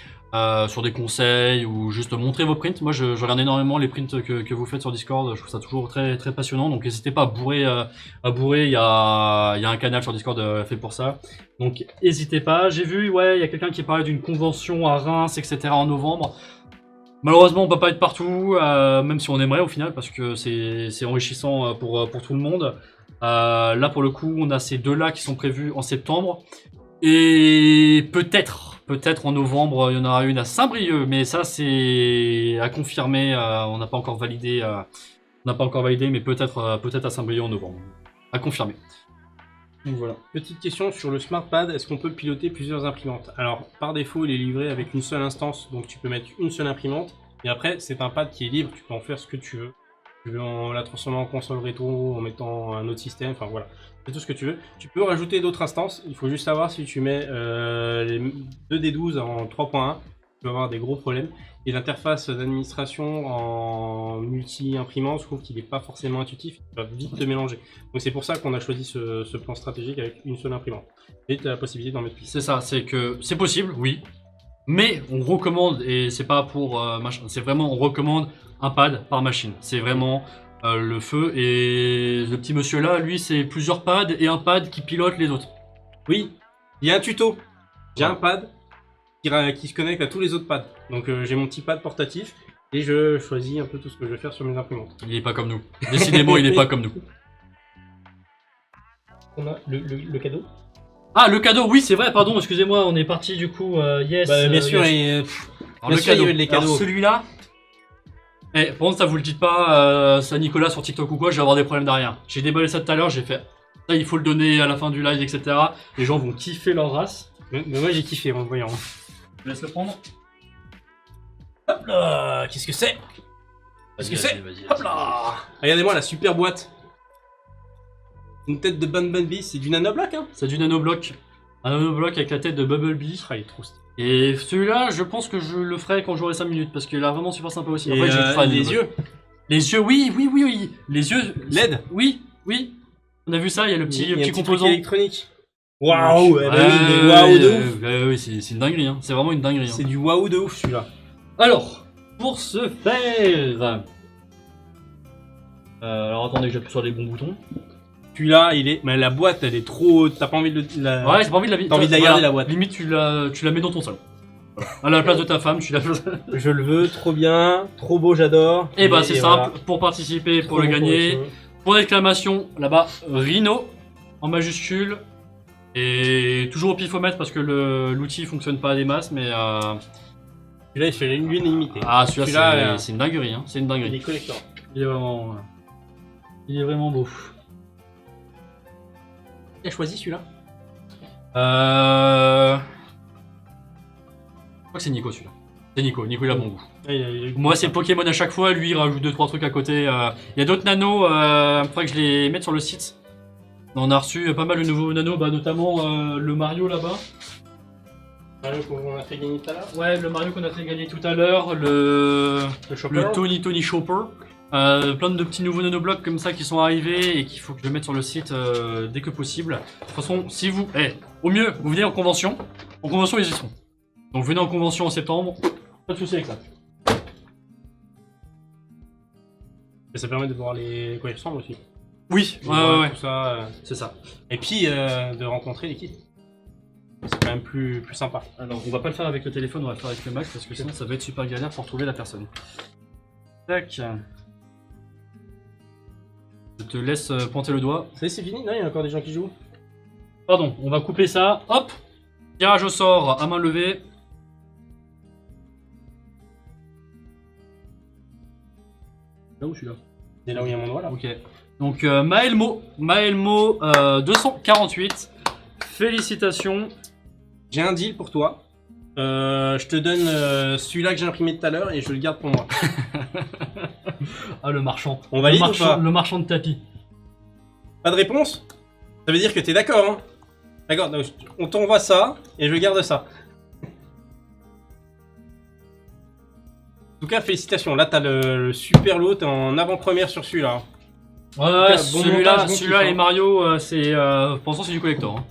Speaker 2: sur des conseils ou juste montrer vos prints. Moi, je regarde énormément les prints que vous faites sur Discord. Je trouve ça toujours très, très passionnant. Donc, n'hésitez pas à bourrer. Il y a un canal sur Discord fait pour ça. Donc, n'hésitez pas. J'ai vu, il y a quelqu'un qui parlait d'une convention à Reims, etc. en novembre. Malheureusement, on peut pas être partout, même si on aimerait au final, parce que c'est enrichissant pour tout le monde. Là, pour le coup, on a ces deux-là qui sont prévus en septembre. Et peut-être en novembre, il y en aura une à Saint-Brieuc, mais ça c'est à confirmer. On n'a pas encore validé, mais peut-être à Saint-Brieuc en novembre. À confirmer. Donc voilà.
Speaker 1: Petite question sur le SmartPad, est-ce qu'on peut piloter plusieurs imprimantes? Alors, par défaut, il est livré avec une seule instance, donc tu peux mettre une seule imprimante. Et après, c'est un pad qui est libre, tu peux en faire ce que tu veux. Tu veux la transformer en console rétro, en mettant un autre système, enfin voilà. C'est tout ce que tu veux. Tu peux rajouter d'autres instances, il faut juste savoir si tu mets les 2D12 en 3.1, tu vas avoir des gros problèmes. Et l'interface d'administration en multi-imprimant, je trouve qu'il n'est pas forcément intuitif, il va vite te mélanger. Donc c'est pour ça qu'on a choisi ce plan stratégique avec une seule imprimante. Et tu as la possibilité d'en mettre plus.
Speaker 2: C'est ça, c'est que c'est possible, oui. Mais on recommande, et c'est pas pour machin, c'est vraiment on recommande un pad par machine. C'est vraiment le feu. Et le petit monsieur là, lui, c'est plusieurs pads et un pad qui pilote les autres.
Speaker 1: Oui, il y a un tuto. J'ai un pad qui se connecte à tous les autres pads. Donc j'ai mon petit pad portatif et je choisis un peu tout ce que je vais faire sur mes imprimantes.
Speaker 2: Il est pas comme nous. Décidément, il est pas comme nous.
Speaker 1: On a le cadeau.
Speaker 2: Ah, le cadeau, oui, c'est vrai, pardon, excusez-moi, on est parti du coup, yes.
Speaker 1: Bah, bien sûr,
Speaker 2: yes.
Speaker 1: et
Speaker 2: Alors,
Speaker 1: bien
Speaker 2: le
Speaker 1: sûr, il y
Speaker 2: cadeau.
Speaker 1: avait les cadeaux.
Speaker 2: Alors, celui-là. Eh, par contre, ça vous le dites pas, ça Nicolas sur TikTok ou quoi, je vais avoir des problèmes derrière. J'ai déballé ça tout à l'heure, j'ai fait. Ça, il faut le donner à la fin du live, etc. Les gens vont kiffer leur race.
Speaker 1: Mais moi j'ai kiffé en le voyant.
Speaker 2: Je laisse le prendre.
Speaker 1: Hop là, qu'est-ce que c'est? Qu'est-ce que c'est?
Speaker 2: Vas-y,
Speaker 1: Hop là. Regardez-moi la super boîte. Une tête de Bumblebee, c'est du nanoblock hein?
Speaker 2: C'est du nanoblock. Un nanoblock avec la tête de Bumblebee.
Speaker 1: Ah, il est trop stylé.
Speaker 2: Et celui-là, je pense que je le ferai quand j'aurai 5 minutes parce qu'il a vraiment super sympa aussi.
Speaker 1: Et
Speaker 2: Après, je le ferai
Speaker 1: les yeux.
Speaker 2: Les yeux, oui. Les yeux.
Speaker 1: LED.
Speaker 2: Oui. On a vu ça, il y a le petit,
Speaker 1: Il y a un
Speaker 2: petit
Speaker 1: petit
Speaker 2: composant.
Speaker 1: truc électronique. Waouh, eh ben oui, mais waouh de ouf.
Speaker 2: Oui, c'est une dinguerie, hein. C'est vraiment une dinguerie.
Speaker 1: C'est
Speaker 2: Hein.
Speaker 1: du waouh de ouf celui-là.
Speaker 2: Alors, pour ce faire. Alors attendez que j'appuie sur les bons boutons.
Speaker 1: Celui-là, il est. Mais la boîte, elle est trop. T'as pas envie de la.
Speaker 2: Ouais, j'ai pas envie de la
Speaker 1: T'as envie de la garder la boîte.
Speaker 2: Limite, tu la mets dans ton salon. Voilà. À la place de ta femme, tu la.
Speaker 1: Je le veux, trop bien, trop beau, j'adore.
Speaker 2: Et bah, c'est simple.
Speaker 1: voilà.
Speaker 2: Pour participer, pour le
Speaker 1: Trop
Speaker 2: gagner.
Speaker 1: beau,
Speaker 2: Point d'exclamation, là-bas, Rhino, en majuscule. Et toujours au pifomètre parce que l'outil fonctionne pas à des masses, mais.
Speaker 1: Celui-là, il fait l'unanimité.
Speaker 2: Ah,
Speaker 1: Celui-là,
Speaker 2: c'est une dinguerie, hein. C'est une
Speaker 1: Il
Speaker 2: dinguerie.
Speaker 1: est collector.
Speaker 2: Il est vraiment. Il est vraiment beau.
Speaker 1: Qui a choisi celui-là?
Speaker 2: Je crois que c'est Nico celui-là. C'est Nico il a bon goût.
Speaker 1: Ah,
Speaker 2: Moi c'est Pokémon à chaque fois, lui il rajoute 2-3 trucs à côté. Il y a d'autres nanos, il faudrait que je les mette sur le site. On a reçu pas mal de nouveaux nanos, bah, notamment le Mario là-bas.
Speaker 1: Mario qu'on a fait gagner tout à l'heure.
Speaker 2: Ouais, le Mario qu'on a fait gagner tout à l'heure, le
Speaker 1: Chopper.
Speaker 2: Tony Chopper. Plein de petits nouveaux nanoblocs comme ça qui sont arrivés et qu'il faut que je mette sur le site dès que possible. De toute façon, si vous... au mieux, vous venez en convention. En convention, ils y seront. Donc venez en convention en septembre. Pas de soucis avec ça.
Speaker 1: Et ça permet de voir les quoi ils ressemblent aussi.
Speaker 2: Oui,
Speaker 1: De voir
Speaker 2: ouais.
Speaker 1: Tout ça.
Speaker 2: C'est ça.
Speaker 1: Et puis de rencontrer l'équipe. C'est quand même plus sympa.
Speaker 2: Alors, on va pas le faire avec le téléphone, on va le faire avec le Mac parce que sinon ça va être super galère pour trouver la personne. Tac. Je te laisse pointer le doigt.
Speaker 1: Ça y est, c'est fini? Non, il y a encore des gens qui jouent.
Speaker 2: Pardon, on va couper ça. Hop. Tirage au sort à main levée. Là où celui-là?
Speaker 1: C'est là où il y a mon doigt là.
Speaker 2: Ok. Donc Maelmo 248. Félicitations.
Speaker 1: J'ai un deal pour toi. Je te donne celui-là que j'ai imprimé tout à l'heure et je le garde pour moi.
Speaker 2: Ah le marchand.
Speaker 1: On valide ou pas?
Speaker 2: Le marchand de tapis.
Speaker 1: Pas de réponse? Ça veut dire que t'es d'accord, hein? D'accord, donc on t'envoie ça et je garde ça. En tout cas, félicitations. Là, t'as le super lot, t'es en avant-première sur celui-là.
Speaker 2: Ouais,
Speaker 1: Bon
Speaker 2: celui-là
Speaker 1: montage, bon kiff,
Speaker 2: et
Speaker 1: hein.
Speaker 2: Mario, c'est pour l'instant c'est du collector. Hein.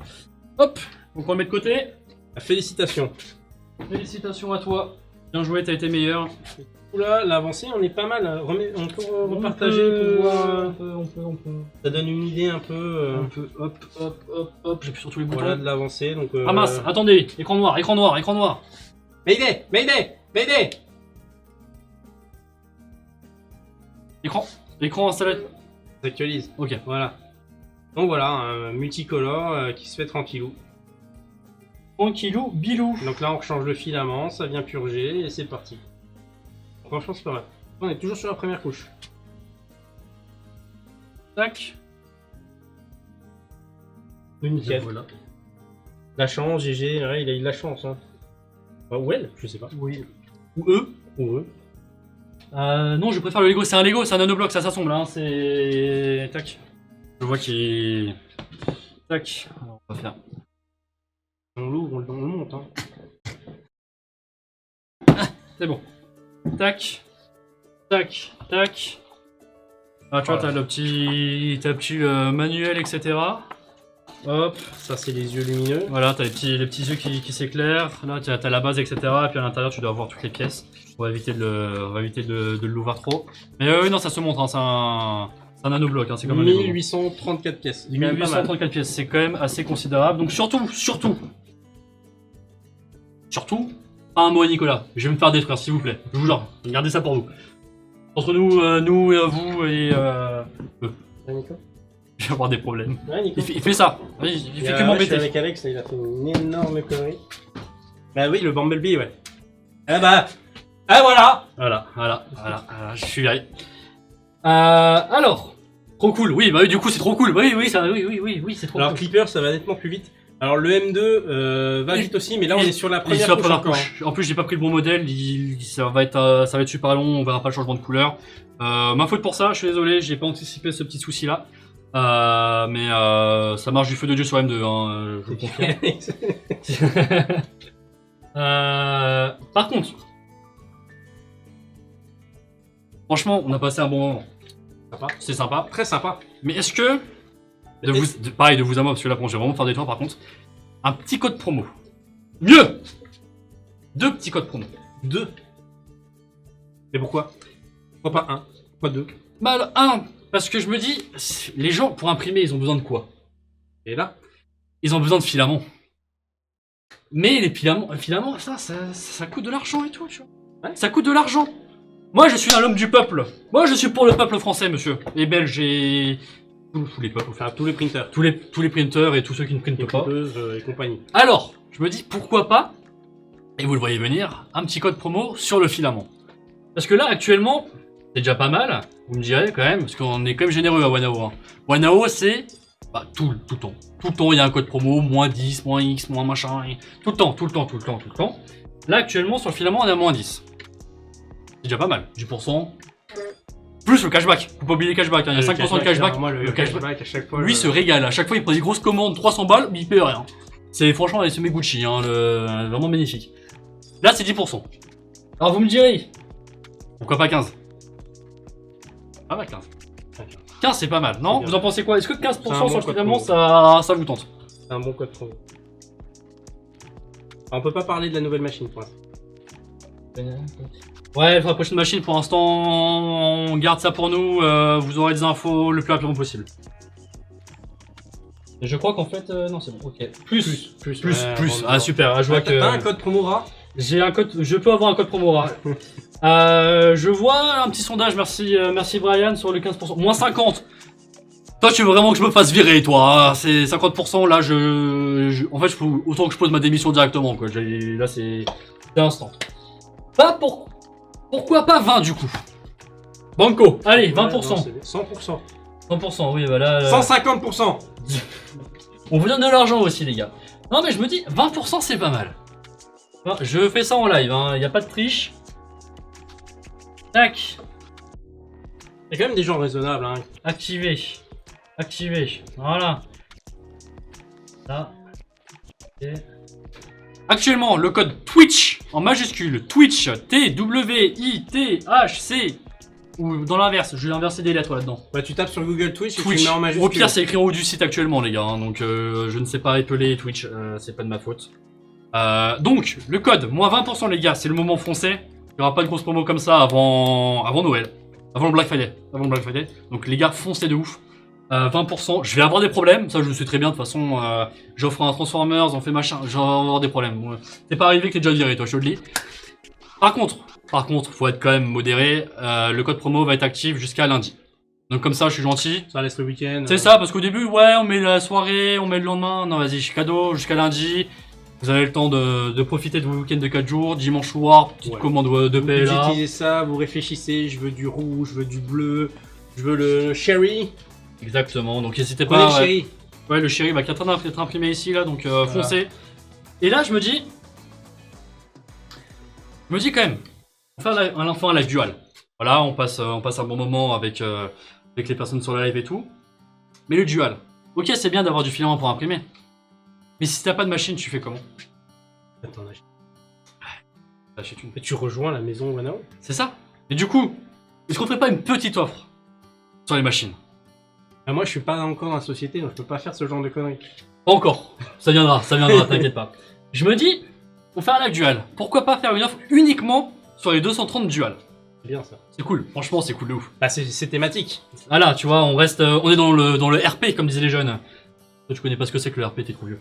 Speaker 2: Hop, donc on le met de côté.
Speaker 1: Félicitations.
Speaker 2: Félicitations à toi. Bien joué, t'as été meilleur.
Speaker 1: Oula, l'avancée, on est pas mal. On peut repartager pour voir.
Speaker 2: On peut.
Speaker 1: Ça donne une idée un peu.
Speaker 2: Hop, j'appuie sur tous les boutons.
Speaker 1: Voilà de l'avancée. Donc.
Speaker 2: Ah mince, attendez, écran noir.
Speaker 1: Mayday.
Speaker 2: Écran installé.
Speaker 1: S'actualise.
Speaker 2: Ok.
Speaker 1: Voilà. Donc voilà, un multicolore qui se fait tranquillou.
Speaker 2: Tranquillou, bilou.
Speaker 1: Donc là, on rechange le filament, ça vient purger et c'est parti. Franchement, c'est pas mal. On est toujours sur la première couche.
Speaker 2: Tac.
Speaker 1: Nickel.
Speaker 2: Voilà.
Speaker 1: La chance, GG, ouais, il a eu de la chance. Hein. Ou elle, je sais pas.
Speaker 2: Oui. Ou eux.
Speaker 1: Ou eux.
Speaker 2: Non, je préfère le Lego. C'est un Lego, c'est un nanobloc, ça s'assemble. Hein. C'est. Tac. Je vois qu'il. Tac. Alors, on va faire.
Speaker 1: On l'ouvre, on le monte. Hein.
Speaker 2: C'est bon. Tac. Tac. Tac. Ah, tu vois, t'as le petit manuel, etc.
Speaker 1: Hop, ça c'est les yeux lumineux.
Speaker 2: Voilà, t'as les petits yeux qui s'éclairent. Là, t'as la base, etc. Et puis à l'intérieur, tu dois avoir toutes les pièces. On va éviter de l'ouvrir trop. Mais oui, non, ça se montre. Hein, c'est un nanobloc. Hein, c'est comme un Lego.
Speaker 1: 1834 pièces. C'est quand même pas mal.
Speaker 2: 1834 pièces, c'est quand même assez considérable. Donc surtout, pas un mot à Nicolas. Je vais me faire détruire, s'il vous plaît. Je vous jure, gardez ça pour vous. Entre nous et vous et eux.
Speaker 1: Ouais, Nico.
Speaker 2: Je vais avoir des problèmes.
Speaker 1: Ouais, Nico.
Speaker 2: Il fait ça. Il fait que m'embêter.
Speaker 1: Avec Alex, là, il a fait une énorme connerie. Bah oui, le Bumblebee, ouais. Ah bah... Ah voilà.
Speaker 2: Voilà, je suis là. Alors, trop cool. Oui, bah oui, du coup, c'est trop cool. Oui, c'est trop
Speaker 1: Alors
Speaker 2: cool.
Speaker 1: Clipper, ça va nettement plus vite. Alors le M2 va vite aussi, mais là on est sur la première couche encore.
Speaker 2: En plus, j'ai pas pris le bon modèle. Ça va être super long. On verra pas le changement de couleur. Ma faute pour ça. Je suis désolé. J'ai pas anticipé ce petit souci là. Mais ça marche du feu de Dieu sur M2. Hein, je vous confirme. Par contre, franchement, on a passé un bon moment.
Speaker 1: Sympa.
Speaker 2: C'est sympa.
Speaker 1: Très sympa.
Speaker 2: Mais est-ce que pareil de vous à moi, parce que là, bon, je vais vraiment faire des tours par contre. Un petit code promo. Mieux. 2 petits codes promo.
Speaker 1: 2. Et pourquoi? Pourquoi pas 1? Pourquoi 2?
Speaker 2: Bah, le 1, parce que je me dis, les gens, pour imprimer, ils ont besoin de quoi?
Speaker 1: Et là?
Speaker 2: Ils ont besoin de filaments. Mais les filaments, ça coûte de l'argent et tout, tu vois. Ouais. Ça coûte de l'argent. Moi, je suis un homme du peuple. Moi, je suis pour le peuple français, monsieur. Les Belges et... Tous les peuples,
Speaker 1: enfin, tous les printers.
Speaker 2: Tous les printers et tous ceux qui ne printent pas.
Speaker 1: Et compagnie.
Speaker 2: Alors, je me dis, pourquoi pas, et vous le voyez venir, un petit code promo sur le filament. Parce que là, actuellement, c'est déjà pas mal, vous me direz quand même, parce qu'on est quand même généreux à Wanao. Hein. Wanao, c'est tout le temps. Tout le temps, il y a un code promo, moins 10, moins X, moins machin. Tout le temps. Là, actuellement, sur le filament, on est à moins 10. C'est déjà pas mal. 10%. Plus le cashback. Faut pas oublier le cashback. Hein. Il y a 5% de cashback.
Speaker 1: Moi, le cashback, à chaque fois.
Speaker 2: Lui se régale. À chaque fois, il prend des grosses commandes, 300 balles, mais il paye rien. C'est franchement, c'est mes Gucci. Hein, vraiment magnifique. Là, c'est 10%. Alors, vous me direz, pourquoi pas 15? Ah bah 15. 15, c'est pas mal, non? Vous en pensez quoi? Est-ce que 15% sur le filament, ça vous tente?
Speaker 1: C'est un bon code promo. On peut pas parler de la nouvelle machine pour l'instant.
Speaker 2: Ouais, pour la prochaine machine, pour l'instant, on garde ça pour nous. Vous aurez des infos le plus rapidement possible. Et je crois qu'en fait, non, c'est bon, ok. Plus. Ah, super, je vois que...
Speaker 1: T'as un code promo rare?
Speaker 2: J'ai un code, je peux avoir un code promo rare. Je vois un petit sondage, merci Brian, sur le 15%. Moins 50. Toi, tu veux vraiment que je me fasse virer, toi. Hein. C'est 50%, là, en fait, autant que je pose ma démission directement, quoi. Là, c'est instant. Bah, pourquoi pas 20, du coup? Banco, allez, 20%.
Speaker 1: Ouais, non, 100%.
Speaker 2: 100%, oui, bah là...
Speaker 1: 150%.
Speaker 2: On vous donne de l'argent aussi, les gars. Non, mais je me dis, 20%, c'est pas mal. Je fais ça en live, hein. Y a pas de triche. Tac.
Speaker 1: Il y a quand même des gens raisonnables, hein.
Speaker 2: Activer. Voilà. Là. Okay. Actuellement, le code Twitch en majuscule, Twitch, T-W-I-T-H-C, ou dans l'inverse, je vais inverser des lettres là-dedans.
Speaker 1: Bah, tu tapes sur Google Twitch et tu le mets en majuscule.
Speaker 2: Au pire, c'est écrit en haut du site actuellement, les gars, hein, donc je ne sais pas épeler Twitch, c'est pas de ma faute. Donc, le code, moins 20%, les gars, c'est le moment français. Il n'y aura pas de grosse promo comme ça avant Noël, avant le Black Friday. Donc, les gars, foncez de ouf. 20%, je vais avoir des problèmes, ça je le sais très bien, de toute façon, j'offre un Transformers, on fait machin, je vais avoir des problèmes. Ouais. C'est pas arrivé que t'es déjà viré, toi, je te le dis. Par contre, faut être quand même modéré, le code promo va être actif jusqu'à lundi. Donc comme ça, je suis gentil.
Speaker 1: Ça laisse le week-end.
Speaker 2: C'est ça, parce qu'au début, ouais, on met la soirée, on met le lendemain, non vas-y, cadeau, jusqu'à lundi. Vous avez le temps de profiter de vos week-ends de 4 jours, dimanche soir, petite commande de paix là.
Speaker 1: Vous utilisez ça, vous réfléchissez, je veux du rouge, je veux du bleu, je veux le cherry.
Speaker 2: Exactement, donc n'hésitez pas.
Speaker 1: Le chéri.
Speaker 2: Ouais, le chéri qui est en train d'être imprimé ici là, donc foncez. Et là, je me dis quand même, on va faire un live dual. Voilà, on passe un bon moment avec les personnes sur le live et tout. Mais le dual, ok, c'est bien d'avoir du filament pour imprimer. Mais si t'as pas de machine, tu fais comment?
Speaker 1: Attends,
Speaker 2: achète une.
Speaker 1: Et tu rejoins la maison Wanao?
Speaker 2: C'est ça. Et du coup, est-ce qu'on ferait pas une petite offre sur les machines?
Speaker 1: Moi, je suis pas encore dans la société, donc je peux pas faire ce genre de conneries.
Speaker 2: Pas encore. Ça viendra, t'inquiète pas. Je me dis, on fait un live dual. Pourquoi pas faire une offre uniquement sur les 230 dual?
Speaker 1: C'est bien ça.
Speaker 2: C'est cool. Franchement, c'est cool de ouf.
Speaker 1: Bah, c'est thématique.
Speaker 2: Ah là, tu vois, on est dans le RP, comme disaient les jeunes. Toi, tu connais pas ce que c'est que le RP, t'es trop vieux.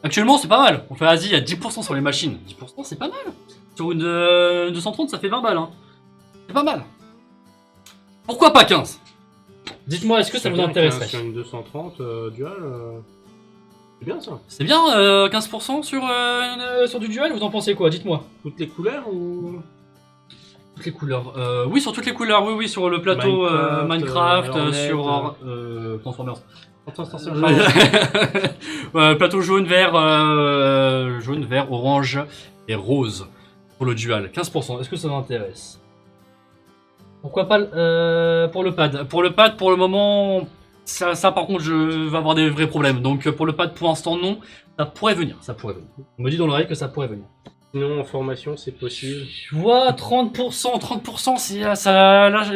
Speaker 2: Actuellement, c'est pas mal. On fait Asie à 10% sur les machines. 10%, c'est pas mal. Sur une 230, ça fait 20 balles. Hein. C'est pas mal. Pourquoi pas 15? Dites-moi, est-ce que ça vous intéresserait?
Speaker 1: Sur une 230 dual, c'est bien ça.
Speaker 2: C'est bien, 15% sur du dual, vous en pensez quoi? Dites-moi.
Speaker 1: Toutes les couleurs ou...
Speaker 2: Toutes les couleurs. Oui, sur toutes les couleurs, oui, sur le plateau Minecraft,
Speaker 1: Hornet,
Speaker 2: sur Transformers.
Speaker 1: Attention,
Speaker 2: Plateau jaune, vert, orange et rose pour le dual. 15%, est-ce que ça vous intéresse? Pourquoi pas pour le pad? Pour le pad, pour le moment, ça par contre, je vais avoir des vrais problèmes. Donc pour le pad, pour l'instant, non. Ça pourrait venir, ça pourrait venir. On me dit dans l'oreille que ça pourrait venir.
Speaker 1: Sinon, en formation, c'est possible.
Speaker 2: Je vois 30%,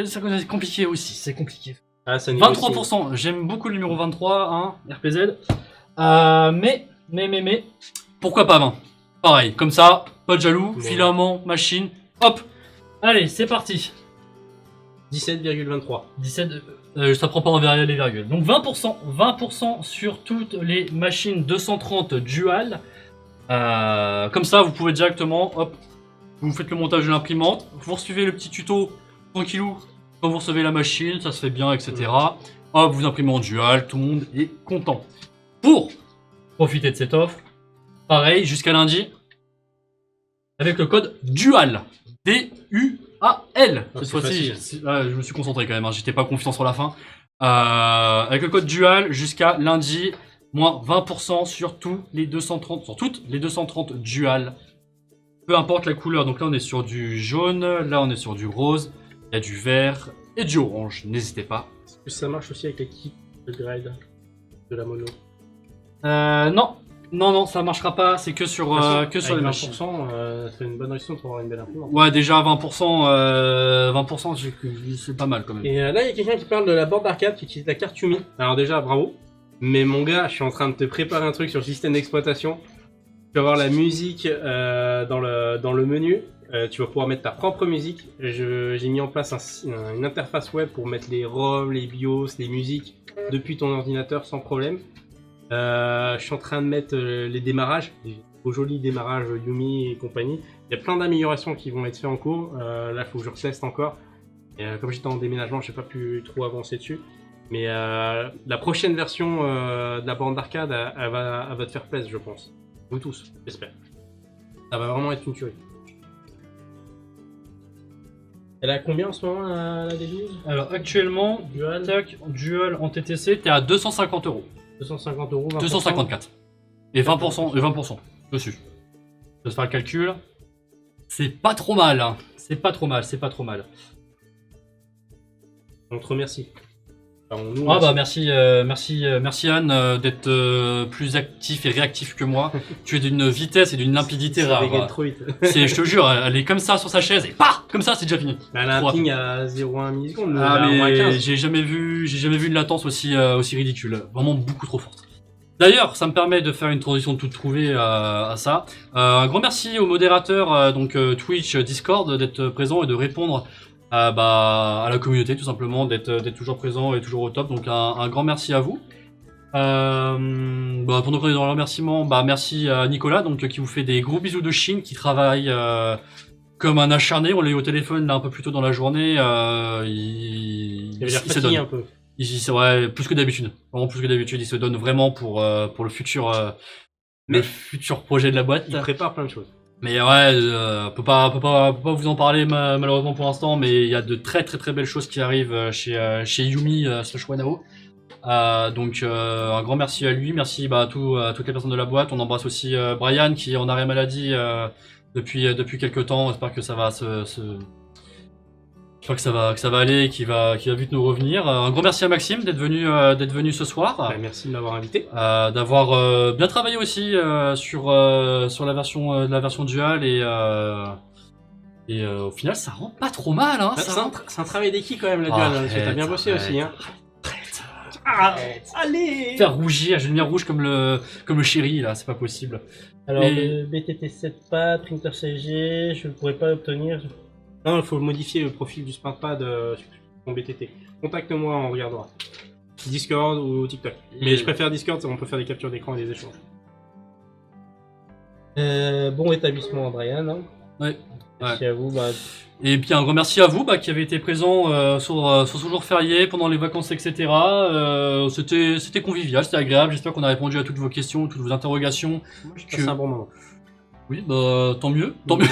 Speaker 2: c'est compliqué aussi, c'est compliqué.
Speaker 1: Ah, ça
Speaker 2: 23%, j'aime beaucoup le numéro 23, hein, RPZ. Mais, pourquoi pas 20? Pareil, comme ça, pas de jaloux,
Speaker 1: Ouais.
Speaker 2: filament, machine, hop. Allez, c'est parti.
Speaker 1: 17,23.
Speaker 2: 17, ça prend pas en les virgules. Donc 20% sur toutes les machines 230 dual. Comme ça, vous pouvez directement, hop, vous faites le montage de l'imprimante, vous suivez le petit tuto tranquillou quand vous recevez la machine, ça se fait bien, etc. Hop, vous imprimez en dual, tout le monde est content. Pour profiter de cette offre, pareil, jusqu'à lundi, avec le code DUAL, D-U-A-L. Cette fois-ci, je me suis concentré quand même, hein, j'étais pas confiant sur la fin. Avec le code DUAL, jusqu'à lundi, moins 20% sur toutes les 230 dual. Peu importe la couleur, donc là on est sur du jaune, là on est sur du rose, il y a du vert et du orange, n'hésitez pas.
Speaker 1: Est-ce que ça marche aussi avec les kits de grade de la mono?
Speaker 2: Non, ça marchera pas, c'est que sur les machines.
Speaker 1: 20%, c'est une bonne raison pour avoir une belle imprimante.
Speaker 2: Ouais, déjà 20%, c'est pas mal quand même.
Speaker 1: Et là, il y a quelqu'un qui parle de la borne d'arcade qui utilise la carte Yumi. Alors déjà, bravo. Mais mon gars, je suis en train de te préparer un truc sur le système d'exploitation. Tu vas avoir la musique dans le menu. Tu vas pouvoir mettre ta propre musique. J'ai mis en place une interface web pour mettre les ROM, les BIOS, les musiques depuis ton ordinateur sans problème. Je suis en train de mettre les démarrages, les beaux jolis démarrages Yumi et compagnie. Il y a plein d'améliorations qui vont être faites en cours. Là, il faut que je reteste encore. Et, comme j'étais en déménagement, je n'ai pas pu trop avancer dessus. Mais la prochaine version de la borne d'arcade, elle va te faire plaisir, je pense. Vous tous, j'espère. Ça va vraiment être une tuerie. Elle a combien en ce moment, la D12?
Speaker 2: Alors actuellement, dual en TTC, t'es à 250 €.
Speaker 1: 250 €, 20%.
Speaker 2: 254. Et 20% dessus. Je vais faire le calcul. C'est pas trop mal, hein. C'est pas trop mal.
Speaker 1: On te remercie. Enfin,
Speaker 2: Merci Anne d'être plus actif et réactif que moi. Tu es d'une vitesse et d'une limpidité rare. Je te jure, elle est comme ça sur sa chaise et comme ça c'est déjà fini.
Speaker 1: Elle a un ping à 0,1 milliseconde.
Speaker 2: Mais j'ai jamais vu une latence aussi ridicule. Vraiment beaucoup trop forte. D'ailleurs, ça me permet de faire une transition toute trouvée à ça. Un grand merci aux modérateurs Twitch, Discord d'être présents et de répondre à la communauté tout simplement, d'être toujours présent et toujours au top. Donc un grand merci à vous. Pendant qu'on est dans le remerciement, merci à Nicolas qui vous fait des gros bisous de Chine, qui travaille comme un acharné. On l'a eu au téléphone là un peu plus tôt dans la journée. Il se donne
Speaker 1: un peu.
Speaker 2: Ouais, plus que d'habitude. Vraiment plus que d'habitude, il se donne vraiment pour le futur projet de la boîte.
Speaker 1: Il prépare plein de choses.
Speaker 2: Mais ouais, peut pas vous en parler malheureusement pour l'instant, mais il y a de très belles choses qui arrivent chez Yumi / Wanao. Un grand merci à lui, merci à toutes les personnes de la boîte. On embrasse aussi Brian qui est en arrêt maladie depuis quelques temps. J'espère que ça va que ça va aller et qu'il va vite nous revenir. Un grand merci à Maxime d'être venu ce soir.
Speaker 1: Merci de m'avoir invité.
Speaker 2: D'avoir bien travaillé aussi sur la version dual et au final ça rend pas trop mal. Hein,
Speaker 1: c'est un travail d'équipe quand même la dual, parce que t'as bien bossé aussi. Hein.
Speaker 2: Allez, faire rougir, j'ai une lumière rouge comme le chéri là, c'est pas possible.
Speaker 1: Alors le BTT 7 pad, printer CG, je ne pourrais pas l'obtenir. Non, il faut modifier le profil du SmartPad sur ton BTT. Contacte-moi, on regardera. Discord ou TikTok. Mais je préfère Discord, on peut faire des captures d'écran et des échanges. Bon établissement, Brian. Hein.
Speaker 2: Ouais.
Speaker 1: Merci à vous.
Speaker 2: Et puis un grand merci à vous qui avez été présents sur ce jour férié, pendant les vacances, etc. C'était convivial, c'était agréable. J'espère qu'on a répondu à toutes vos questions, toutes vos interrogations.
Speaker 1: Moi, j'ai passé un bon moment.
Speaker 2: Oui, tant mieux. Tant mieux.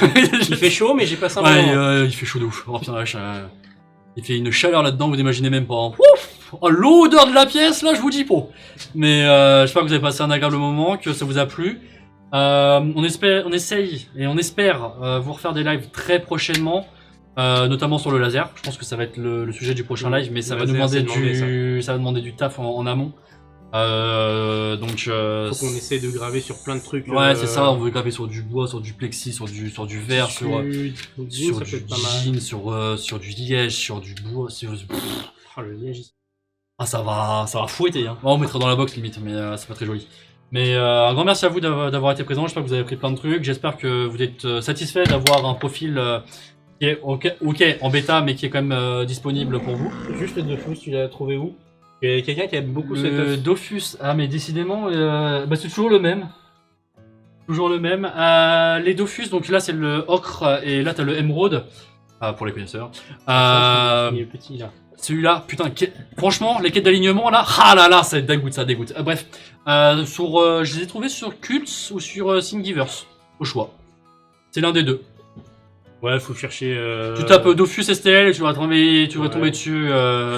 Speaker 1: Il fait chaud, mais j'ai passé un bon moment.
Speaker 2: Il fait chaud de ouf. Oh putain, vache, il fait une chaleur là-dedans, vous n'imaginez même pas. Ouf, oh, l'odeur de la pièce, là, je vous dis pas. Mais j'espère que vous avez passé un agréable moment, que ça vous a plu. On essaye et on espère vous refaire des lives très prochainement, notamment sur le laser. Je pense que ça va être le sujet du prochain live, mais ça va demander du taf en amont. Donc
Speaker 1: faut qu'on essaie de graver sur plein de trucs.
Speaker 2: Ouais, c'est ça, on veut graver sur du bois, sur du plexi, sur du verre, sur du jean, sur du liège, sur du bois,
Speaker 1: Oh, le liège.
Speaker 2: Ah, ça va fouetter, hein. On mettra dans la box limite, mais c'est pas très joli. Mais un grand merci à vous d'avoir été présent. J'espère que vous avez pris plein de trucs. J'espère que vous êtes satisfait d'avoir un profil qui est ok en bêta, mais qui est quand même disponible pour vous.
Speaker 1: Juste le Dofus, tu l'as trouvé où? Il y a quelqu'un qui aime beaucoup cette
Speaker 2: Le Dofus, mais décidément, c'est toujours le même. Toujours le même. Les Dofus, donc là c'est le ocre et là t'as le émeraude, pour les connaisseurs.
Speaker 1: il est petit là.
Speaker 2: Celui-là, putain, franchement, les quêtes d'alignement là, ah là là, ça dégoûte. Bref, je les ai trouvés sur Cults ou sur Thingiverse, au choix. C'est l'un des deux.
Speaker 1: Ouais, faut chercher.
Speaker 2: Tu tapes Dofus STL et tu vas tomber dessus.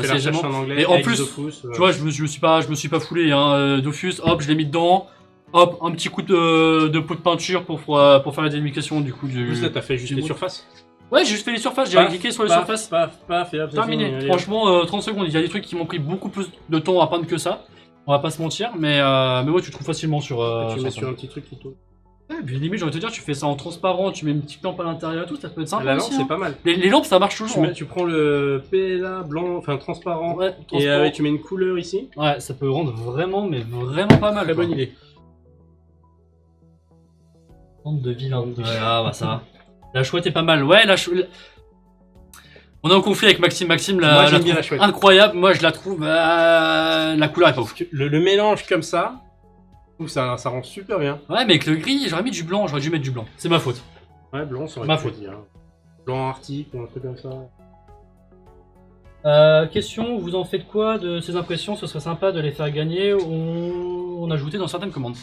Speaker 1: C'est la en anglais.
Speaker 2: Et en plus,
Speaker 1: Dofus,
Speaker 2: tu vois, je me suis pas foulé. Hein. Dofus, hop, je l'ai mis dedans. Hop, un petit coup de pot de peinture pour faire la délimitation du coup du.
Speaker 1: Plus là, t'as fait juste les surfaces.
Speaker 2: Ouais, j'ai juste fait les surfaces, j'ai cliqué sur les surfaces.
Speaker 1: Paf, et hop,
Speaker 2: terminé. Franchement, 30 secondes. Il y a des trucs qui m'ont pris beaucoup plus de temps à peindre que ça. On va pas se mentir, mais ouais, tu trouves facilement sur.
Speaker 1: Tu mets sur un petit truc qui tourne.
Speaker 2: Ouais, puis limite, j'ai envie de te dire, tu fais ça en transparent, tu mets une petite lampe à l'intérieur et tout, ça peut être sympa.
Speaker 1: La lampe,
Speaker 2: aussi,
Speaker 1: c'est pas mal.
Speaker 2: Les lampes, ça marche toujours.
Speaker 1: Tu prends le PLA blanc, enfin transparent,
Speaker 2: ouais,
Speaker 1: et tu mets une couleur ici.
Speaker 2: Ouais, ça peut rendre vraiment pas mal.
Speaker 1: Très bonne idée.
Speaker 2: Bande de vilain. Ouais, ça va. La chouette est pas mal. Ouais, on est en conflit avec Maxime.
Speaker 1: Moi, j'aime bien la chouette.
Speaker 2: Incroyable. Moi, je la trouve. La couleur est pas ouf.
Speaker 1: Le mélange comme ça, ça rend super bien.
Speaker 2: Ouais, mais avec le gris, j'aurais mis du blanc. J'aurais dû mettre du blanc. C'est ma faute.
Speaker 1: Ouais, blanc, ça aurait
Speaker 2: ma faute.
Speaker 1: Hein. Blanc arctique ou un truc comme ça.
Speaker 2: Question, vous en faites quoi de ces impressions? Ce serait sympa de les faire gagner. On ajoutait dans certaines commandes.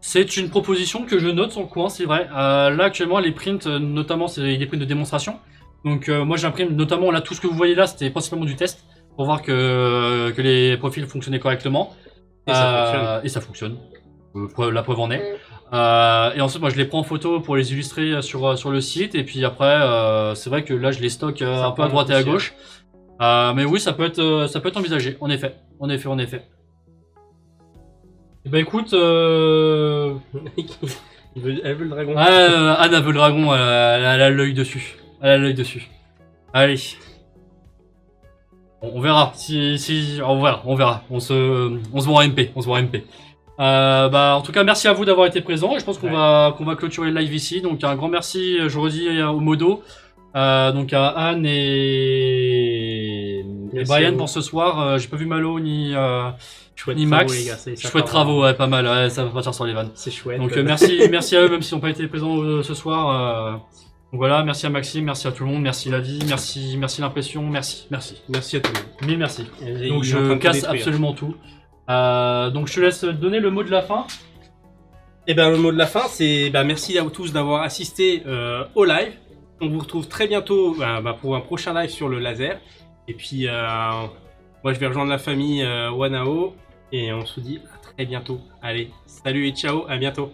Speaker 2: C'est une proposition que je note sur le coin, c'est vrai. Là, actuellement, les prints, notamment, c'est des prints de démonstration. Donc, moi, j'imprime notamment, là, tout ce que vous voyez là, c'était principalement du test, pour voir que les profils fonctionnaient correctement.
Speaker 1: Et
Speaker 2: ça fonctionne. La preuve en est. Et ensuite, moi, je les prends en photo pour les illustrer sur le site. Et puis après, c'est vrai que là, je les stocke un peu à droite et à gauche. Mais oui, ça peut être envisagé, en effet. Et bah écoute,
Speaker 1: elle veut le dragon.
Speaker 2: Anna veut le dragon, elle a l'œil dessus. Allez. On verra. On verra. On se voit en MP. En tout cas, merci à vous d'avoir été présents. Et je pense qu'on va clôturer le live ici. Donc un grand merci, je redis au modo. Donc à Anne et Brian pour ce soir. J'ai pas vu Malo ni Max.
Speaker 1: Les gars,
Speaker 2: chouette travaux, ouais, pas mal. Ouais, ça va partir sur les vannes.
Speaker 1: C'est chouette.
Speaker 2: Donc merci à eux, même s'ils n'ont pas été présents ce soir. Donc voilà, merci à Maxime, merci à tout le monde, merci la vie, merci l'impression, merci.
Speaker 1: Merci à tout le monde.
Speaker 2: Mille merci. Donc je casse absolument tout. Donc je te laisse donner le mot de la fin.
Speaker 1: Et le mot de la fin, c'est merci à vous tous d'avoir assisté au live. On vous retrouve très bientôt pour un prochain live sur le laser. Et puis, moi, je vais rejoindre la famille Wanao. Et on se dit à très bientôt. Allez, salut et ciao, à bientôt.